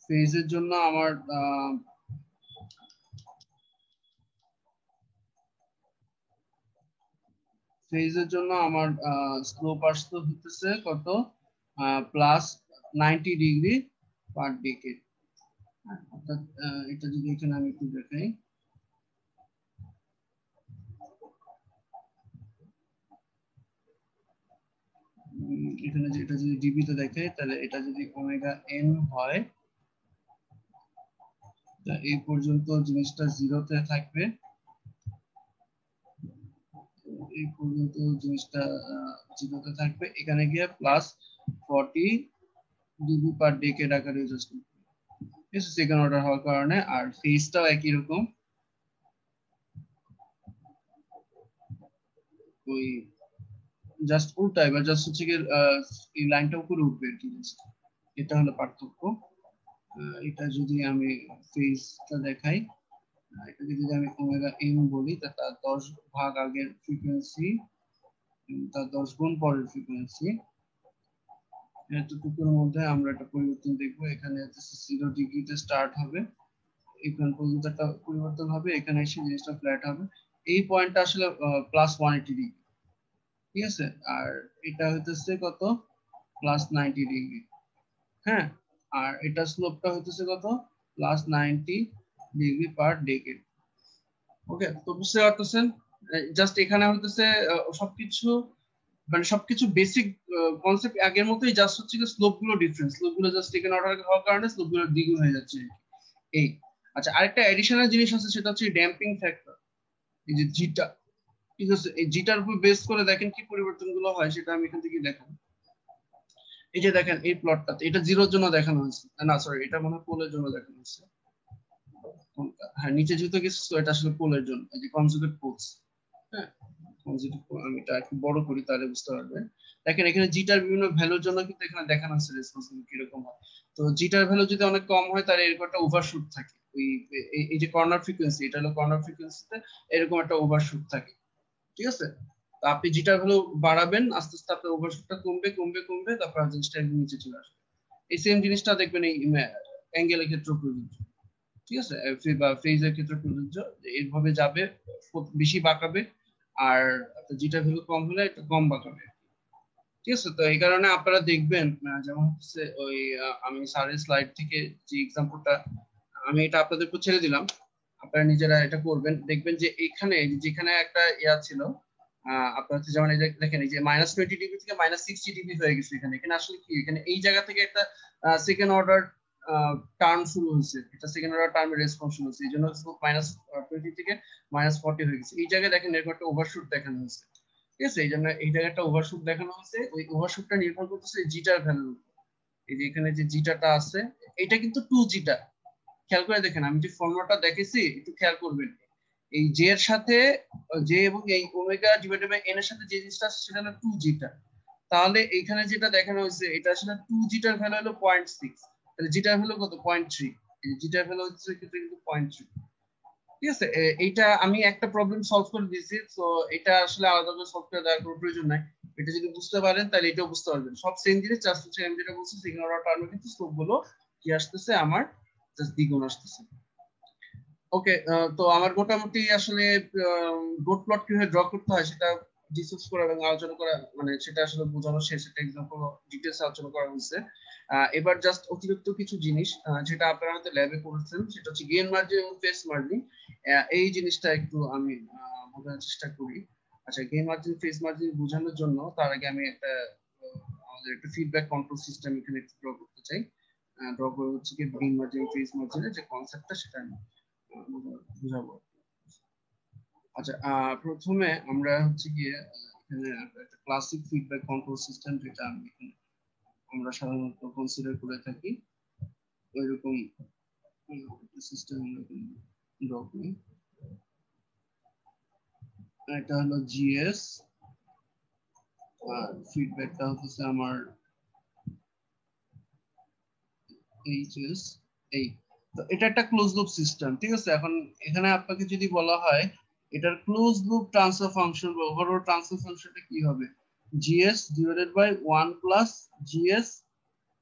ফেজের জন্য আমার স্লোপ আসতো হতেছে কত, +90 ডিগ্রি পার ডেকেড। অর্থাৎ এটা যদি এখানে আমি একটু দেখাই, এখানে এটা যদি ডিবি তে দেখাই, তাহলে এটা যদি ওমেগা এন হয়, এই পর্যন্ত জিনিসটা 0 তে থাকবে, এই পর্যন্ত জিনিসটা 0 তে থাকবে, এখানে গিয়ে +40 ডিবি পার ডেকেড আকারে জাস্ট সেকেন্ড অর্ডার হওয়ার কারণে। আর ফেজটাও একই রকম, ওই জাস্ট উল্টা, এবার জাস্ট হচ্ছে কি এই লাইনটা উপরে উঠবে আর কি, এটা হলো পার্থক্য। এটা যদি আমি ফেজটা দেখাই, এটাকে যদি আমি ওমেগা এন বলি, তার 10 ভাগ আগের ফ্রিকোয়েন্সি, তার 10 গুণ পরের ফ্রিকোয়েন্সি, এতটুকুর মধ্যে আমরা একটা পরিবর্তন দেখবো। এখানে 0 ডিগ্রিতে স্টার্ট হবে, এখান পর্যন্ত একটা পরিবর্তন হবে, এখানে এসে জিনিসটা ফ্ল্যাট হবে, এই পয়েন্টটা আসলে +180 ডিগ্রি। ঠিক আছে, আর এটা হইতেছে কত, +90 ডিগ্রি। হ্যাঁ, আর এটা স্লোপটা হইতেছে কত, +90 ডিগ্রি পার ডেকেড। ওকে, তো বুঝতে পারতেছেন, জাস্ট এখানে হইতেছে সবকিছু, মানে সবকিছু বেসিক কনসেপ্ট আগের মতোই, জাস্ট হচ্ছে স্লোপ গুলো ডিফারেন্স, স্লোপ গুলো জাস্ট এখানে অর্ডার হওয়ার কারণে স্লোপ গুলো দ্বিগুণ হয়ে যাচ্ছে এই। আচ্ছা, আরেকটা এডিশনাল জিনিস আছে, সেটা হচ্ছে ড্যাম্পিং ফ্যাক্টর, এই যে জিটা। ঠিক আছে, এই জিটার উপর বেস করে দেখেন কি পরিবর্তন গুলো হয়, সেটা আমি এখান থেকে দেখাবো। এই যে দেখেন এই প্লটটাতে, এটা 0-র জন্য দেখানো হয়েছে, না সরি, এটা মনে হয় পোলের জন্য দেখানো হয়েছে। হ্যাঁ, নিচে যেহেতু গেছে, তো এটা আসলে পোলের জন্য, এই যে কনজুগেট পোলস। হ্যাঁ, আমি এটা একটু বড় করি তাহলে বুঝতে পারবেন। দেখেন এখানে জিটার বিভিন্ন ভ্যালুর জন্য কিন্তু এখানে দেখানো আছে রেসপন্সিবিলিটি কিরকম হয়। তো জিটার ভ্যালু যদি অনেক কম হয়, তাহলে এরকম একটা ওভারশুট থাকে, ওই এই যে কর্নার ফ্রিকোয়েন্সি, এটা হলো কর্নার ফ্রিকোয়েন্সিতে এরকম একটা ওভারশুট থাকে। ঠিক আছে, তো আপনি জিটার ভ্যালু বাড়াবেন, আস্তে আস্তে আপনার ওভারশুটটা কমবে কমবে কমবে, তারপর জিনিসটা একদম নিচে চলে আসবে। এই সেম জিনিসটা দেখবেন এই অ্যাঙ্গেলের ক্ষেত্রে প্রযোজ্য। ঠিক আছে, বা ফেজের ক্ষেত্রে প্রযোজ্য, এইভাবে যাবে, বেশি বাঁকাবে, আর জিটার ভ্যালু কম হলে একটু কম বাঁকাবে। ঠিক আছে, তো এই কারণে আপনারা দেখবেন, যেমন হচ্ছে ওই আমি স্যারের স্লাইড থেকে যে এক্সাম্পলটা, আমি এটা আপনাদের উপর ছেড়ে দিলাম, আপনারা নিজেরা এটা করবেন, দেখবেন যে এখানে যেখানে একটা ইয়া ছিল আপনার হচ্ছে যেমন এই যে দেখেন এই যে -20 ডিবি থেকে -60 ডিবি হয়ে গেছে এখানে। এখানে আসলে কি এখানে এই জায়গা থেকে একটা সেকেন্ড অর্ডার টার্ম শুরু হয়েছে, এটা সেকেন্ড অর্ডার টার্মের রেসপন্স শুরু হয়েছে, এই জন্য -20 থেকে -40 হয়ে গেছে। এই জায়গায় দেখেন এরকম একটা ওভারশুট দেখানো হয়েছে, ঠিক আছে? এই জন্য এই জায়গায় একটা ওভারশুট দেখানো হয়েছে। ওই ওভারশুটটা নির্ভর করতেছে জিটার ভ্যালু। এই যে এখানে যে জিটাটা আছে এটা কিন্তু 2 জিটা। খেয়াল করে দেখেন আমি যে ফর্মুলাটা দেখেছি একটু খেয়াল করবেন। এই জে এর সাথে জে এবং এই ওমেগা ডিভাইডেড বাই এন এর সাথে যে জিনিসটা আছে সেটা হলো 2 জিটা। তাহলে এখানে যেটা দেখানো হয়েছে এটা আসলে 2 জিটার ভ্যালু হলো 0.6, তাহলে জিটার ভ্যালু কত 0.3। এই জিটার ভ্যালু হচ্ছে কিন্তু 0.3, ঠিক আছে? এইটা আমি একটা প্রবলেম সলভ করে দিয়েছি, তো এটা আসলে আলাদা করে সলভ করে দেওয়ার কোনো প্রয়োজন নাই। এটা যদি বুঝতে পারেন তাহলে এটাও বুঝতে পারবেন, সব সেম জিনিস, জাস্ট হচ্ছে আমি যেটা বলছি সেকেন্ড অর্ডার টার্মে কিন্তু স্লোপ গুলো কি আসতেছে আমার জাস্ট দ্বিগুণ আসতেছে। ওকে, তো আমার মোটামুটি আসলে ডট প্লট কিভাবে ড্র করতে হয় সেটা ডিসকাস করা এবং আলোচনা করা, মানে সেটা আসলে বোঝানো শেষ, এটা এক্সাম্পল ডিটেইলস আলোচনা করা হয়েছে। এবার জাস্ট অতিরিক্ত কিছু জিনিস যেটা আপনারা হয়তো ল্যাবে করেছেন, সেটা হচ্ছে গেইন মার্জিন এবং ফেস মার্জিন। এই জিনিসটা একটু আমি বোঝানোর চেষ্টা করি। আচ্ছা, গেইন মার্জিন ফেস মার্জিন বোঝানোর জন্য তার আগে আমি একটা আমাদের একটা ফিডব্যাক কন্ট্রোল সিস্টেম এখানে একটু ড্র করতে চাই। ড্র করে হচ্ছে কি গেইন মার্জিন ফেস মার্জিনের যে কনসেপ্টটা সেটা আমি বুঝাবো। আচ্ছা, প্রথমে আমরা হচ্ছে গিয়ে এখানে একটা ক্লাসিক ফিডব্যাক কন্ট্রোল সিস্টেম যেটা আমরা সাধারণত কনসিডার করে থাকি ওইরকম সিস্টেম আমরা ড্র করি। এটা হলো জিএস, আর ফিডব্যাকটা হচ্ছে আমার এইচএস। এই তো এটা একটা ক্লোজ লুপ সিস্টেম, ঠিক আছে? এখন এখানে আপনাকে যদি বলা হয় এটার ক্লোজ লুপ ট্রান্সফার ফাংশন বা ওভারঅল ট্রান্সফার ফাংশনটা কি হবে, GS divided by 1 plus GS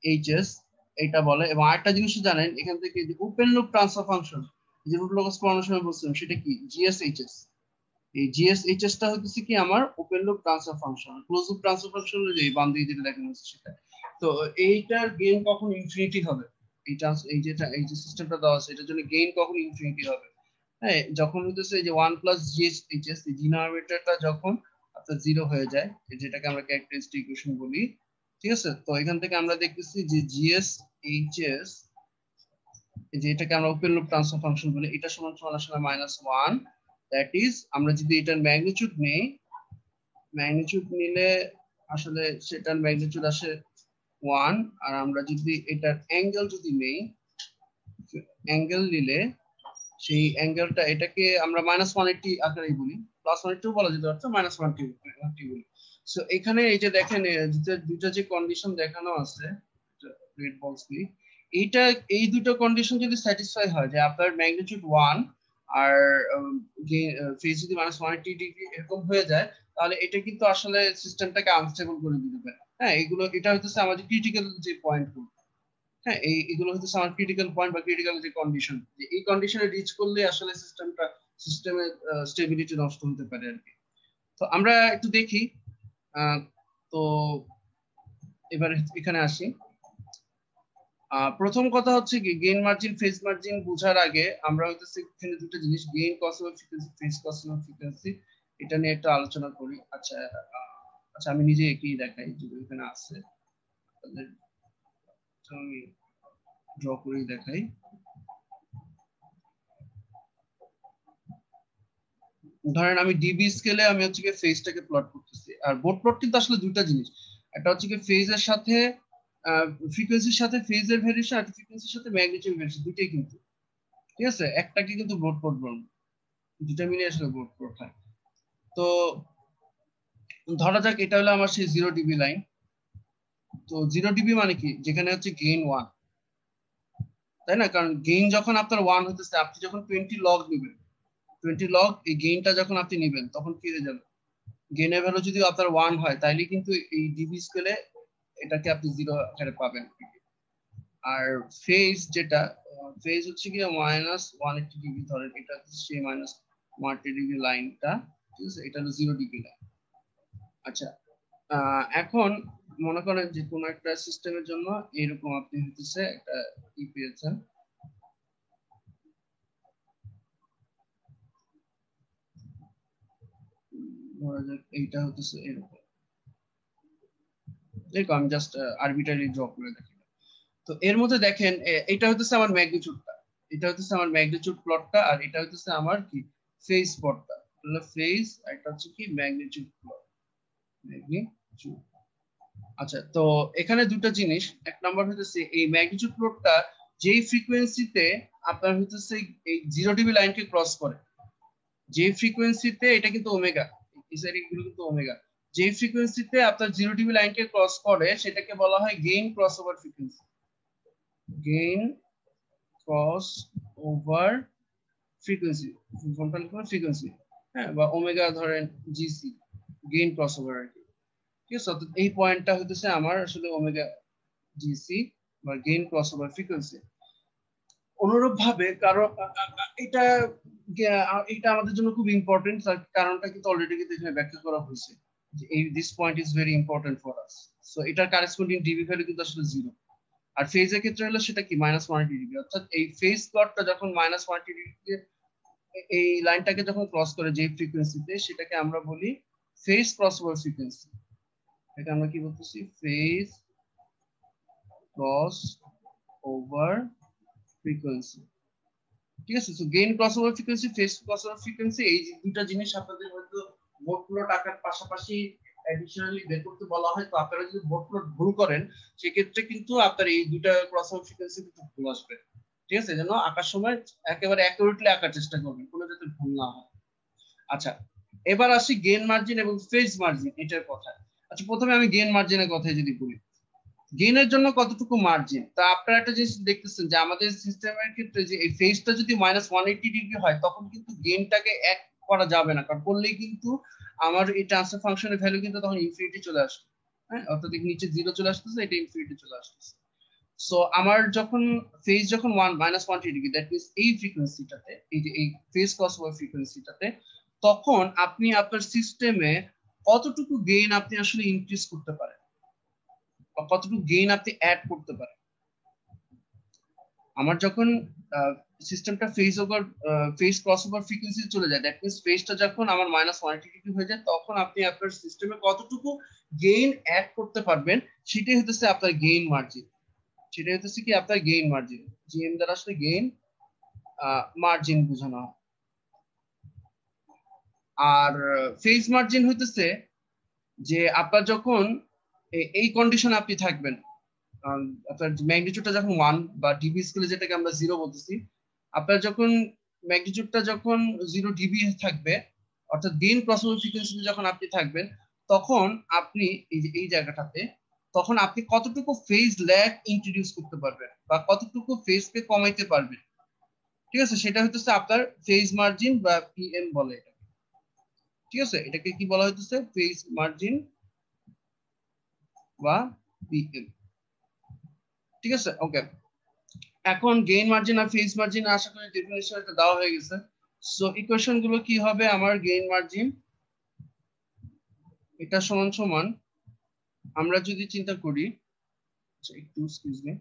HS এটা বলে। এবং আরেকটা জিনিস জানেন এখান থেকে যে ওপেন লুপ ট্রান্সফার ফাংশন যে রুট লকাস পড়ানোর সময় বলছিলাম সেটা কি, জিএস এইচএস। এই জিএস এইচএস টা হচ্ছে কি আমার open loop transfer function. Close loop transfer function হলো যে বাম দিকে যেটা দেখানো হচ্ছে সেটা। তো এইটার গেইন কখন ইনফিনিটি হবে, এই যে সিস্টেমটা দেওয়া আছে এটার জন্য গেইন কখন ইনফিনিটি হবে, হ্যাঁ, যখন হচ্ছে যে 1 প্লাস জিএস এইচএস এই ডিনোমিনেটরটা যখন আপনার 0 হয়ে যায়, যেটাকে আমরা ক্যারেক্টারিস্টিক ইকুয়েশন বলি, ঠিক আছে? তো এখান থেকে আমরা দেখতেছি যে জিএস এইচএস যে এটাকে আমরা ওপেন লুপ ট্রান্সফার ফাংশন বলি, এটা সমান সমান আসলে -1। দ্যাট ইজ আমরা যদি এটার ম্যাগনিটিউড নেই, ম্যাগনিটিউড নিলে আসলে সেটার ম্যাগনিটিউড আসে 1। আর আমরা যদি এটার অ্যাঙ্গেল যদি নেই, অ্যাঙ্গেল নিলে সেই অ্যাঙ্গেলটা এটাকে আমরা -180 আকারে বলি, +180 বলা যেতে পারছে, -180 বলি। সো এখানে এই যে দেখেন দুইটা যে কন্ডিশন দেখানো আছে রেড বক্স দিয়ে, এইটা এই দুটো কন্ডিশন যদি স্যাটিসফাই হয় যে আপনার ম্যাগনিটিউড 1 আর ফেজ যদি -180 ডিগ্রি এরকম হয়ে যায়, তাহলে এটা কিন্তু আসলে সিস্টেমটাকে আনস্টেবল করে দিতে পারে। হ্যাঁ, এগুলো এটা হচ্ছে আমাদের ক্রিটিক্যাল যে পয়েন্টগুলো। হ্যাঁ, এগুলো হচ্ছে আমার ক্রিটিক্যাল পয়েন্ট বা ক্রিটিক্যাল যে কন্ডিশন, যে এই কন্ডিশনে রিচ করলে আসলে সিস্টেমের স্টেবিলিটি নষ্ট হতে পারে আর কি। তো আমরা একটু দেখি। তো এবার এখানে আসি। প্রথম কথা হচ্ছে কি গেইন মার্জিন ফেজ মার্জিন বোঝার আগে আমরা হইতেছে এখানে দুটো জিনিস, গেইন কস এবং ফ্রিকোয়েন্সি, ফেজ কস এবং ফ্রিকোয়েন্সি, এটা নিয়ে একটু আলোচনা করি। আচ্ছা, আচ্ছা আমি নিজে একেই দেখাই যদি এখানে আছে, আমি ড্র করেই দেখাই। ধরেন আমি ডিবি স্কেলে আমি হচ্ছে কি ফেজটাকে প্লট করতেছি, আর বোর্ড প্লট কিন্তু আসলে দুটো জিনিস, একটা হচ্ছে কি ফেজের সাথে ফ্রিকোয়েন্সির সাথে ফেজের ভেরিয়েশন, আর ফ্রিকোয়েন্সির সাথে ম্যাগনিটিউড ভেরিয়েশন, দুটোই কিন্তু, ঠিক আছে? একটাকে কিন্তু বোর্ড প্লট বলবো, দুটো মিলে আসলে বোর্ড প্লট হয়। তো ধরা যাক এটা হলো আমার সেই 0 ডিবি লাইন। তো 0 ডিবি মানে কি, যেখানে হচ্ছে গেইন 1, তাই না? কারণ গেইন যখন আপনার 1 হতেছে, আপনি যখন 20 লগ নেবেন, 20 লগ এই গেইনটা যখন আপনি নেবেন তখন কি হয়ে যাবে, গেইনের ভ্যালু যদি আপনার 1 হয় তাইলে কিন্তু এই ডিবি স্কেলে এটাকে আপনি 0 আকারে পাবেন। আর ফেজ যেটা, ফেজ হচ্ছে কি -180 ডিগ্রি, ধরেন এটা হচ্ছে সেই -180 ডিগ্রি লাইনটা, ঠিক আছে? এটা হলো 0 ডিগ্রি লাইন। আচ্ছা, এখন মনে করেন যে কোনো একটা সিস্টেমের জন্য এরকম আপনি হতেছে একটা ই পেয়েছেন, ধরা যাক এইটা হচ্ছে এরকম, দেখো আমি জাস্ট আরবিট্রারি ড্র করে দেখি। তো এর মধ্যে দেখেন এটা হচ্ছে আমার ম্যাগনিটিউডটা, এটা হচ্ছে আমার ম্যাগনিটিউড প্লটটা, আর এটা হচ্ছে আমার কি ফেজ প্লটটা, তাহলে ফেজ আর এটা হচ্ছে কি ম্যাগনিটিউড প্লট, ম্যাগনিটিউড। আচ্ছা, তো এখানে দুটো জিনিস, এক নাম্বার হচ্ছে এই ম্যাগনিটিউড প্লটটা যেই ফ্রিকোয়েন্সিতে আপনার হচ্ছে এই 0 ডিবি লাইনকে ক্রস করে, যে ফ্রিকোয়েন্সিতে এটা কিন্তু ওমেগা, এই সাইড এগুলো কিন্তু ওমেগা, যে ফ্রিকোয়েন্সিতে আপনার 0 ডিবি লাইনকে ক্রস করে সেটাকে বলা হয় gain crossover frequency, gain cross over frequency, কোনটা লিখবো ফ্রিকোয়েন্সি, হ্যাঁ, বা ওমেগা ধরেন জিসি, গেইন ক্রসওভার আর কি। ঠিক আছে, অর্থাৎ এই পয়েন্টটা হচ্ছে আমার আসলে ওমেগা জিসি বা গেইন ক্রসওভার ফ্রিকোয়েন্সি। অনুরূপ ভাবে কারণ এটা এটা আমাদের জন্য খুব ইম্পর্টেন্ট, তার কারণটা কিন্তু অলরেডি কিন্তু এখানে ব্যাখ্যা করা হয়েছে যে এই this point is very important for us. So এটার কারেসপন্ডিং ডিবি ভ্যালু কিন্তু আসলে 0, আর ফেজের ক্ষেত্রে হলো সেটা কি -180 ডিগ্রি, অর্থাৎ এই ফেজ প্লটটা যখন -180 ডিগ্রি এই লাইনটাকে যখন ক্রস করে যে ফ্রিকোয়েন্সিতে, সেটাকে আমরা বলি ফেজ ক্রসওভার ফ্রিকোয়েন্সি। এটা আমরা কি বলতেছি, ফেজ ক্রস ওভার ফ্রিকোয়েন্সি। ঠিক আছে, so gain crossover frequency, phase crossover frequency, এই দুটো জিনিস আপনাদের হয়তো মোড প্লট আঁকার পাশাপাশি অ্যাডিশনালি বের করতে বলা হয়, তো আপনারা যদি মোড প্লট ভুল করেন সেক্ষেত্রে কিন্তু আপনার এই দুটো ক্রসওভার ফ্রিকোয়েন্সি কিন্তু ভুল আসবে। ঠিক আছে, যেন আঁকার সময় একেবারে অ্যাকুরেটলি আঁকার চেষ্টা করবেন, কোনো যাতে ভুল না হয়। আচ্ছা, এবার আসি গেইন মার্জিন এবং ফেজ মার্জিন এটার কথা। আচ্ছা, প্রথমে আমি গেইন মার্জিনের কথাই যদি বলি, গেইনের জন্য কতটুকু মার্জিন, তা আপনারা একটা জিনিস দেখতেছেন যে আমাদের সিস্টেমের ক্ষেত্রে যে এই ফেজটা যদি -180 ডিগ্রি হয় তখন কিন্তু গেইনটাকে এক করা যাবে না, কারণ করলেই কিন্তু আমার এই ট্রান্সফার ফাংশনের ভ্যালু কিন্তু তখন ইনফিনিটি চলে আসবে, হ্যাঁ, অর্থাৎ নিচে 0 চলে আসতেছে, এটা ইনফিনিটি চলে আসতেছে। সো আমার যখন ফেজ যখন -180 ডিগ্রি, দ্যাট মিন্স এই ফ্রিকোয়েন্সিটাতে, এই যে এই ফেজ ক্রসওভার ফ্রিকোয়েন্সিটাতে, তখন আপনি আপনার সিস্টেমে কতটুকু গেইন আপনি আসলে ইনক্রিজ করতে পারেন বা কতটুকু গেইন আপনি অ্যাড করতে পারেন। আমার যখন সিস্টেমটা ফেজ ক্রসওভার ফ্রিকোয়েন্সি চলে যায়, দ্যাট মিন্স ফেজটা যখন আমার -180 ডিগ্রি হয়ে যায়, তখন আপনি আপনার সিস্টেমে কতটুকু গেইন অ্যাড করতে পারবেন, সেটাই হচ্ছে আপনার গেইন মার্জিন। সেটা হচ্ছে কি আপনার গেইন মার্জিন, জিএম দ্বারা আসলে গেইন মার্জিন বোঝানো হয়। আর ফেজ মার্জিন হইতেছে যে আপনার যখন এই কন্ডিশন আপনি থাকবেন, আপনার ম্যাগনিটিউডটা যখন 1 বা ডিবি স্কেলে যেটাকে আমরা 0 বলতেছি, আপনার যখন ম্যাগনিটিউডটা যখন 0 ডিবি থাকবে, অর্থাৎ গেইন ক্রসওভার ফ্রিকোয়েন্সিতে যখন আপনি থাকবেন, তখন আপনি এই যে এই জায়গাটাতে তখন আপনি কতটুকু ফেজ ল্যাগ ইন্ট্রোডিউস করতে পারবেন বা কতটুকু ফেজকে কমাইতে পারবেন। ঠিক আছে, সেটা হচ্ছে আপনার ফেজ মার্জিন বা পিএম বলে এটা। ঠিক আছে, এটাকে কি বলা হইতেছে, ফেজ মার্জিন বা পিএম। ঠিক আছে, ওকে। এখন গেইন মার্জিন আর ফেজ মার্জিন আশা করি ডেফিনিশন এটা দেওয়া হয়ে গেছে। সো ইকুয়েশন গুলো কি হবে, আমার গেইন মার্জিন এটা সমান সমান, আমরা যদি চিন্তা করি, একটু এক্সকিউজ মি,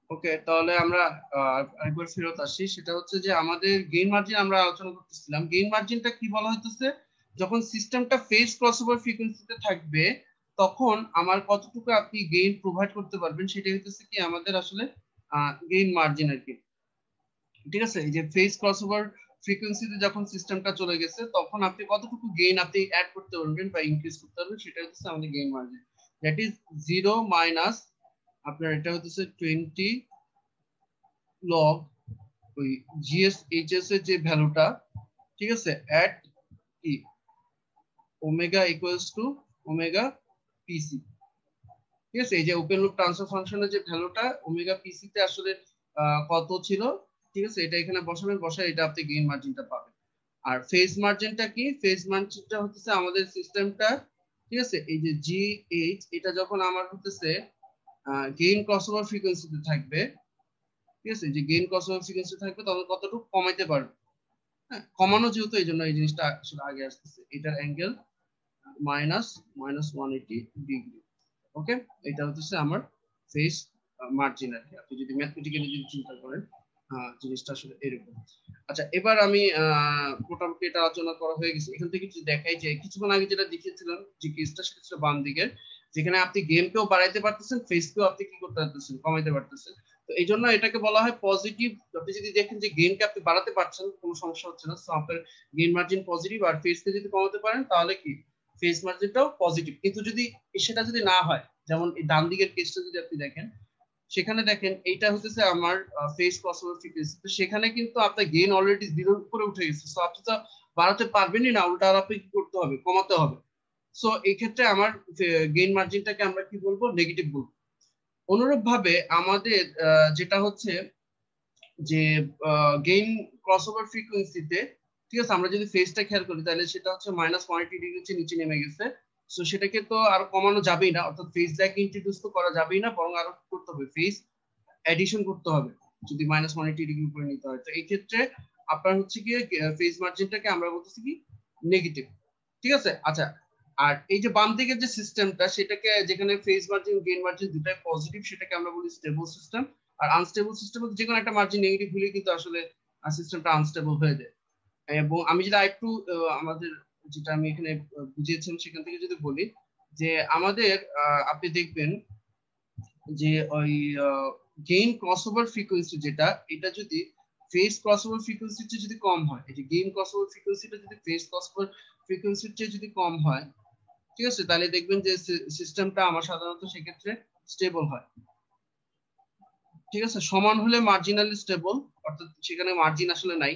ওকে, তাহলে আমরা আরেকবার ফেরত আসি। সেটা হচ্ছে যে আমাদের গেইন মার্জিন আমরা আলোচনা করতেছিলাম, গেইন মার্জিনটা কি বলা হইতেছে, যখন সিস্টেমটা ফেজ ক্রসওভার ফ্রিকোয়েন্সিতে থাকবে তখন আমার কতটুকু আপনি গেইন প্রোভাইড করতে পারবেন, সেটা হইতেছে কি আমাদের আসলে গেইন মার্জিন আর কি। ঠিক আছে, এই যে ফেজ ক্রসওভার ফ্রিকোয়েন্সিতে যখন সিস্টেমটা চলে গেছে তখন আপনি কতটুকু গেইন আপনি অ্যাড করতে পারবেন বা ইনক্রিজ করতে পারবেন, সেটা হচ্ছে আমাদের gain margin. That is 0 minus আপনার এটা হচ্ছে 20 লগ ওই জিএস এইচএস এর যে ভ্যালুটা, ঠিক আছে, এট কি ওমেগা ইকুয়ালস টু ওমেগা পিসি। ঠিক আছে, এই যে ওপেন লুপ ট্রান্সফার ফাংশনের যে ভ্যালুটা ওমেগা পিসি তে আসলে কত ছিল, ঠিক আছে, এটা এখানে বসাবেন, বসায় এটা আপনি গেইন মার্জিনটা পাবেন। আর ফেজ মার্জিনটা কি, ফেজ মার্জিনটা হচ্ছে আমাদের সিস্টেমটা, ঠিক আছে, এই যে জিএইচ এটা যখন আমার হচ্ছে গেইন ক্রসওভার ফ্রিকোয়েন্সিতে থাকবে, ঠিক আছে, যে গেইন ক্রসওভার ফ্রিকোয়েন্সি থাকবে তখন কতটুকু কমাইতে পারবে, হ্যাঁ, কমানো যেহেতু এই জন্য এই জিনিসটা আসলে আগে আসতেছে, এটার অ্যাঙ্গেল -180 ডিগ্রি। ওকে, এটা হচ্ছে আমার ফেজ মার্জিন আর কি, আপনি যদি ম্যাথমেটিক্যালি যদি চিন্তা করেন জিনিসটা আসলে এরকম। আচ্ছা, এবার আমি মোটামুটি এটা আলোচনা করা হয়ে গেছে। এখান থেকে যদি দেখাই যে কিছুক্ষণ আগে যেটা দেখিয়েছিলাম যে কেসটা, সেটা ছিল বাম দিকের, যেখানে আপনি গেমকেও বাড়াইতে পারতেছেন, ফেসকেও আপনি কি করতে পারতেছেন, কমাইতে পারতেছেন। তো এই জন্য এটাকে বলা হয় পজিটিভ। আপনি যদি দেখেন যে গেমকে আপনি বাড়াতে পারছেন, কোনো সমস্যা হচ্ছে না, আপনার গেইন মার্জিন পজিটিভ, আর ফেসকে যদি কমাতে পারেন তাহলে কি ফেস মার্জিনটাও পজিটিভ। কিন্তু যদি সেটা যদি না হয়, যেমন এই ডান দিকের কেসটা যদি আপনি দেখেন, সেখানে দেখেন এইটা হচ্ছে আমার ফেস ক্রসওভার ফ্রিকোয়েন্সি, তো সেখানে কিন্তু আপনার গেইন অলরেডি 0 উপরে উঠে গেছে। সো আপনি তো বাড়াতে পারবেনই না, উল্টা আপনি কি করতে হবে, কমাতে হবে। সো এই ক্ষেত্রে আমার গেইন মার্জিনটাকে আমরা কি বলবো, নেগেটিভ বলবো। অনুরূপ ভাবে আমাদের যেটা হচ্ছে যে গেইন ক্রসওভার ফ্রিকোয়েন্সিতে, ঠিক আছে, আমরা যদি ফেসটা খেয়াল করি তাহলে সেটা হচ্ছে -180 ডিগ্রি নিচে নেমে গেছে। সো সেটাকে তো আর কমানো যাবেই না, অর্থাৎ ফেস ল্যাগ ইন্ট্রোডিউস তো করা যাবেই না, বরং আরো করতে হবে, ফেস এডিশন করতে হবে যদি -180 ডিগ্রি উপরে নিতে হয়। তো এই ক্ষেত্রে আপনার হচ্ছে গিয়ে ফেস মার্জিনটাকে আমরা বলতেছি কি নেগেটিভ, ঠিক আছে। আচ্ছা, আর এই যে বাম দিকের যে সিস্টেমটা, সেটাকে যেখানে ফেস মার্জিন গেইন মার্জিন দুটাই পজিটিভ, সেটাকে আমরা বলি স্টেবল সিস্টেম। আর আনস্টেবল সিস্টেম যে কোনো একটা মার্জিন নেগেটিভ হলে কিন্তু আসলে সিস্টেমটা আনস্টেবল হয়ে যায়। এবং আমি যেটা একটু আমাদের যেটা আমি এখানে বুঝিয়েছিলাম সেখান থেকে যদি বলি যে আমাদের আপনি দেখবেন যে ওই গেইন ক্রসওভার ফ্রিকোয়েন্সি যেটা, এটা যদি ফেস ক্রসওভার ফ্রিকোয়েন্সির চেয়ে যদি কম হয়, এই যে গেইন ক্রসওভার ফ্রিকোয়েন্সিটা যদি ফেস ক্রসওভার ফ্রিকোয়েন্সির চেয়ে যদি কম হয়, ঠিক আছে, তাহলে দেখবেন যে সিস্টেমটা আমার সাধারণত সেক্ষেত্রে স্টেবল হয়। ঠিক আছে, সমান হলে মার্জিনালি স্টেবল, অর্থাৎ সেখানে মার্জিন আসলে নাই।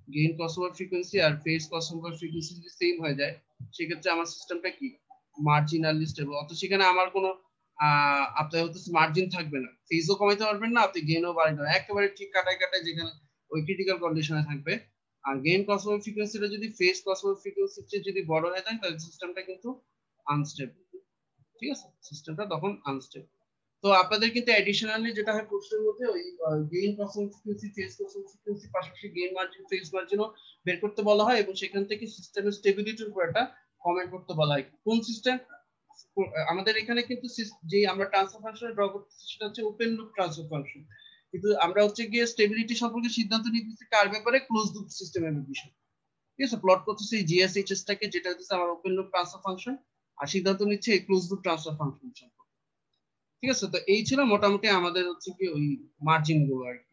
গেইন ক্রসওভার ফ্রিকোয়েন্সি আর ফেস ক্রসওভার ফ্রিকোয়েন্সি যদি সেম হয়ে যায়, সেক্ষেত্রে আমার সিস্টেমটা কি মার্জিনালি স্টেবল, অর্থাৎ সেখানে আমার কোনো আপনার হচ্ছে মার্জিন থাকবে না, ফেজও কমাইতে পারবেন না, আপনি গেইনও বাড়াইতে পারবেন, একেবারে ঠিক কাটায় কাটায় যেখানে ওই ক্রিটিক্যাল কন্ডিশনে থাকবে। আর গেইন ক্রসওভার ফ্রিকোয়েন্সিটা যদি ফেস ক্রসওভার ফ্রিকোয়েন্সির চেয়ে যদি বড় হয়ে যায়, তাহলে সিস্টেমটা কিন্তু আনস্টেবল, ঠিক আছে, সিস্টেমটা তখন আনস্টেবল। তো আপনাদের কিন্তু অ্যাডিশনালি যেটা হয় প্রশ্নের মধ্যে, ওই gain crossover frequency, face crossover frequency, পাশাপাশি গেইন মার্জিন, ফেস মার্জিনও বের করতে বলা হয়, এবং সেখান থেকে সিস্টেমের স্টেবিলিটির উপর একটা কমেন্ট করতে বলা হয়। কোন সিস্টেম আমাদের এখানে কিন্তু যে আমরা ট্রান্সফার ফাংশন ড্র করতেছি সেটা হচ্ছে ওপেন লুপ ট্রান্সফার ফাংশন, কিন্তু আমরা হচ্ছে গিয়ে স্টেবিলিটি সম্পর্কে সিদ্ধান্ত নিতেছি কার ব্যাপারে, ক্লোজ লুপ সিস্টেমের বিষয়, ঠিক আছে। প্লট করতেছি এই জিএসএইচএস টাকে, যেটা হচ্ছে আমার ওপেন লুপ ট্রান্সফার ফাংশন, আর সিদ্ধান্ত নিচ্ছে এই ক্লোজ লুপ ট্রান্সফার ফাংশন সম্পর্কে, ঠিক আছে। তো এই ছিল মোটামুটি আমাদের হচ্ছে কি ওই মার্জিন গুলো আর কি।